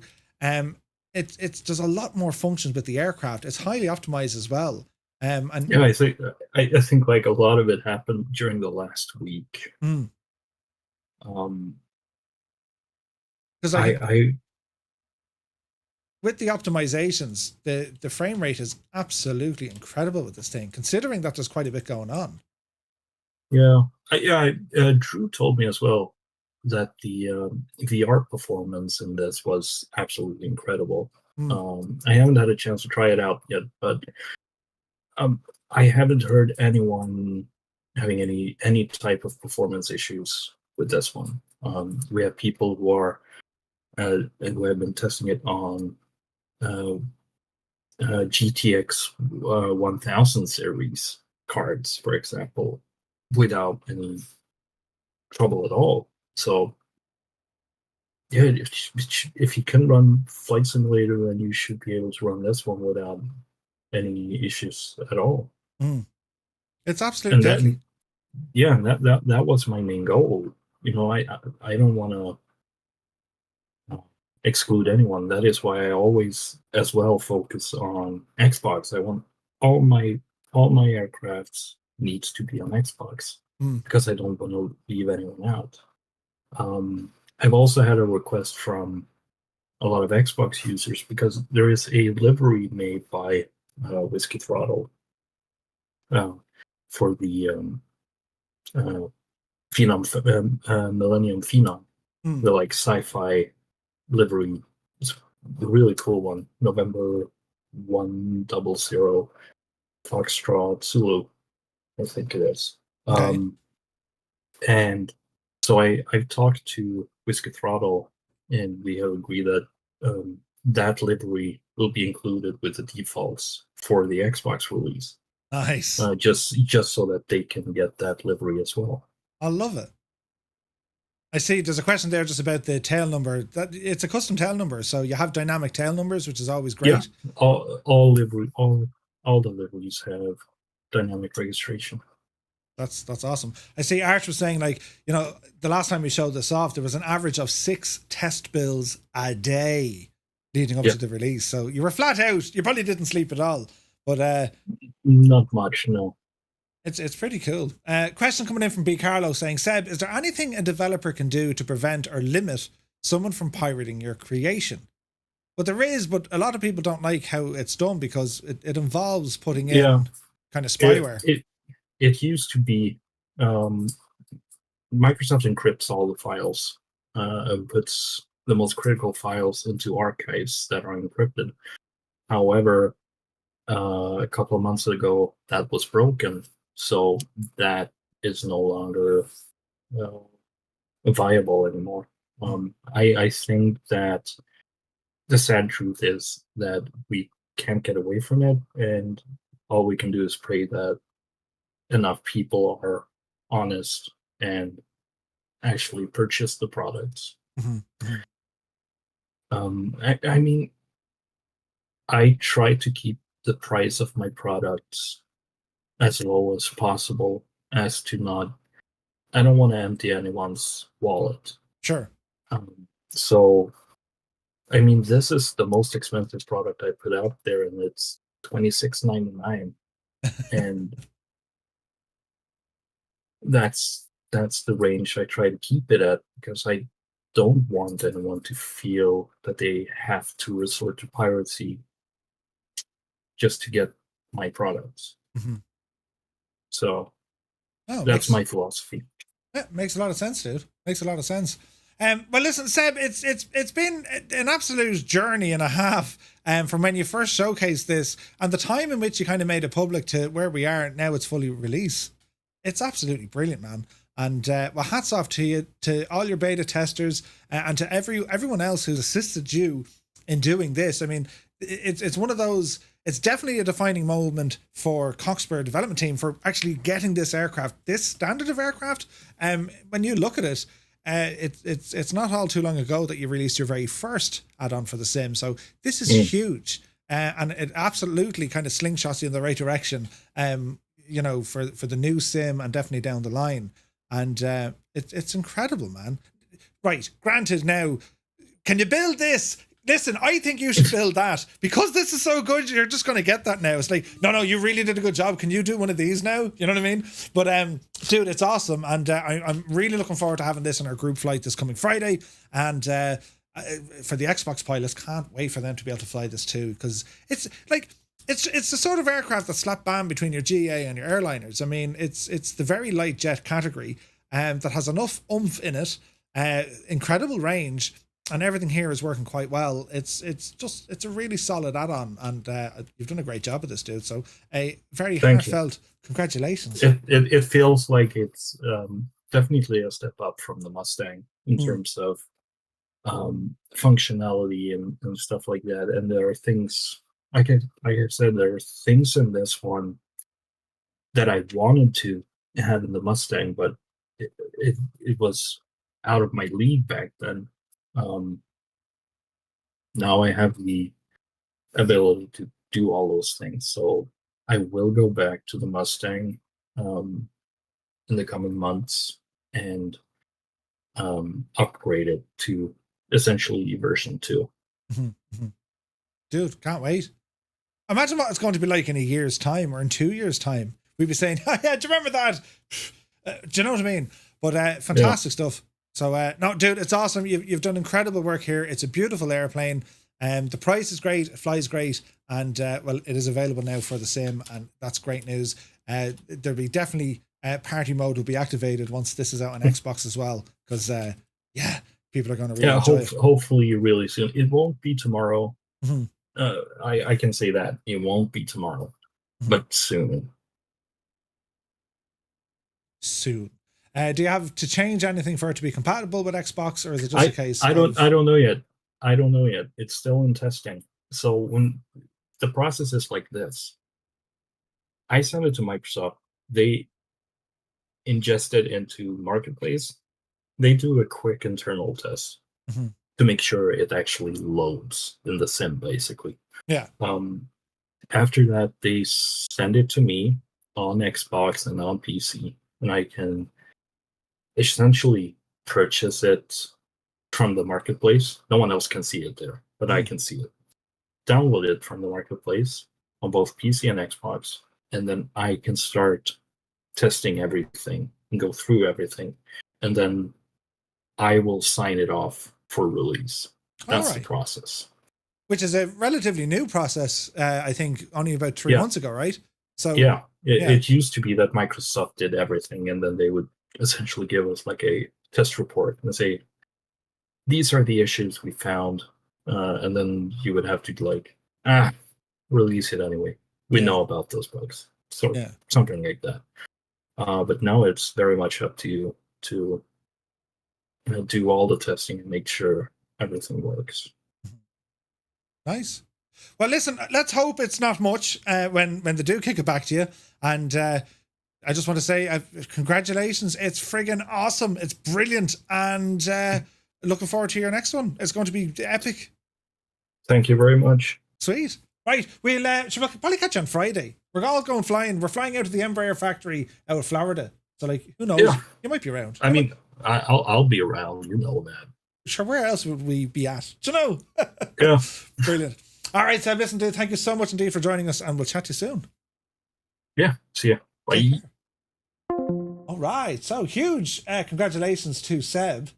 it's there's a lot more functions with the aircraft. It's highly optimized as well. And yeah, I think like a lot of it happened during the last week. Because I with the optimizations, the frame rate is absolutely incredible with this thing, considering that there's quite a bit going on. Yeah, Drew told me as well that the VR performance in this was absolutely incredible. I haven't had a chance to try it out yet, but I haven't heard anyone having any type of performance issues with this one. We have people who are and who have been testing it on GTX 1000 series cards, for example, without any trouble at all. So yeah, if you can run Flight Simulator, then you should be able to run this one without any issues at all. It's absolutely deadly. Yeah, and that was my main goal. I don't want to exclude anyone. That is why I always as well focus on Xbox. I want all my aircrafts needs to be on Xbox because I don't want to leave anyone out. I've also had a request from a lot of Xbox users because there is a livery made by Whiskey Throttle for the Phenom, Millennium Phenom, the like sci-fi livery. It's a really cool one. November 100 Foxtrot Zulu, I think it is. Okay. And so I talked to Whiskey Throttle, and we have agreed that that livery will be included with the defaults for the Xbox release. Nice. Just so that they can get that livery as well. I love it. I see there's a question there just about the tail number. That it's a custom tail number, so you have dynamic tail numbers, which is always great. Yeah, all the liveries have dynamic registration. That's awesome. I see Arch was saying, like, the last time we showed this off, there was an average of 6 test builds a day leading up to the release. So you were flat out. You probably didn't sleep at all. But not much, no. It's pretty cool. Question coming in from B. Carlo saying, Seb, is there anything a developer can do to prevent or limit someone from pirating your creation? But there is, but a lot of people don't like how it's done because it involves putting in kind of spyware. It used to be Microsoft encrypts all the files and puts the most critical files into archives that are encrypted. However, a couple of months ago that was broken, so that is no longer uh, viable anymore. I think that the sad truth is that we can't get away from it, and all we can do is pray that enough people are honest and actually purchase the products. Mhm. I mean, I try to keep the price of my products as low as possible, as to not. I don't want to empty anyone's wallet. Sure. So, I mean, this is the most expensive product I put out there, and it's $26.99, and that's the range I try to keep it at, because I don't want anyone to feel that they have to resort to piracy just to get my products. Mhm. So Oh, that's my philosophy. Yeah, makes a lot of sense, dude. Makes a lot of sense. Well, listen, Seb, it's been an absolute journey and a half from when you first showcased this and the time in which you kind of made it public to where we are now. It's fully released. It's absolutely brilliant, man. And well, hats off to you, to all your beta testers, and to everyone else who's assisted you in doing this. I mean, it's one of those. It's definitely a defining moment for Cockspur development team for actually getting this aircraft, this standard of aircraft. When you look at it, it's not all too long ago that you released your very first add-on for the sim. So this is huge, and it absolutely kind of slingshots you in the right direction. You know, for the new sim and definitely down the line. And it's incredible, man. Right, granted, now, can you build this? Listen, I think you should build that, because this is so good. You're just going to get that now. It's like, no, you really did a good job. Can you do one of these now? You know what I mean? But dude, it's awesome, and I'm really looking forward to having this on our group flight this coming Friday. And for the Xbox pilots, can't wait for them to be able to fly this too, because it's like. It's the sort of aircraft that slap bam between your GA and your airliners. I mean, it's the very light jet category that has enough oomph in it, incredible range, and everything here is working quite well. It's a really solid add-on, and you've done a great job of this, dude. So a very heartfelt congratulations. It feels like it's definitely a step up from the Mustang in terms of functionality and stuff like that. And there are things. Like I said, there are things in this one that I wanted to have in the Mustang, but it was out of my league back then. Now I have the ability to do all those things, so I will go back to the Mustang in the coming months and upgrade it to essentially version 2. Dude, can't wait. Imagine what it's going to be like in a year's time or in 2 years' time. We'd be saying, oh, yeah, do you remember that? Do you know what I mean? But fantastic stuff. So, no, dude, it's awesome. You've done incredible work here. It's a beautiful airplane. The price is great. It flies great. And, well, it is available now for the sim. And that's great news. There'll be definitely party mode will be activated once this is out on Xbox as well. Because, yeah, people are going to really enjoy it. Hopefully really soon. It won't be tomorrow. I can say that it won't be tomorrow, but soon. Soon. Do you have to change anything for it to be compatible with Xbox, or is it just a case? I don't know yet. I don't know yet. It's still in testing. So when the process is like this, I send it to Microsoft. They ingest it into Marketplace. They do a quick internal test. To make sure it actually loads in the sim, basically. Yeah. After that, they send it to me on Xbox and on PC, and I can essentially purchase it from the Marketplace. No one else can see it there, but I can see it. Download it from the Marketplace on both PC and Xbox, and then I can start testing everything and go through everything, and then I will sign it off for release. That's the process. Which is a relatively new process, I think only about 3 months ago, right? So it used to be that Microsoft did everything, and then they would essentially give us like a test report and say, these are the issues we found, and then you would have to release it anyway. We Yeah. know about those bugs, so Yeah. something like that. But now it's very much up to you to do all the testing and make sure everything works. Nice. Well, listen, let's hope it's not much when they do kick it back to you. And I just want to say congratulations. It's friggin' awesome. It's brilliant. And looking forward to your next one. It's going to be epic. Thank you very much. Sweet. Right. We'll probably catch you on Friday. We're all going flying. We're flying out to the Embraer factory out of Florida. So, like, who knows? Yeah. You might be around. I mean, I'll be around. You know that. Sure, where else would we be at? Do you know? Yeah. Brilliant. All right, Seb, listen, dude, thank you so much indeed for joining us, and we'll chat to you soon. Yeah. See ya. Bye. All right, so huge congratulations to Seb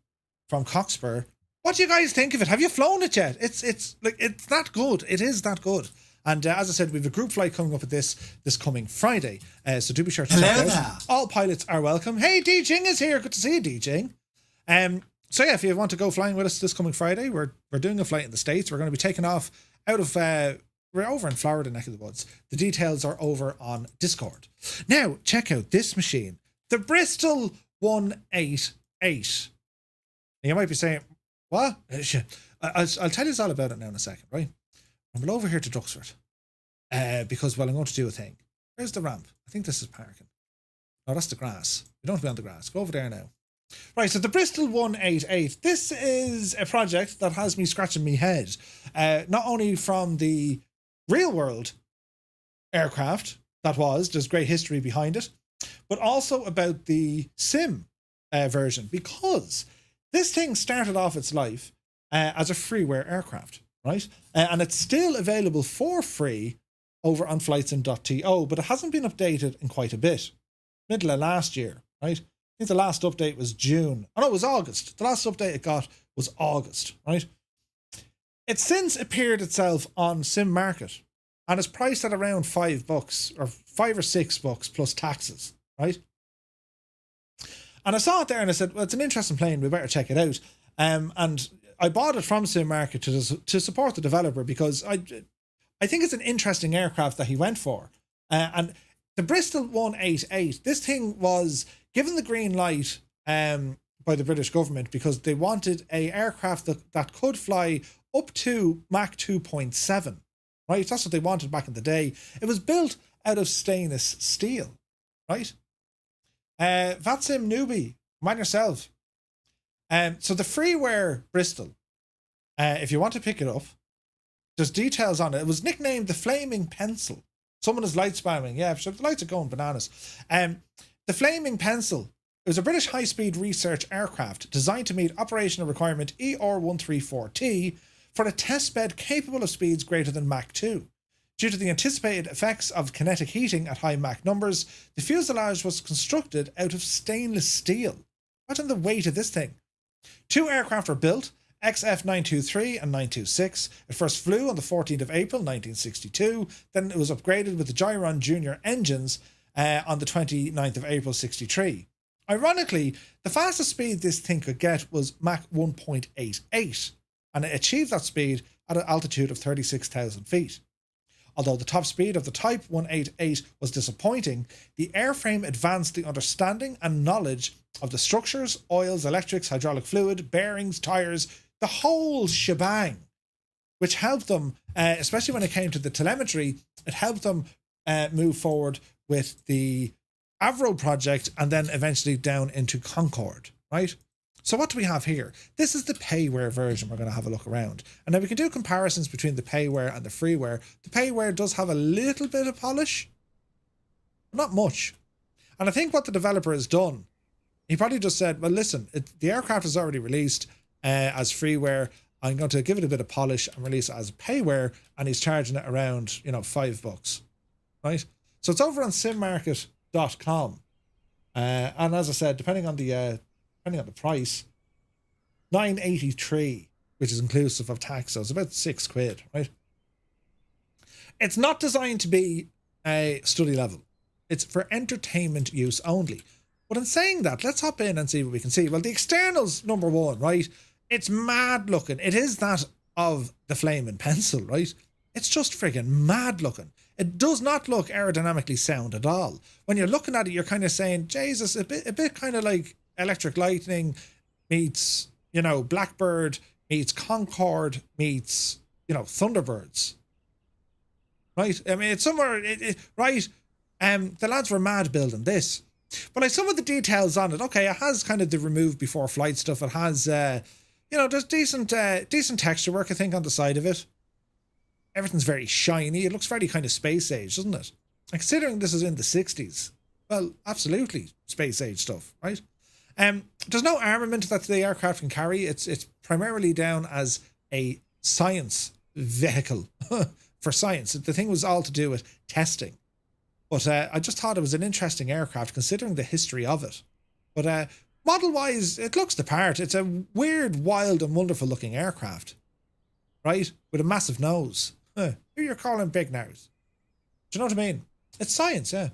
from Cockspur. What do you guys think of it? Have you flown it yet? It's that good. It is that good. And as I said, we have a group flight coming up at this coming Friday. So do be sure to check Hello it there. out. All pilots are welcome. Hey, D Jing is here. Good to see you, D Jing. So yeah, if you want to go flying with us this coming Friday, we're doing a flight in the States. We're going to be taking off out of we're over in Florida, neck of the woods. The details are over on Discord. Now, check out this machine, the Bristol 188. And you might be saying, what? I'll tell you all about it now in a second, right? I'm over here to Duxford because, well, I'm going to do a thing. Where's the ramp? I think this is parking. No, that's the grass. We don't have to be on the grass. Go over there now. Right, so the Bristol 188. This is a project that has me scratching my head. Not only from the real world aircraft there's great history behind it, but also about the sim version, because this thing started off its life as a freeware aircraft, right? And it's still available for free over on flightsim.to, but it hasn't been updated in quite a bit. Middle of last year, right? I think the last update was June. Oh no, it was August. The last update it got was August, right? It's since appeared itself on Sim Market and it's priced at around $5 or $5 or $6 plus taxes, right? And I saw it there and I said, well, it's an interesting plane. We better check it out. And I bought it from Sim Market to support the developer because I think it's an interesting aircraft that he went for. And the Bristol 188, this thing was given the green light by the British government because they wanted a aircraft that could fly up to Mach 2.7, right? That's what they wanted back in the day. It was built out of stainless steel, right? Vatsim newbie, mind yourself. So the freeware Bristol, if you want to pick it up, there's details on it. It was nicknamed the Flaming Pencil. Someone is light spamming. Yeah, sure, the lights are going bananas. The Flaming Pencil. It was a British high-speed research aircraft designed to meet operational requirement ER134T for a test bed capable of speeds greater than Mach 2. Due to the anticipated effects of kinetic heating at high Mach numbers, the fuselage was constructed out of stainless steel. Imagine the weight of this thing. 2 aircraft were built, XF923 and 926. It first flew on the 14th of April 1962. Then it was upgraded with the Gyron Junior engines on the 29th of April 63. Ironically, the fastest speed this thing could get was Mach 1.88, and it achieved that speed at an altitude of 36,000 feet. Although the top speed of the Type 188 was disappointing, the airframe advanced the understanding and knowledge of the structures, oils, electrics, hydraulic fluid, bearings, tyres, the whole shebang, which helped them, especially when it came to the telemetry, it helped them move forward with the Avro project and then eventually down into Concorde, right? So what do we have here? This is the payware version we're going to have a look around. And now we can do comparisons between the payware and the freeware. The payware does have a little bit of polish, not much. And I think what the developer has done, he probably just said, well, listen, the aircraft is already released as freeware. I'm going to give it a bit of polish and release it as payware. And he's charging it around, $5, right? So it's over on simmarket.com. And as I said, depending on the price, $9.83, which is inclusive of tax, so it's about £6, right? It's not designed to be a study level. It's for entertainment use only. But in saying that, let's hop in and see what we can see. Well, the externals, number one, right? It's mad looking. It is that of the Flaming Pencil, right? It's just friggin' mad looking. It does not look aerodynamically sound at all. When you're looking at it, you're kind of saying, Jesus, a bit kind of like Electric Lightning meets, you know, Blackbird meets Concorde meets, you know, Thunderbirds. Right? I mean, it's somewhere, right? The lads were mad building this. But like some of the details on it, okay, it has kind of the remove before flight stuff. It has, you know, there's decent texture work, I think, on the side of it. Everything's very shiny. It looks very kind of space age, doesn't it? And considering this is in the 60s, well, absolutely space age stuff, right? There's no armament that the aircraft can carry. It's primarily down as a science vehicle for science. The thing was all to do with testing. But I just thought it was an interesting aircraft considering the history of it. But model-wise, it looks the part. It's a weird, wild and wonderful looking aircraft, right? With a massive nose. Who you're calling big nose? Do you know what I mean? It's science, yeah.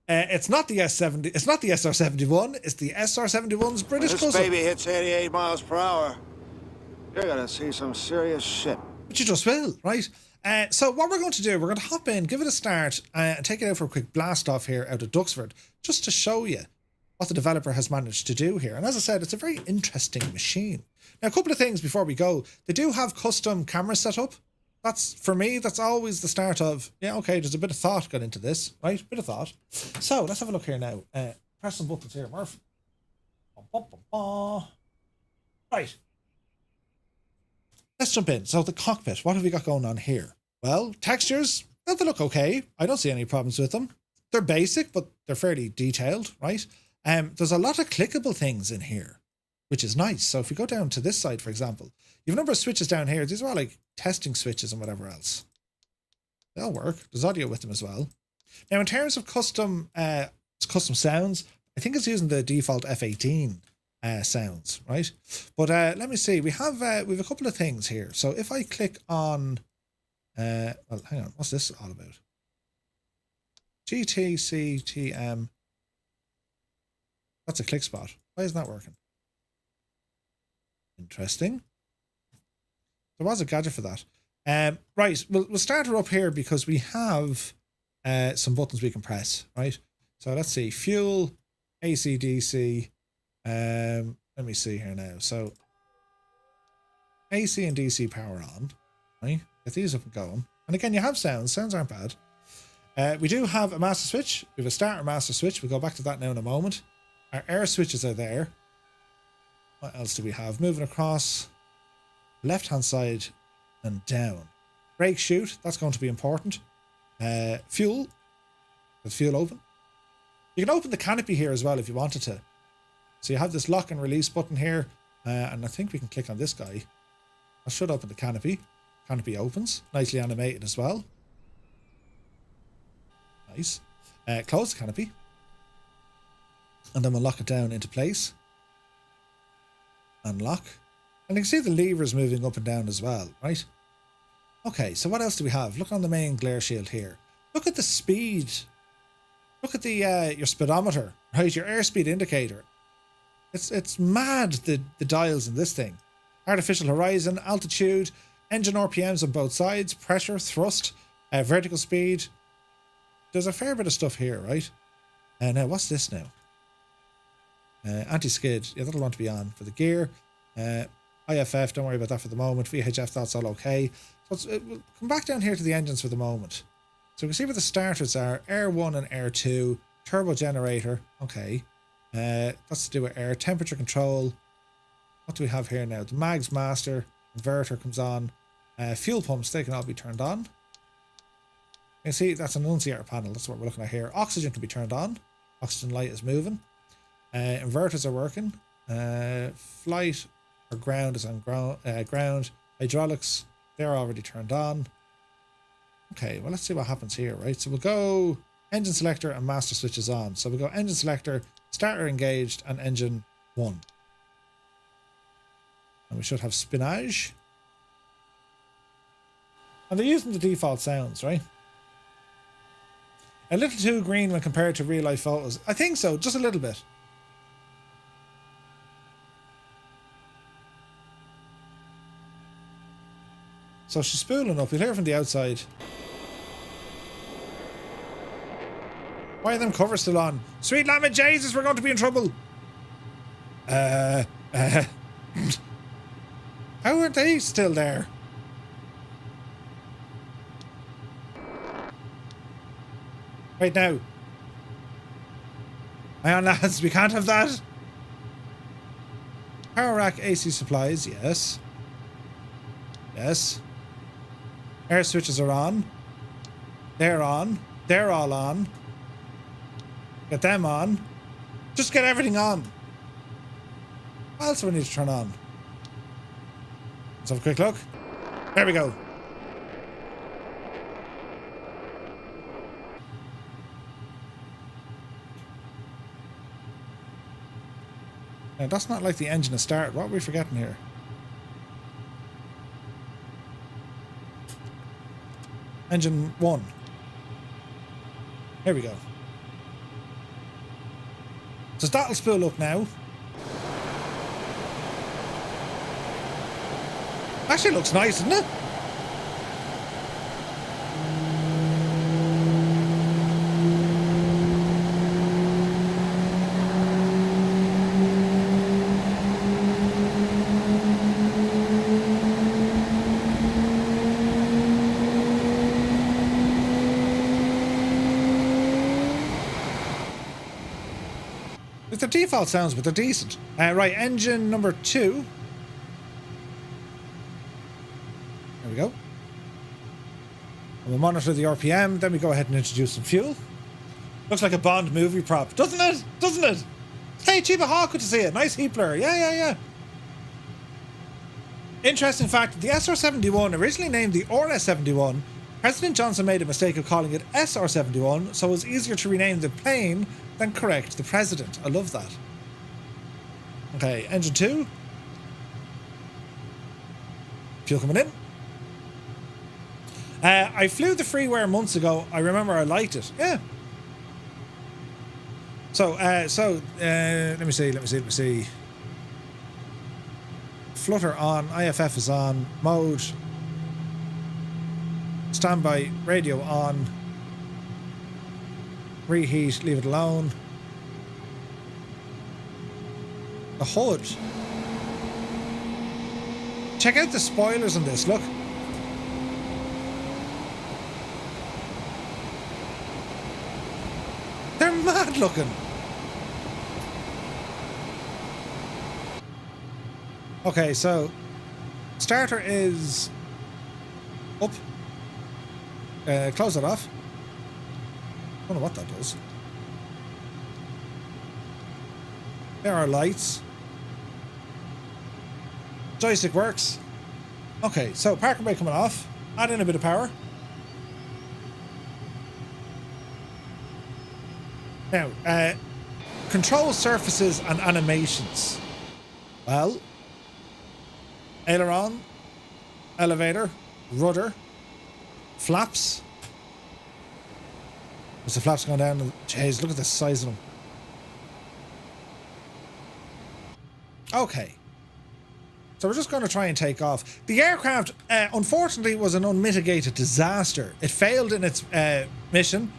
It's not the S70. It's not the SR-71. It's the SR-71's British When this cousin. baby hits 88 miles per hour, you're gonna see some serious shit. But you just will, right? So what we're going to do, we're going to hop in, give it a start, and take it out for a quick blast off here out of Duxford, just to show you what the developer has managed to do here. And as I said, it's a very interesting machine. Now, a couple of things before we go. They do have custom cameras set up. That's, for me, that's always the start of, yeah, okay, there's a bit of thought gone into this, right? Bit of thought. So let's have a look here now. Press some buttons here, Murph. Right. Let's jump in. So the cockpit, what have we got going on here? Well, textures, well, they look okay. I don't see any problems with them. They're basic, but they're fairly detailed, right? There's a lot of clickable things in here, which is nice. So if we go down to this side, for example, you have a number of switches down here. These are all like testing switches and whatever else. They'll work. There's audio with them as well. Now, in terms of custom sounds, I think it's using the default F18 sounds, right? But let me see. We have a couple of things here. So if I click on, well, hang on, what's this all about? GTCTM. That's a click spot. Why isn't that working? Interesting. There was a gadget for that. Right, we'll start her up here because we have some buttons we can press, right? So let's see, fuel, AC, DC. Let me see here now. So AC and DC power on, right? Get these up and going. And again, you have sounds. Sounds aren't bad. We do have a master switch. We have a starter master switch. We'll go back to that now in a moment. Our air switches are there. What else do we have? Moving across left-hand side and down. Brake chute, that's going to be important. Fuel, with fuel open. You can open the canopy here as well if you wanted to. So you have this lock and release button here, and I think we can click on this guy. I should open the canopy. Canopy opens, nicely animated as well. Nice. Close the canopy. And then we'll lock it down into place. Unlock. And you can see the levers moving up and down as well, right? Okay, so what else do we have? Look on the main glare shield here. Look at the speed. Look at the your speedometer, right? Your airspeed indicator. It's mad, the dials in this thing. Artificial horizon, altitude, engine RPMs on both sides, pressure, thrust, vertical speed. There's a fair bit of stuff here, right? Now, what's this now? Anti-skid. Yeah, that'll want to be on for the gear. IFF, don't worry about that for the moment. VHF, that's all okay. So we'll come back down here to the engines for the moment. So we can see where the starters are. Air 1 and Air 2. Turbo generator. Okay. That's to do with air. Temperature control. What do we have here now? The mags master. Inverter comes on. Fuel pumps, they can all be turned on. You can see that's an annunciator panel. That's what we're looking at here. Oxygen can be turned on. Oxygen light is moving. Inverters are working. Flight or ground is on ground. Hydraulics, they're already turned on. Okay, well, let's see what happens here, right? So we'll go engine selector and master switches on. So we'll go engine selector, starter engaged, and engine 1. And we should have spinach. And they're using the default sounds, right? A little too green when compared to real life photos. I think so, just a little bit. So she's spooling up. You'll hear from the outside. Why are them covers still on? Sweet lamb of Jesus, we're going to be in trouble. How are they still there? Right now. Hang on, lads, we can't have that. Power rack AC supplies, yes. Yes. Air switches are on. They're on. They're all on. Get them on. Just get everything on. What else do we need to turn on? Let's have a quick look. There we go. Now, that's not like the engine to start. What are we forgetting here? Engine 1. Here we go. So that'll spool up now. Actually looks nice, doesn't it? It's the default sounds, but they're decent. Right, engine number 2. There we go. And we'll monitor the RPM, then we go ahead and introduce some fuel. Looks like a Bond movie prop, doesn't it? Doesn't it? Hey, Chiba Hawk, good to see it. Nice heat blur. Yeah. Interesting fact, the SR-71, originally named the RS-71, President Johnson made a mistake of calling it SR-71, so it was easier to rename the plane than correct the president. I love that. Okay, engine 2. Fuel coming in. I flew the freeware months ago. I remember I liked it. Yeah. So let me see. Flutter on. IFF is on. Mode. Standby radio on. Reheat, leave it alone. The hood. Check out the spoilers on this, look. They're mad looking. Okay, so starter is up. Close it off. I don't know what that does. There are lights. Joystick works. Okay, so parking brake coming off. Add in a bit of power. Now, control surfaces and animations. Well, aileron, elevator, rudder, flaps. There's the flaps going down. Jeez, look at the size of them. Okay. So we're just going to try and take off. The aircraft, unfortunately, was an unmitigated disaster. It failed in its mission.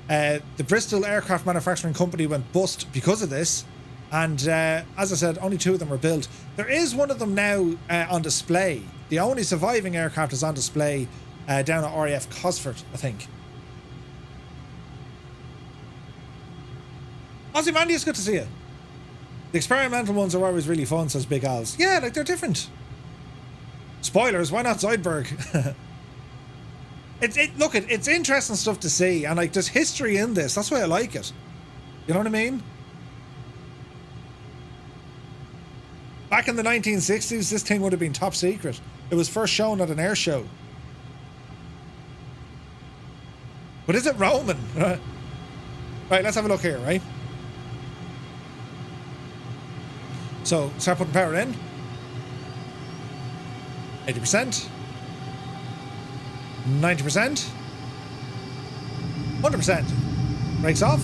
The Bristol Aircraft Manufacturing Company went bust because of this. And as I said, only 2 of them were built. There is one of them now on display. The only surviving aircraft is on display down at RAF Cockspur, I think. Aussie Mandy, it's good to see you. The experimental ones are always really fun, says Big Al's. Yeah, like they're different. Spoilers, why not Zoidberg? Look, it's interesting stuff to see, and like there's history in this. That's why I like it. You know what I mean? Back in the 1960s, this thing would have been top secret. It was first shown at an air show. But is it Roman? Right, let's have a look here, right? So, start putting power in. 80%. 90%. 100%. Brakes off.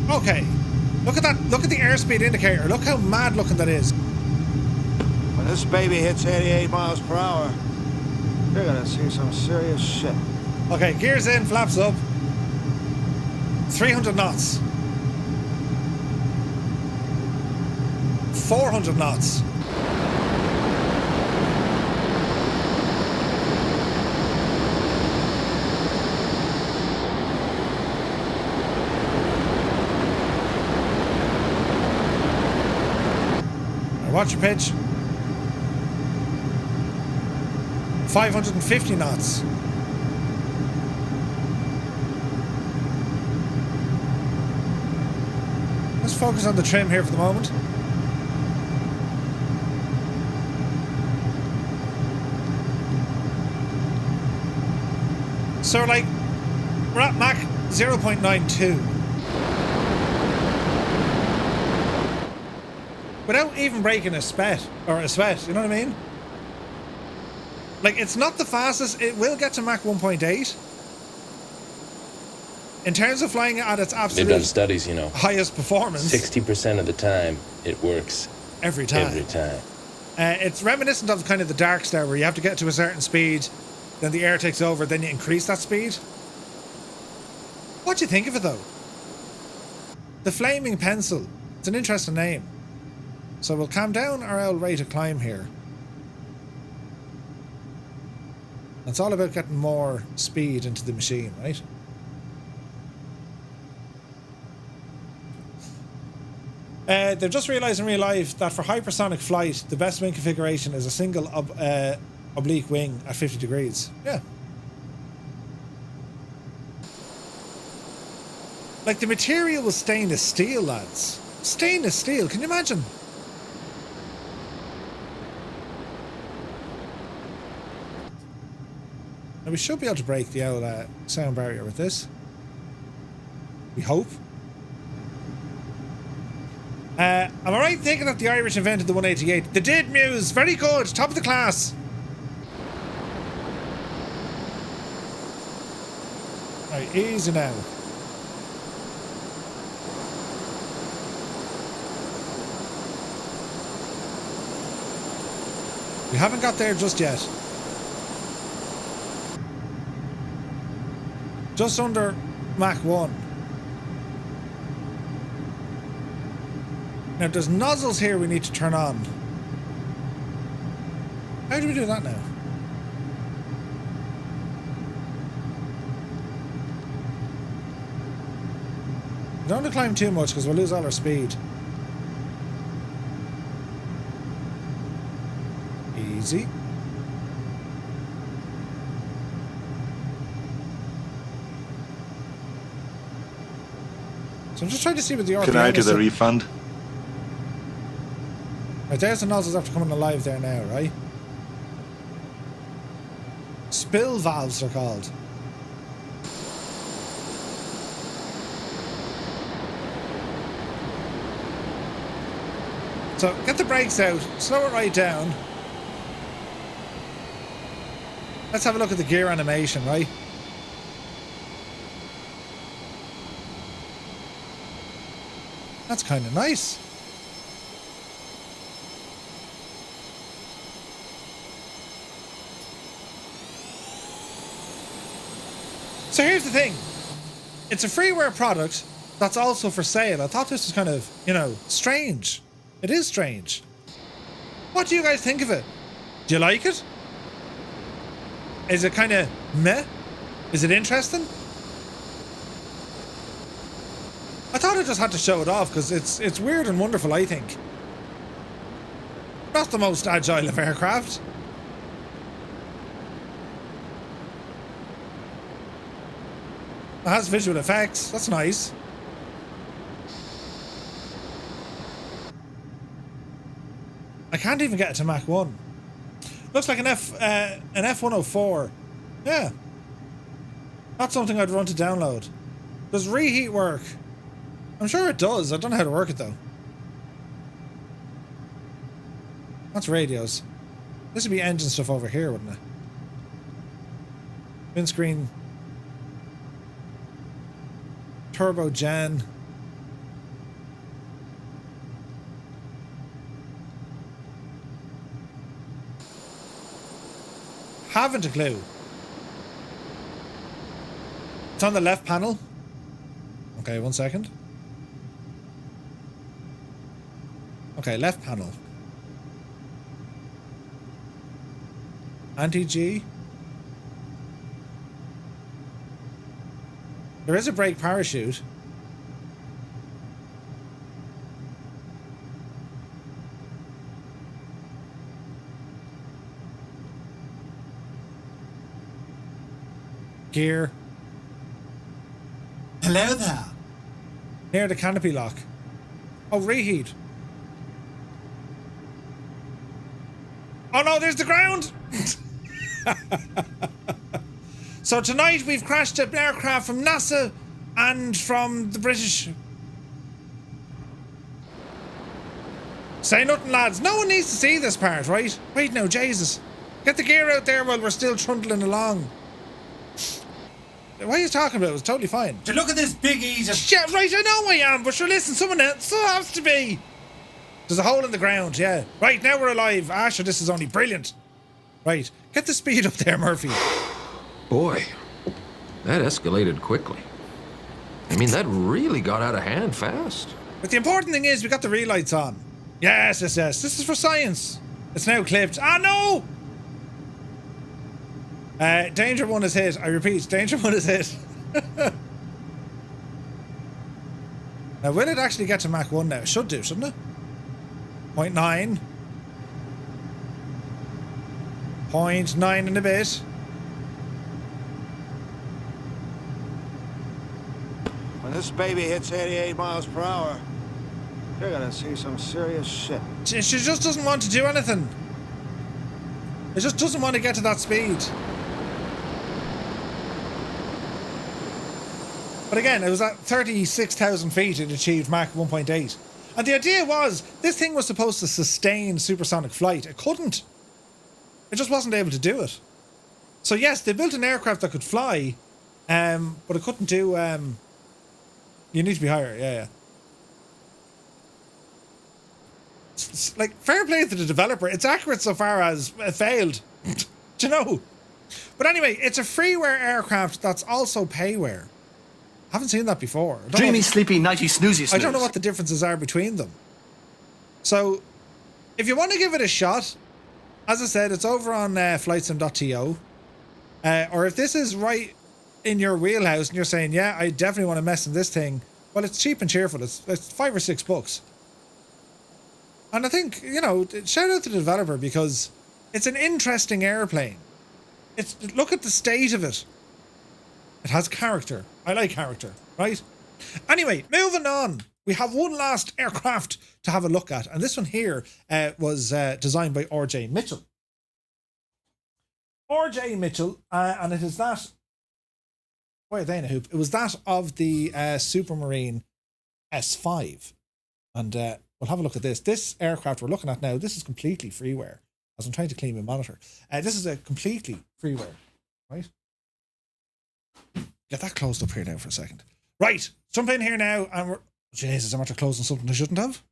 Okay. Look at that. Look at the airspeed indicator. Look how mad looking that is. When this baby hits 88 miles per hour, You're gonna see some serious shit. Okay, gears in, flaps up. 300 knots. 400 knots. Now watch your pitch. 550 knots. Let's focus on the trim here for the moment. So like, we're at Mach 0.92. Without even breaking a sweat, you know what I mean? Like, it's not the fastest, it will get to Mach 1.8. In terms of flying at its absolute They've done studies, you know. highest performance. 60% of the time, it works. Every time. Every time. It's reminiscent of kind of the Dark Star, where you have to get to a certain speed, then the air takes over, then you increase that speed. What do you think of it, though? The Flaming Pencil. It's an interesting name. So we'll calm down our old rate of climb here. It's all about getting more speed into the machine, right? They've just realised in real life that for hypersonic flight, the best wing configuration is a single oblique wing at 50 degrees. Yeah. Like, the material was stainless steel, lads. Stainless steel, can you imagine? Now we should be able to break the old sound barrier with this. We hope. Am I right thinking that the Irish invented the 188? They did, Muse. Very good. Top of the class. Right, easy now. We haven't got there just yet. Just under Mach 1. Now there's nozzles here we need to turn on. How do we do that now? We don't want to climb too much because we'll lose all our speed. Easy. So I'm just trying to see what the RPM is. Can I get a refund? Right, there's the nozzles after coming alive there now, right? Spill valves they're called. So get the brakes out, slow it right down. Let's have a look at the gear animation, right? That's kind of nice. So here's the thing. It's a freeware product that's also for sale. I thought this was kind of, you know, strange. It is strange. What do you guys think of it? Do you like it? Is it kind of meh? Is it interesting? I thought I just had to show it off because it's weird and wonderful, I think. Not the most agile of aircraft. It has visual effects. That's nice. I can't even get it to Mach 1. Looks like an F104. Yeah. That's something I'd run to download. Does reheat work? I'm sure it does. I don't know how to work it though. That's radios. This would be engine stuff over here, wouldn't it? Windscreen. Turbo gen. Haven't a clue. It's on the left panel. Okay, 1 second. Okay, left panel. Anti-G. There is a brake parachute. Gear. Hello there. Near the canopy lock. Oh, reheat. Oh no, there's the ground! So tonight we've crashed an aircraft from NASA and from the British. Say nothing, lads. No one needs to see this part, right? Wait now, Jesus. Get the gear out there while we're still trundling along. What are you talking about? It was totally fine. So look at this big ease of... Yeah, right, I know I am, but sure, listen, someone else has to be. There's a hole in the ground, yeah. Right, now we're alive. Ah, sure, this is only brilliant. Right, get the speed up there, Murphy. Boy, that escalated quickly. I mean, that really got out of hand fast. But the important thing is we got the relights on. Yes, yes, yes. This is for science. It's now clipped. Ah, no! Danger 1 is hit. I repeat, danger 1 is hit. Now, will it actually get to Mach 1 now? It should do, shouldn't it? 0.9. 0.9 and a bit. When this baby hits 88 miles per hour, you're gonna see some serious shit. She just doesn't want to do anything. It just doesn't want to get to that speed. But again, it was at 36,000 feet it achieved Mach 1.8. And the idea was, this thing was supposed to sustain supersonic flight. It couldn't. It just wasn't able to do it. So yes, they built an aircraft that could fly, but it couldn't do... you need to be higher, yeah. It's like, fair play to the developer. It's accurate so far as it failed. Do you know? But anyway, it's a freeware aircraft that's also payware. I haven't seen that before. Dreamy, sleepy, nighty, snoozy, snooze. I don't know what the differences are between them. So, if you want to give it a shot, as I said, it's over on flightsim.to. Or if this is right in your wheelhouse and you're saying, yeah, I definitely want to mess in this thing, well, it's cheap and cheerful. It's $5 or $6. And I think, you know, shout out to the developer because it's an interesting airplane. Look at the state of it. It has character. I like character, right? Anyway, moving on. We have one last aircraft to have a look at. And this one here was designed by R.J. Mitchell. R.J. Mitchell, and it is that... Why are they in a hoop? It was that of the Supermarine S.5. And we'll have a look at this. This aircraft we're looking at now, this is completely freeware. As I'm trying to clean my monitor. This is a completely freeware, right? Get that closed up here now for a second. Right, jump in here now, and we're... Jesus, I'm after closing something I shouldn't have.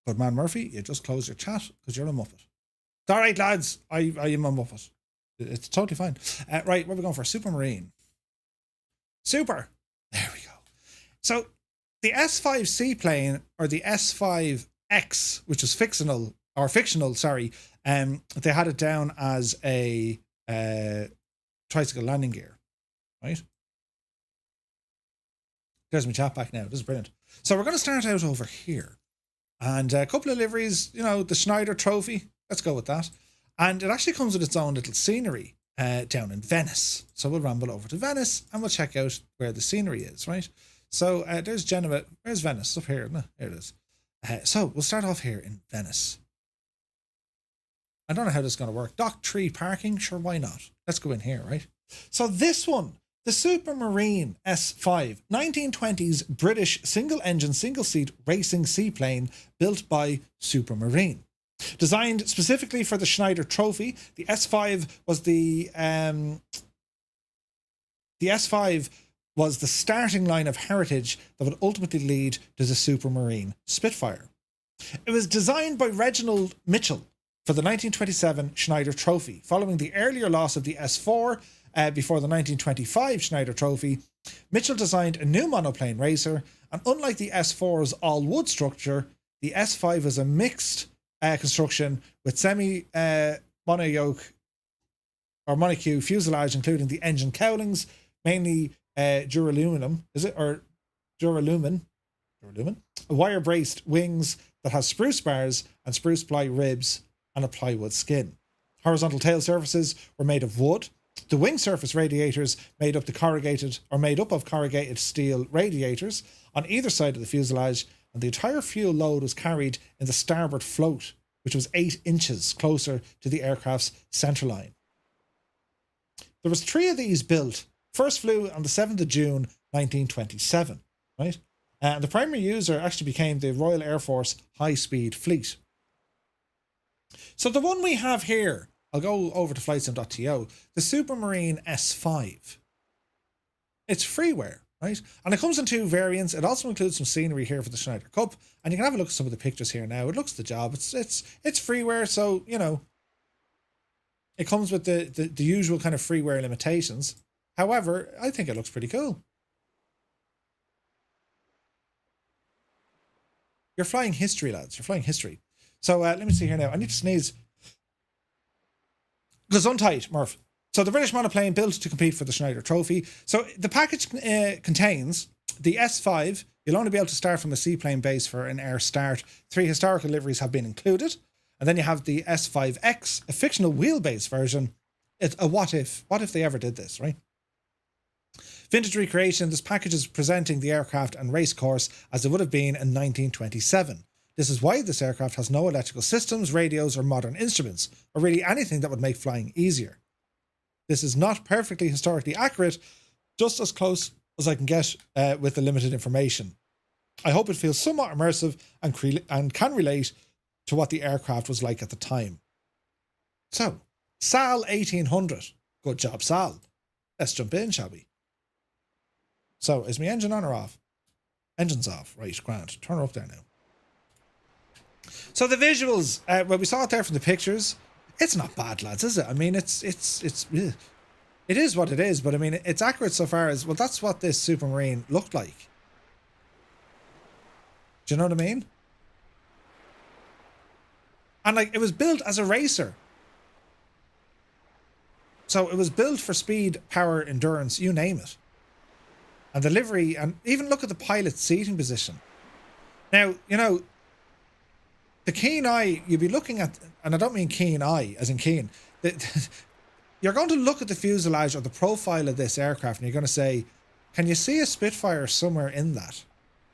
Good man, Murphy, you just close your chat, because you're a muppet. It's alright, lads, I am a muppet. It's totally fine. Right, what are we going for? Supermarine. Super. There we go. So, the S5 seaplane, or the S5X, which is fictional, they had it down as a tricycle landing gear, right? There's my chat back now. This is brilliant. So we're going to start out over here. And a couple of liveries, you know, the Schneider trophy. Let's go with that. And it actually comes with its own little scenery down in Venice. So we'll ramble over to Venice and we'll check out where the scenery is, right? So there's Genoa. Where's Venice? Up here, isn't it? Here it is. So we'll start off here in Venice. I don't know how this is going to work. Dock 3 parking? Sure, why not? Let's go in here, right? So this one, the Supermarine S5, 1920s British single-engine, single-seat racing seaplane built by Supermarine. Designed specifically for the Schneider trophy, the S5 was the S5 was the starting line of heritage that would ultimately lead to the Supermarine Spitfire. It was designed by Reginald Mitchell, for the 1927 Schneider Trophy. Following the earlier loss of the S4 before the 1925 Schneider Trophy, Mitchell designed a new monoplane racer, and unlike the S4's all-wood structure, the S5 is a mixed construction with semi-monocoque or monocoque fuselage, including the engine cowlings, mainly duralumin, or duralumin, wire-braced wings that has spruce bars and spruce ply ribs and a plywood skin. Horizontal tail surfaces were made of wood. The wing surface radiators made up of corrugated steel radiators on either side of the fuselage, and the entire fuel load was carried in the starboard float, which was 8 inches closer to the aircraft's centerline. There was 3 of these built. First flew on the 7th of June 1927, right? And the primary user actually became the Royal Air Force High-Speed Fleet. So the one we have here, I'll go over to flightsim.to, the Supermarine S5. It's freeware, right? And it comes in 2 variants. It also includes some scenery here for the Schneider Cup, and you can have a look at some of the pictures here now. It looks the job. It's freeware, so, you know, it comes with the usual kind of freeware limitations. However, I think it looks pretty cool. You're flying history, lads. You're flying history. So let me see here now. I need to sneeze. Gesundheit, Murph. So the British monoplane built to compete for the Schneider Trophy. So the package contains the S5. You'll only be able to start from a seaplane base for an air start. 3 historical liveries have been included. And then you have the S5X, a fictional wheelbase version. It's a what if. What if they ever did this, right? Vintage recreation. This package is presenting the aircraft and race course as it would have been in 1927. This is why this aircraft has no electrical systems, radios, or modern instruments, or really anything that would make flying easier. This is not perfectly historically accurate, just as close as I can get with the limited information. I hope it feels somewhat immersive and can relate to what the aircraft was like at the time. So, SAL 1800. Good job, SAL. Let's jump in, shall we? So, is my engine on or off? Engine's off. Right, grand. Turn her up there now. So the visuals, well, we saw it there from the pictures. It's not bad, lads, is it? I mean, it is what it is, but I mean, it's accurate so far as, well, that's what this Supermarine looked like. Do you know what I mean? And like, it was built as a racer. So it was built for speed, power, endurance, you name it. And the livery, and even look at the pilot's seating position. Now, you know, the keen eye, you'd be looking at, and I don't mean keen eye, as in keen. You're going to look at the fuselage or the profile of this aircraft and you're going to say, can you see a Spitfire somewhere in that?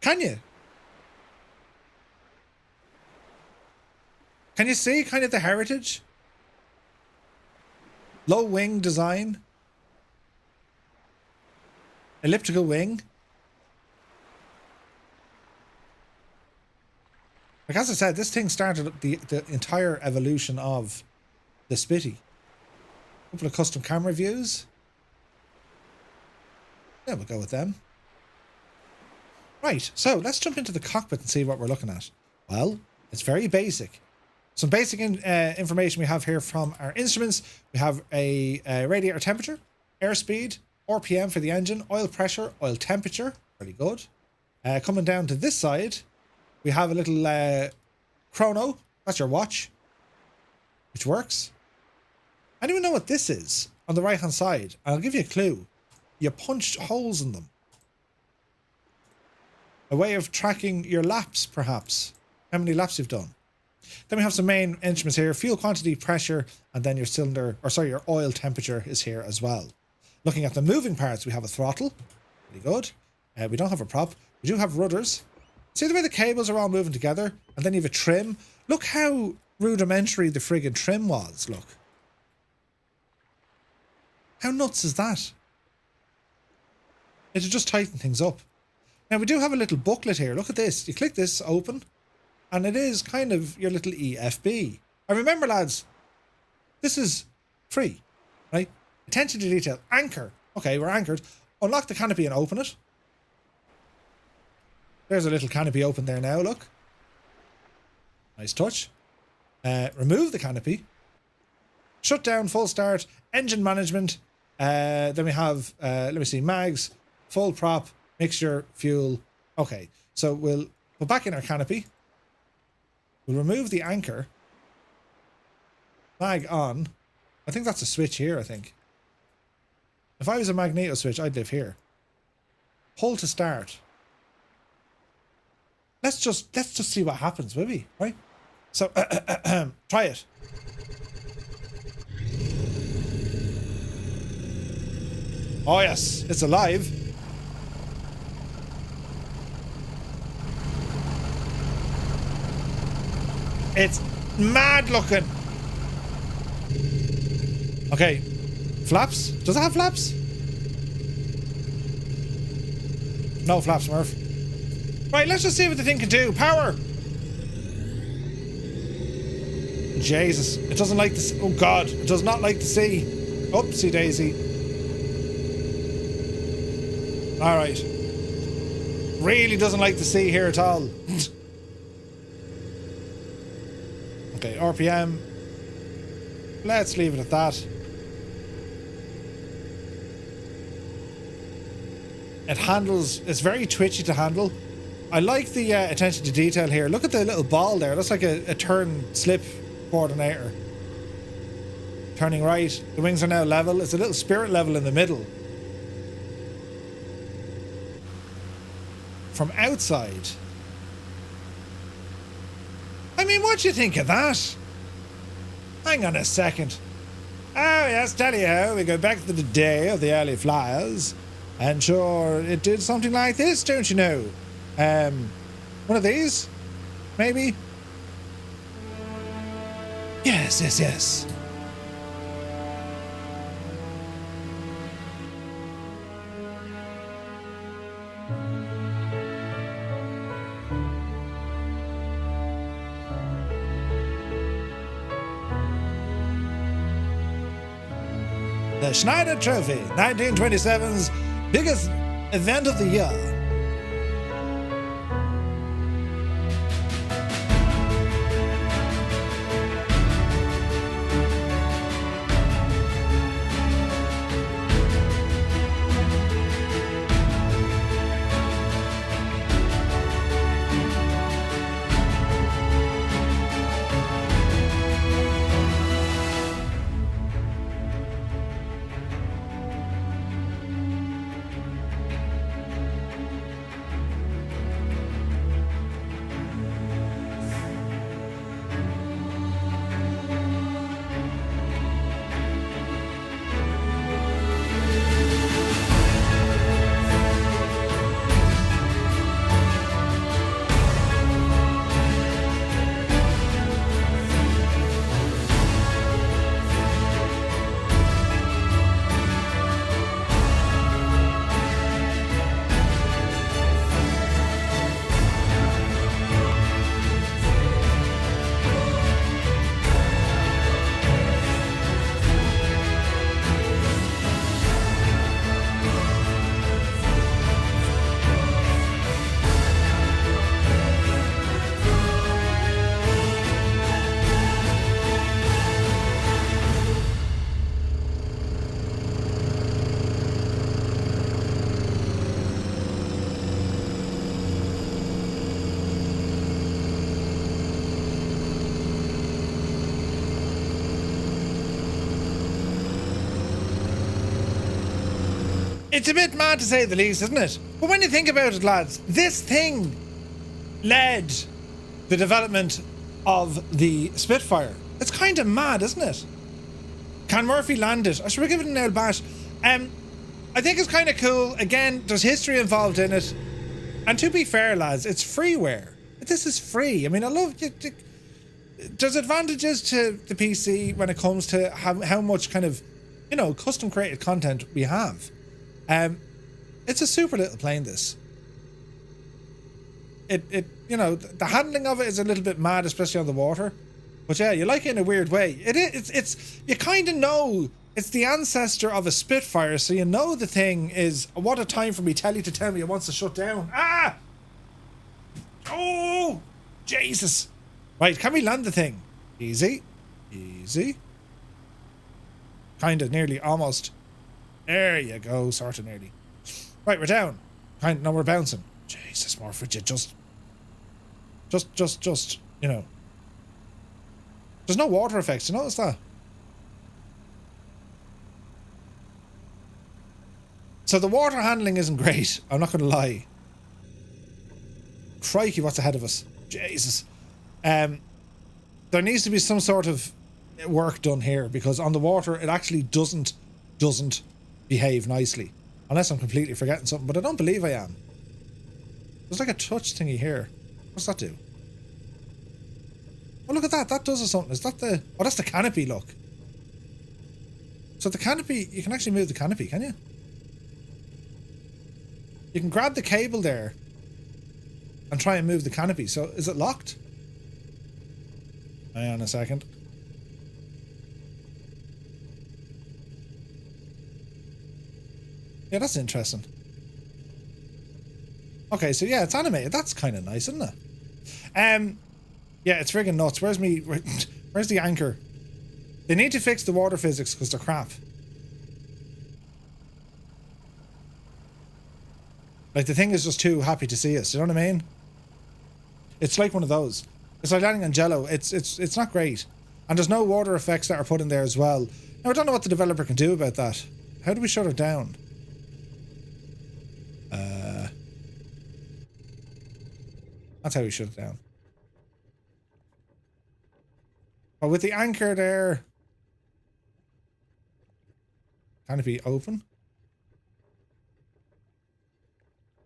Can you? Can you see kind of the heritage? Low wing design. Elliptical wing. Like, as I said, this thing started the entire evolution of the Spitty. A couple of custom camera views. Yeah, we'll go with them. Right, so let's jump into the cockpit and see what we're looking at. Well, it's very basic. Some basic information we have here from our instruments. We have a radiator temperature, airspeed, RPM for the engine, oil pressure, oil temperature. Very good. Coming down to this side, we have a little chrono. That's your watch, which works. Anyone know what this is on the right hand side? I'll give you a clue. You punched holes in them. A way of tracking your laps, perhaps. How many laps you've done. Then we have some main instruments here. Fuel quantity, pressure, and then your cylinder, or sorry, your oil temperature is here as well. Looking at the moving parts, we have a throttle. Pretty good. We don't have a prop. We do have rudders. See the way the cables are all moving together? And then you have a trim. Look how rudimentary the friggin' trim was, look. How nuts is that? It'll just tighten things up. Now we do have a little booklet here. Look at this. You click this open, and it is kind of your little EFB. And remember, lads, this is free, right? Attention to detail. Anchor. Okay, we're anchored. Unlock the canopy and open it. There's a little canopy open there now, look. Nice touch. remove the canopy, shut down, full start, engine management. Then we have, let me see, mags, full prop, mixture, fuel. Okay, so we'll put back in our canopy. We'll remove the anchor. Mag on. I think that's a switch here, I think. If I was a magneto switch, I'd live here. Pull to start. Let's just see what happens, will we? Right? So, try it. Oh yes, it's alive. It's mad looking. Okay, flaps? Does it have flaps? No flaps, Murph. Right, let's just see what the thing can do. Power! Jesus, it doesn't like the... Oh God, it does not like the sea. Oopsie daisy. Alright. Really doesn't like the sea here at all. Okay, RPM. Let's leave it at that. It handles... It's very twitchy to handle. I like the attention to detail here. Look at the little ball there. That's like a turn-slip coordinator. Turning right. The wings are now level. It's a little spirit level in the middle. From outside. I mean, what do you think of that? Hang on a second. Oh, yes, tell you how. We go back to the day of the early flyers. And sure, it did something like this, don't you know? One of these? Maybe? Yes, yes, yes. The Schneider Trophy, 1927's biggest event of the year. It's a bit mad to say the least, isn't it? But when you think about it, lads, this thing led the development of the Spitfire. It's kind of mad, isn't it? Can Murphy land it? Or should we give it an old bash? I think it's kind of cool. Again, there's history involved in it. And to be fair, lads, it's freeware. This is free. I mean, I love it. There's advantages to the PC when it comes to how much kind of, you know, custom created content we have. It's a super little plane, this. It you know, the handling of it is a little bit mad, especially on the water. But yeah, you like it in a weird way. It's you kind of know it's the ancestor of a Spitfire, so you know the thing is, what a time for me telly to tell me it wants to shut down. Ah! Oh! Jesus! Right, can we land the thing? Easy. Easy. Kind of, nearly, almost. There you go, sort of nearly. Right, we're down. Kind of, now we're bouncing. Jesus, more frigid. Just, you know. There's no water effects, you notice that? So the water handling isn't great, I'm not going to lie. Crikey, what's ahead of us? Jesus. There needs to be some sort of work done here, because on the water it actually doesn't behave nicely. Unless I'm completely forgetting something, but I don't believe I am. There's like a touch thingy here. What's that do? Oh, look at that. That does something. Is that the... Oh, that's the canopy, look. So the canopy... You can actually move the canopy, can you? You can grab the cable there and try and move the canopy. So is it locked? Hang on a second. Yeah, that's interesting. Okay, so yeah, it's animated. That's kind of nice, isn't it? Yeah, it's friggin' nuts. Where's the anchor? They need to fix the water physics because they're crap. Like, the thing is just too happy to see us. You know what I mean? It's like one of those. It's like landing on Jello. It's not great, and there's no water effects that are put in there as well. Now I don't know what the developer can do about that. How do we shut it down? That's how we shut it down. But with the anchor there, can it be open?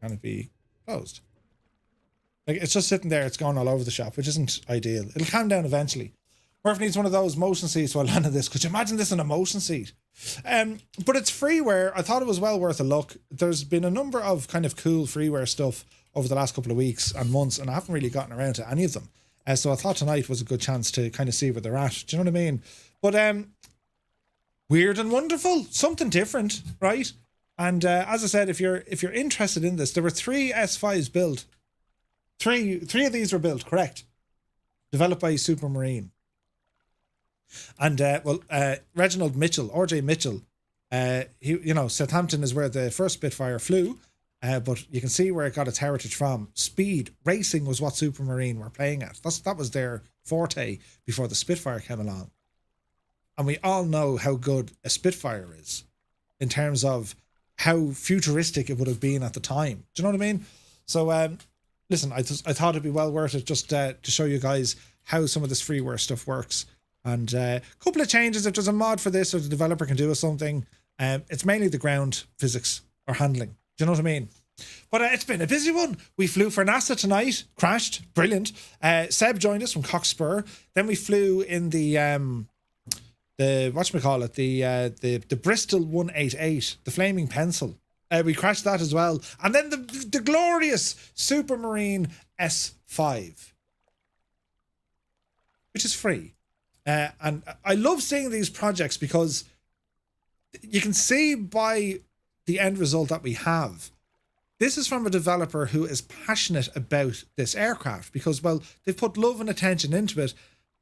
Can it be closed? Like, it's just sitting there, it's going all over the shop, which isn't ideal. It'll calm down eventually. Murph needs one of those motion seats while landing this. Could you imagine this in a motion seat? But it's freeware. I thought it was well worth a look. There's been a number of kind of cool freeware stuff over the last couple of weeks and months, and I haven't really gotten around to any of them. So I thought tonight was a good chance to kind of see where they're at. Do you know what I mean? But weird and wonderful. Something different, right? And as I said, if you're interested in this, there were 3 S5s built. Three of these were built, correct? Developed by Supermarine. And Reginald Mitchell, RJ Mitchell, Southampton is where the first Spitfire flew, but you can see where it got its heritage from. Speed racing was what Supermarine were playing at. That was their forte before the Spitfire came along. And we all know how good a Spitfire is in terms of how futuristic it would have been at the time. Do you know what I mean? So listen, I thought it'd be well worth it just to show you guys how some of this freeware stuff works. And a couple of changes. If there's a mod for this or the developer can do something, it's mainly the ground physics or handling. Do you know what I mean? But it's been a busy one. We flew for NASA tonight, crashed, brilliant. Seb joined us from Cockspur. Then we flew in the Bristol 188, the Flaming Pencil. We crashed that as well. And then the glorious Supermarine S5, which is free. And I love seeing these projects because you can see by the end result that we have. This is from a developer who is passionate about this aircraft because, well, they've put love and attention into it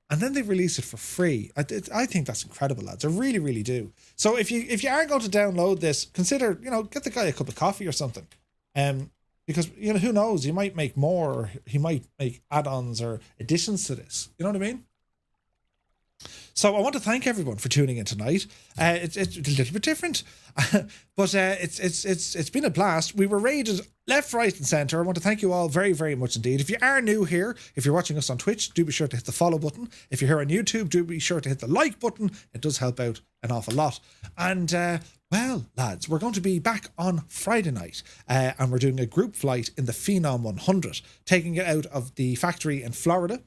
and then they release it for free. I think that's incredible, lads. I really, really do. So if you are going to download this, consider, get the guy a cup of coffee or something. Because, who knows, you might make more, or he might make add-ons or additions to this. You know what I mean? So I want to thank everyone for tuning in tonight. It's a little bit different, but it's been a blast. We were raided left, right, and centre. I want to thank you all very, very much indeed. If you are new here, if you're watching us on Twitch, do be sure to hit the follow button. If you're here on YouTube, do be sure to hit the like button. It does help out an awful lot. And well, lads, we're going to be back on Friday night, and we're doing a group flight in the Phenom 100, taking it out of the factory in Florida.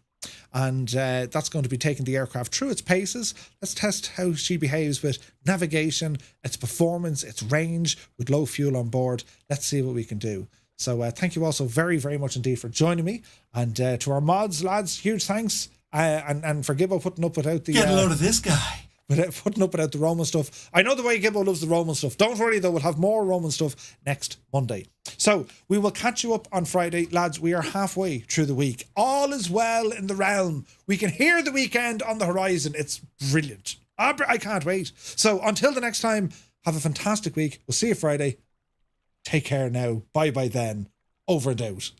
And that's going to be taking the aircraft through its paces. Let's test how she behaves with navigation, its performance, its range, with low fuel on board. Let's see what we can do. So thank you all so very, very much indeed for joining me. And to our mods, lads, huge thanks. And for Gibbo putting up without the... Get a load of this guy. putting up without the Roman stuff. I know the way Gibbo loves the Roman stuff. Don't worry though, we'll have more Roman stuff next Monday. So we will catch you up on Friday. Lads, we are halfway through the week. All is well in the realm. We can hear the weekend on the horizon. It's brilliant. I can't wait. So until the next time, have a fantastic week. We'll see you Friday. Take care now. Bye bye then. Over and out.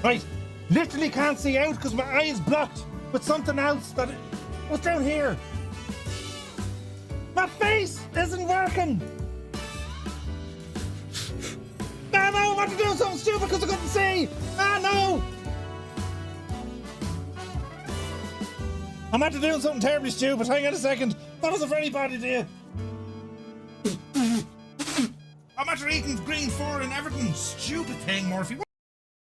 Right. Literally can't see out because my eye is blocked with something else that... What's down here? My face isn't working. Ah, no, I want to do something stupid because I couldn't see. Ah, no. I'm after doing something terribly stupid. Hang on a second. That was a very bad idea. I'm after eating green fur and everything. Stupid thing, Murphy.